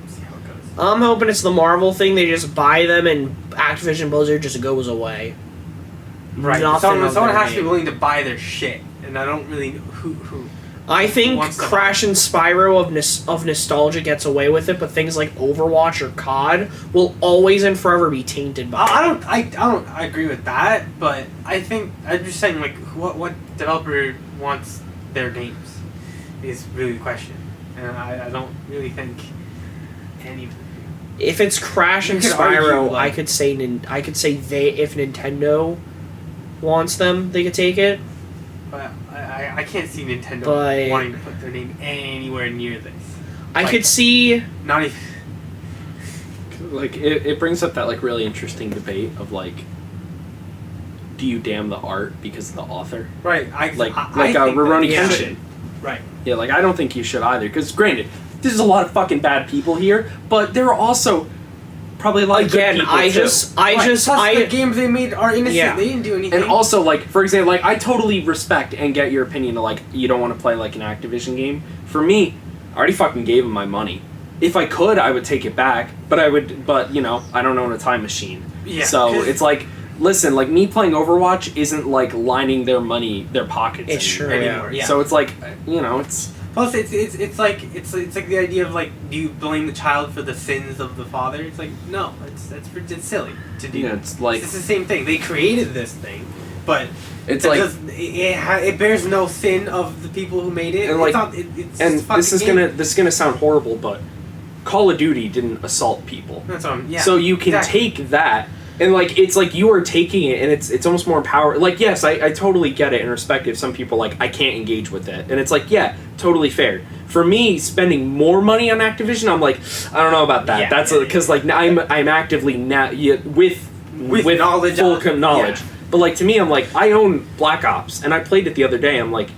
we'll see how it goes. I'm hoping it's the Marvel thing. They just buy them, and Activision Blizzard just goes away. Right. Nothing of Someone their has to be name. willing to buy their shit, and I don't really know who. I think wants to Crash and Spyro of nostalgia gets away with it, but things like Overwatch or COD will always and forever be tainted by it. I agree with that, but I think I'm just saying like what developer wants their games is really the question, and I don't really think any. If it's Crash You and could Spyro, argue, like- I could say if Nintendo wants them, they could take it. But I can't see Nintendo But- wanting to put their name anywhere near this. I Like- could see. Not even. Like it brings up that like really interesting debate of like, do you damn the art because of the author? Right. I Like think that Rurouni you Kenshin. should. Right. Yeah, like I don't think you should either. Because granted, there's a lot of fucking bad people here, but there are also probably a lot of Again, good people I too. just Plus the games they made are innocent. Yeah. They didn't do anything. And also, like, for example, like, I totally respect and get your opinion of, like, you don't want to play, like, an Activision game. For me, I already fucking gave them my money. If I could, I would take it back, but, you know, I don't own a time machine. Yeah, So, 'cause- it's like, listen, like, me playing Overwatch isn't, like, lining their pockets It's true, anymore. anymore. Yeah. So it's like, you know, it's... Plus, it's like the idea of like, do you blame the child for the sins of the father? It's like, no, it's silly to do. Yeah, it's like it's the same thing. They created this thing, but it's like it bears no sin of the people who made it. And like, it's and this is gonna sound horrible, but Call of Duty didn't assault people. That's what I'm. Yeah. So you can take that. And, like, it's like you are taking it, and it's almost more empowered. Like, yes, I totally get it and respect if some people, like, I can't engage with it. And it's like, yeah, totally fair. For me, spending more money on Activision, I'm like, I don't know about that. Yeah, That's because, like, I'm actively with knowledge. Full knowledge. Yeah. But, like, to me, I'm like, I own Black Ops, and I played it the other day. I'm like,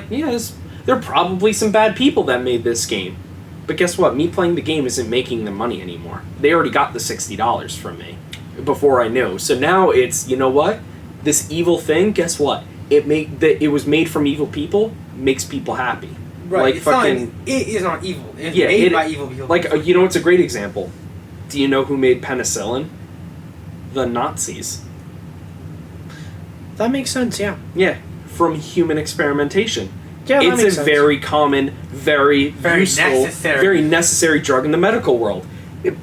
yes, there are probably some bad people that made this game. But guess what? Me playing the game isn't making them money anymore. They already got the $60 from me before I knew. So now it's, you know what? This evil thing, guess what? It was made from evil people, makes people happy. Right. Like it is not evil. It's made by evil people. Like, you know what's a great example? Do you know who made penicillin? The Nazis. That makes sense, yeah. Yeah, from human experimentation. Yeah, that it's makes a sense. very common, very useful, very necessary drug in the medical world.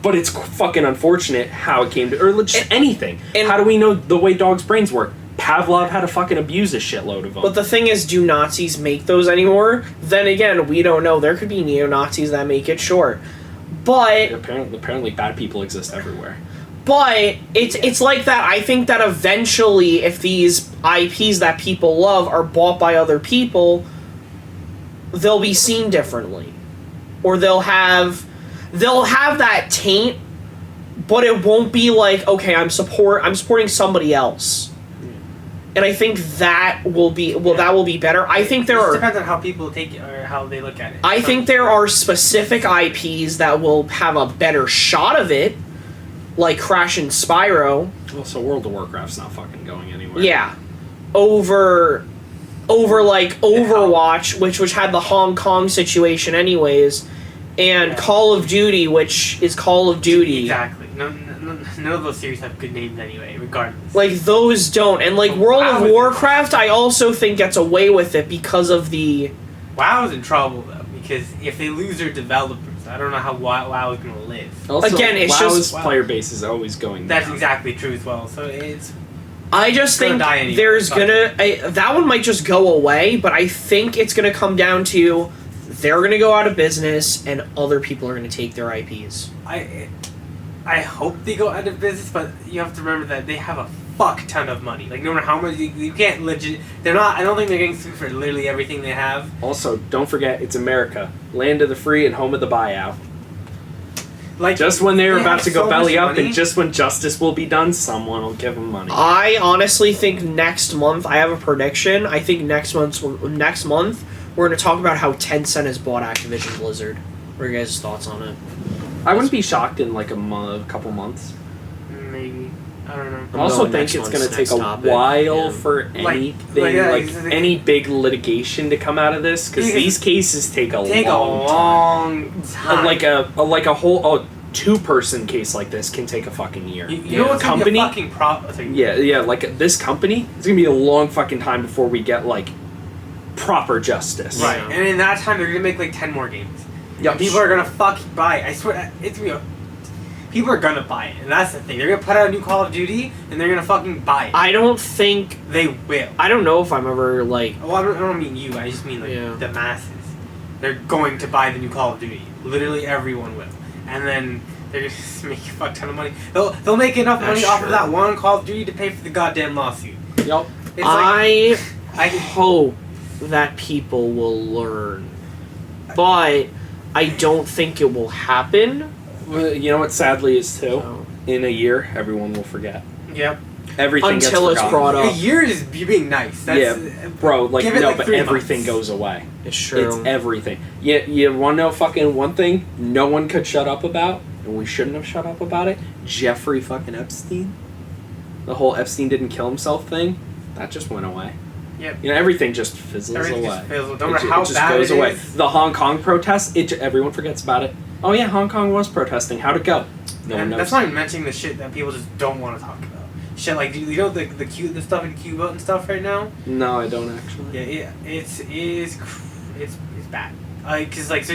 But it's fucking unfortunate how it came to, or just anything. And how do we know the way dogs' brains work? Pavlov had to fucking abuse a shitload of them. But the thing is, do Nazis make those anymore? Then again, we don't know. There could be neo-Nazis that make it, sure. But apparently bad people exist everywhere. But it's like that. I think that eventually, if these IPs that people love are bought by other people, they'll be seen differently. Or they'll have that taint, but it won't be like, okay, I'm supporting somebody else. And I think that will be better. I think it depends on how people take it or how they look at it. I think there are specific IPs that will have a better shot of it, like Crash and Spyro. Well, so World of Warcraft's not fucking going anywhere. Yeah, over like Overwatch, which had the Hong Kong situation anyways, and Call of Duty, which is Call of Duty. Exactly. None of those series have good names anyway, regardless. Like, those don't. And, like, World of Warcraft, I also think gets away with it because of the... WoW's in trouble, though, because if they lose their developers, I don't know how WoW is going to live. Also, again, it's WoW's player base is always going down. That's exactly true as well, so it's... I just think there's gonna... that one might just go away, but I think it's gonna come down to they're gonna go out of business and other people are gonna take their IPs. I hope they go out of business, but you have to remember that they have a fuck ton of money. Like, no matter how much, you can't legit... They're not... I don't think they're getting sued for literally everything they have. Also, don't forget, it's America. Land of the free and home of the buyout. Like, just when they're about to go belly up money, and just when justice will be done, someone will give them money. I honestly think next month, I have a prediction. I think next month we're going to talk about how Tencent has bought Activision Blizzard. What are your guys' thoughts on it? I wouldn't be shocked in like a couple months. Maybe. I don't know. I also think it's going to take a while for anything, any big litigation to come out of this, because these cases take a long time. Like a whole two-person case like this can take a fucking year. You know what's company? Gonna be a fucking problem? Yeah. Like this company, it's going to be a long fucking time before we get like proper justice. Right, and in that time, they're going to make like 10 more games. Yep. People are gonna fucking buy it. I swear, it's real. People are gonna buy it, and that's the thing. They're gonna put out a new Call of Duty, and they're gonna fucking buy it. I don't think they will. I don't know if I'm ever like. Well, I don't mean you. I just mean like the masses. They're going to buy the new Call of Duty. Literally everyone will, and then they're gonna make a fuck ton of money. They'll make enough money off of that one Call of Duty to pay for the goddamn lawsuit. Yep. I hope that people will learn, but I don't think it will happen. Well, you know what sadly is too? So, in a year, everyone will forget. Yep. Everything until gets it's brought up. A year is you being nice. That's, bro. Like no, like but 3 everything months. goes away. It's true. It's everything. You want to know fucking one thing? No one could shut up about, and we shouldn't have shut up about it. Jeffrey fucking Epstein. The whole Epstein didn't kill himself thing. That just went away. Yep. You know, everything just fizzles away. Just fizzles. Don't matter how it just bad goes it away. is. The Hong Kong protests, everyone forgets about it. Oh yeah, Hong Kong was protesting. How'd it go? No one knows. That's not even mentioning the shit that people just don't want to talk about. Shit like, you know the stuff in Cuba and stuff right now? No, I don't actually. Yeah, it's bad. Because like, so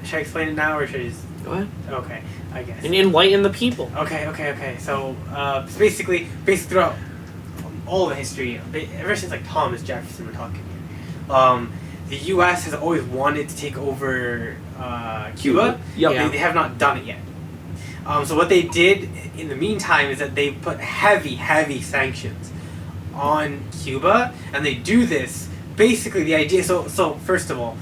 should I explain it now or should I just? Go ahead. Okay, I guess. And enlighten the people. Okay. So basically throughout all the history, ever since like Thomas Jefferson, we're talking here. The U.S. has always wanted to take over Cuba. Yep. They have not done it yet. So what they did in the meantime is that they put heavy sanctions on Cuba, and they do this basically the idea. So first of all,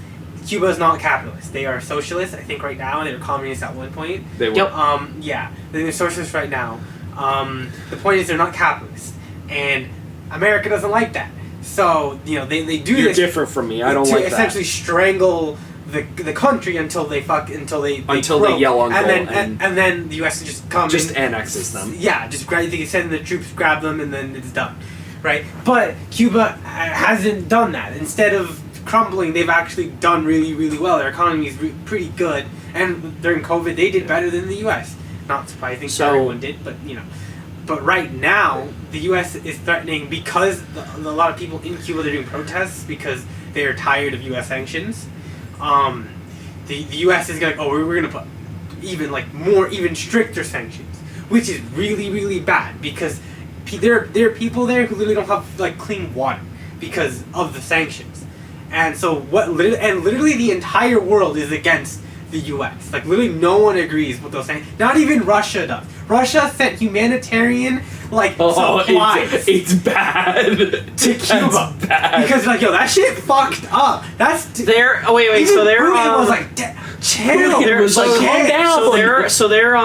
Cuba is not capitalist. They are socialist, I think, right now. They were communists at one point. They were. Yeah, they're socialists right now. The point is they're not capitalist, and America doesn't like that. So they do You're this. different from me. I don't like that. To essentially strangle the country until they yell uncle and then the U.S. just annexes them. Yeah, just they send the troops, grab them, and then it's done, right? But Cuba hasn't done that. Instead of crumbling, they've actually done really well. Their economy is pretty good, and during COVID, they did better than the U.S. Not surprising, everyone did, but But right now, the U.S. is threatening because a lot of people in Cuba, they're doing protests because they are tired of U.S. sanctions. The U.S. is like, we're going to put even stricter sanctions, which is really bad because there are people there who literally don't have clean water because of the sanctions, and so literally the entire world is against the U.S. Literally no one agrees with those sanctions. Not even Russia does. Russia sent humanitarian supplies. It's bad to Cuba. That's bad. Because that shit fucked up. That's They're wait. So they're Putin was chill. They're, was calm down. So they're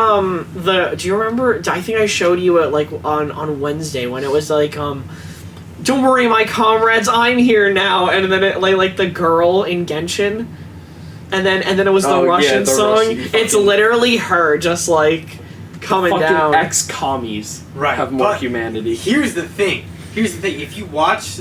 do you remember? I think I showed you it on Wednesday when it was don't worry, my comrades, I'm here now, and then it like the girl in Genshin, and then it was the Russian song. It's literally her just coming down. Ex-commies have more humanity. Here's the thing. If you watch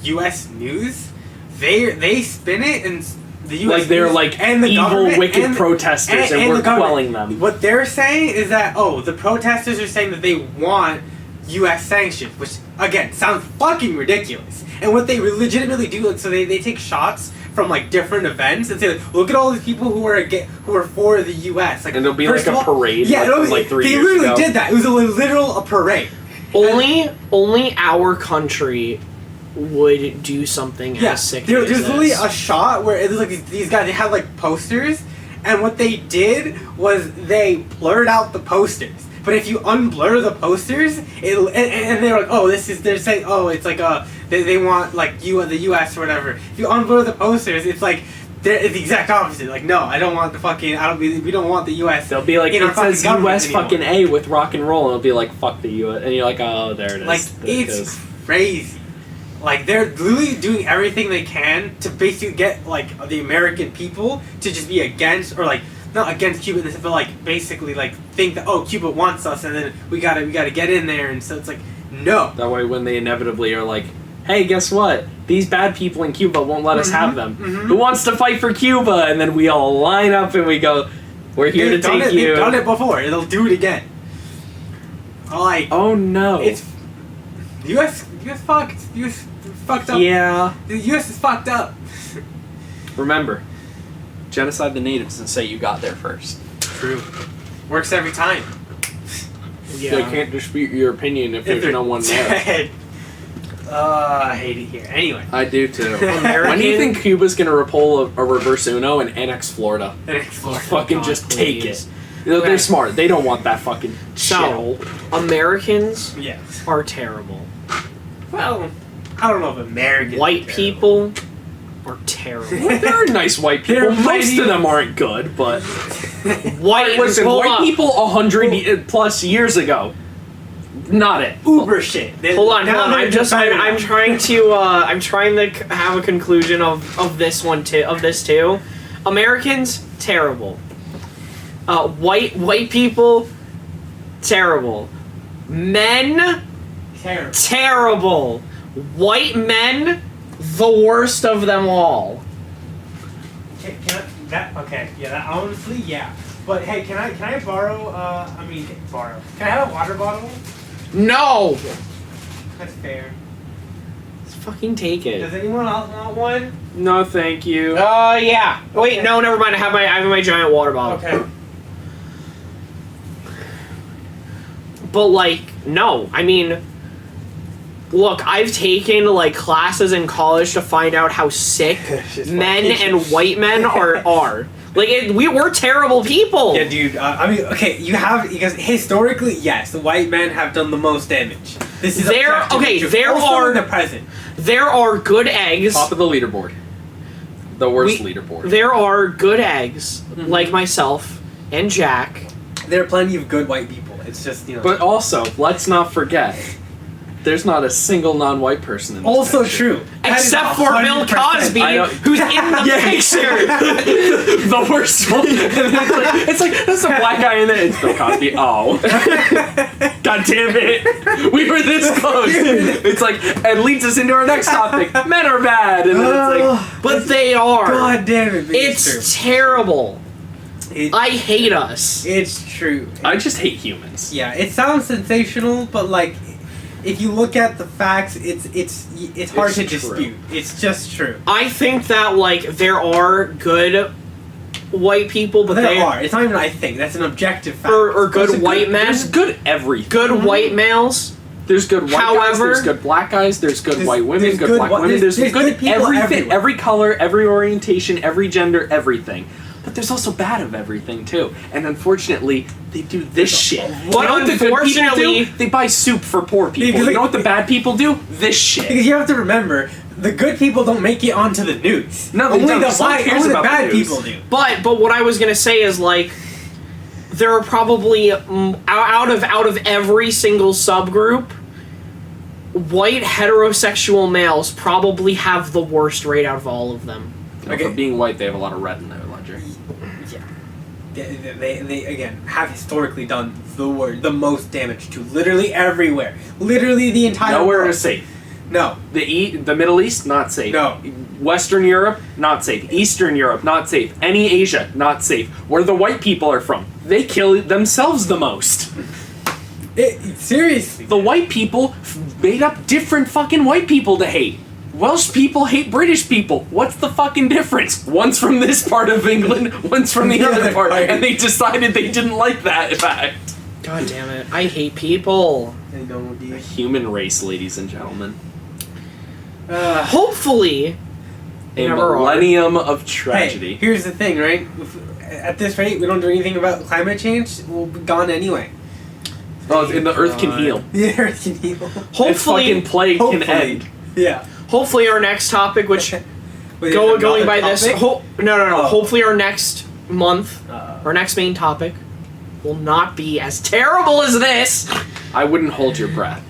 U.S. news, they spin it and the U.S. they're and the evil, wicked protesters, and we're quelling them. What they're saying is that the protesters are saying that they want U.S. sanctions, which again sounds fucking ridiculous. And what they legitimately do, so they take shots from different events and say look at all these people who are for the U.S. And there'll be a parade. Yeah, from 3 years ago. They literally did that. It was a parade. Only our country would do something as sick as there's this. literally a shot where it was these guys, they had posters, and what they did was they blurred out the posters. But if you unblur the posters, and they're they're saying it's they want the U.S. or whatever. If you unblur the posters, it's it's the exact opposite. No, I don't want we don't want the U.S. They'll be it says U.S. fucking A with rock and roll, and it'll be fuck the U.S. And you're oh, there it is. It's crazy. They're literally doing everything they can to basically get the American people to just be against or not against Cuba, but basically think that Cuba wants us, and then we gotta get in there, and so it's no. That way, when they inevitably are hey, guess what? These bad people in Cuba won't let us have them. Mm-hmm. Who wants to fight for Cuba? And then we all line up and we go, we're here to take you. They've done it before. They'll do it again. Oh no. It's the U.S. fucked. The U.S. fucked up. Yeah. The U.S. is fucked up. Remember, genocide the natives and say you got there first. True. Works every time. Yeah. They can't dispute your opinion if there's no one there. I hate it here. Anyway. I do too. When do you think Cuba's gonna pull a reverse Uno and annex Florida? Fucking just take it. They're smart. They don't want that fucking shithole. Americans yes. are terrible. Well, I don't know if Americans White people are terrible. They're nice white people. Most of them aren't good, but white people 100 plus years ago. Not it. Uber shit. Hold on. I'm trying to have a conclusion of this one too. Of this too. Americans terrible. White people terrible. Men terrible. White men the worst of them all. Okay. Yeah. That honestly, yeah. But hey, can I borrow? Borrow. Can I have a water bottle? No! That's fair. Fucking take it. Does anyone else want one? No, thank you. Yeah. Wait, Okay. no, never mind. I have my giant water bottle. Okay. But like, no. I mean, look, I've taken like classes in college to find out how sick Just men fucking- and white men are. Like, we're terrible people. Yeah, dude. I mean, okay, you have because historically, yes, the white men have done the most damage. This is There- objective okay, truth. there Also are- in the present. There are good eggs. Top of the leaderboard. The worst We- leaderboard. There are good eggs, like myself and Jack. There are plenty of good white people. It's just But also, let's not forget, there's not a single non-white person in this also picture. true. That is Except for Bill 100%. Cosby, I know. who's in the Yeah, picture. the worst one. It's like there's a black guy in there. It's Bill Cosby. Oh, god damn it! We were this close. It's like it leads us into our next topic. Men are bad, and then it's like, But they are. God damn it! It's terrible. It, I hate us. it's true. I just hate humans. Yeah, it sounds sensational, but like, if you look at the facts, it's hard It's to true. dispute. It's just true. I think that like there are good white people, but There are. It's not even I think. That's an objective fact. or good There's white men, There's good everything. good white males. There's good white guys, However- there's good black guys, there's good There's- white women, there's good good black whi- women, there's there's good people everything, everywhere. every color, every orientation, every gender, everything. But there's also bad of everything too. And unfortunately, they do this shit. But You know what the good people unfortunately- do? They buy soup for poor people. Because You like- know what the bad people do? This shit. Because you have to remember, the good people don't make it onto the news. No, they only don't. the Someone cares only the about the bad news. people do. But what I was gonna say is like there are probably out of every single subgroup, white heterosexual males probably have the worst rate out of all of them. You know, Okay. For being white, they have a lot of red in their ledger. They again have historically done the most damage to literally everywhere. Literally the entire Nowhere world. is safe. No. The Middle East, not safe. No. Western Europe, not safe. Eastern Europe, not safe. Any Asia, not safe. Where the white people are from, they kill themselves the most. Seriously. The white people made up different fucking white people to hate. Welsh people hate British people. What's the fucking difference? One's from this part of England, one's from the other part, and they decided they didn't like that fact. God damn it! I hate people. I know, dude. Human race, ladies and gentlemen. Hopefully, A never are. millennium of Hey, tragedy. here's the thing, right? At this rate, we don't do anything about climate change. We'll be gone anyway. Oh, and the earth can heal. The earth can heal. And hopefully, fucking plague can Hopefully. end. Yeah. hopefully our next topic, which Wait, going another by this, topic? no. Oh. Hopefully our next month, Uh, our next main topic, will not be as terrible as this. I wouldn't hold your breath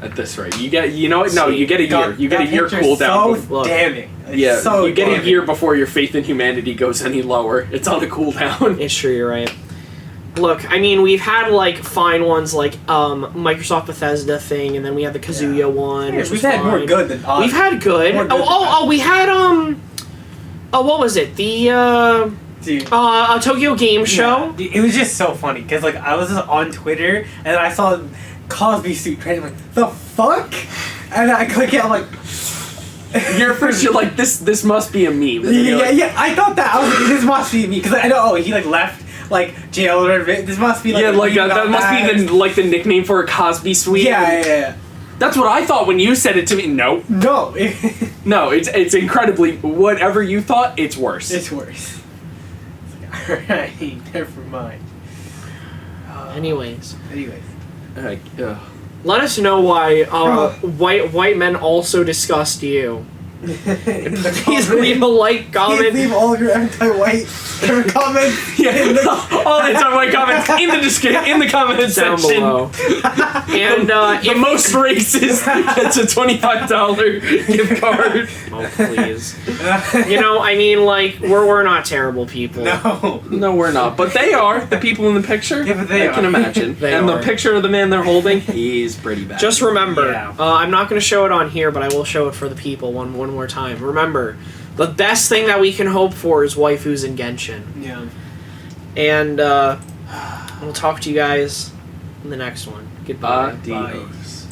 at this rate. You get, you know what? No, you get a year. God, You get a that year picture's cooldown. So Look. damning. It's Yeah, so you get a damning. year before your faith in humanity goes any lower. It's on a cooldown. It's true, you're right. Look, I mean, we've had like fine ones like Microsoft Bethesda thing, and then we had the Kazuya one. Yeah, which we've was had more fine. good than positive. We've had good. More good than bad. We had what was it? The Dude. Tokyo Game Show. Yeah, it was just so funny because like I was just on Twitter and I saw Cosby suit trending. I'm like, the fuck? And I click it. I'm like, You're first. You're like this must be a meme. And then you're like, yeah. I thought that. I was like, this must be me because I know. Oh, he like left like jail or whatever. This must be like yeah, a like meme that about must be that. the nickname for a Cosby suite. Yeah. That's what I thought when you said it to me. No, No, no, it's incredibly whatever you thought. It's worse. it's worse. It's like, alright, never mind. Anyways, Like, let us know why Oh. white men also disgust you. Please Please leave a like, comment. leave all of your anti-white comments. yeah, all the anti-white comments in the comment down section. below. And The most racist gets a $25 gift card. oh please, you know, I mean, like we're not terrible people. No. No, we're not. But they are. The people in the picture. Yeah, but they I can are. imagine. They and are. the picture of the man they're holding, he's pretty bad. Just remember, Yeah. I'm not going to show it on here, but I will show it for the people one more time. Remember, the best thing that we can hope for is waifus in Genshin. Yeah. And we'll talk to you guys in the next one. Goodbye. Adios.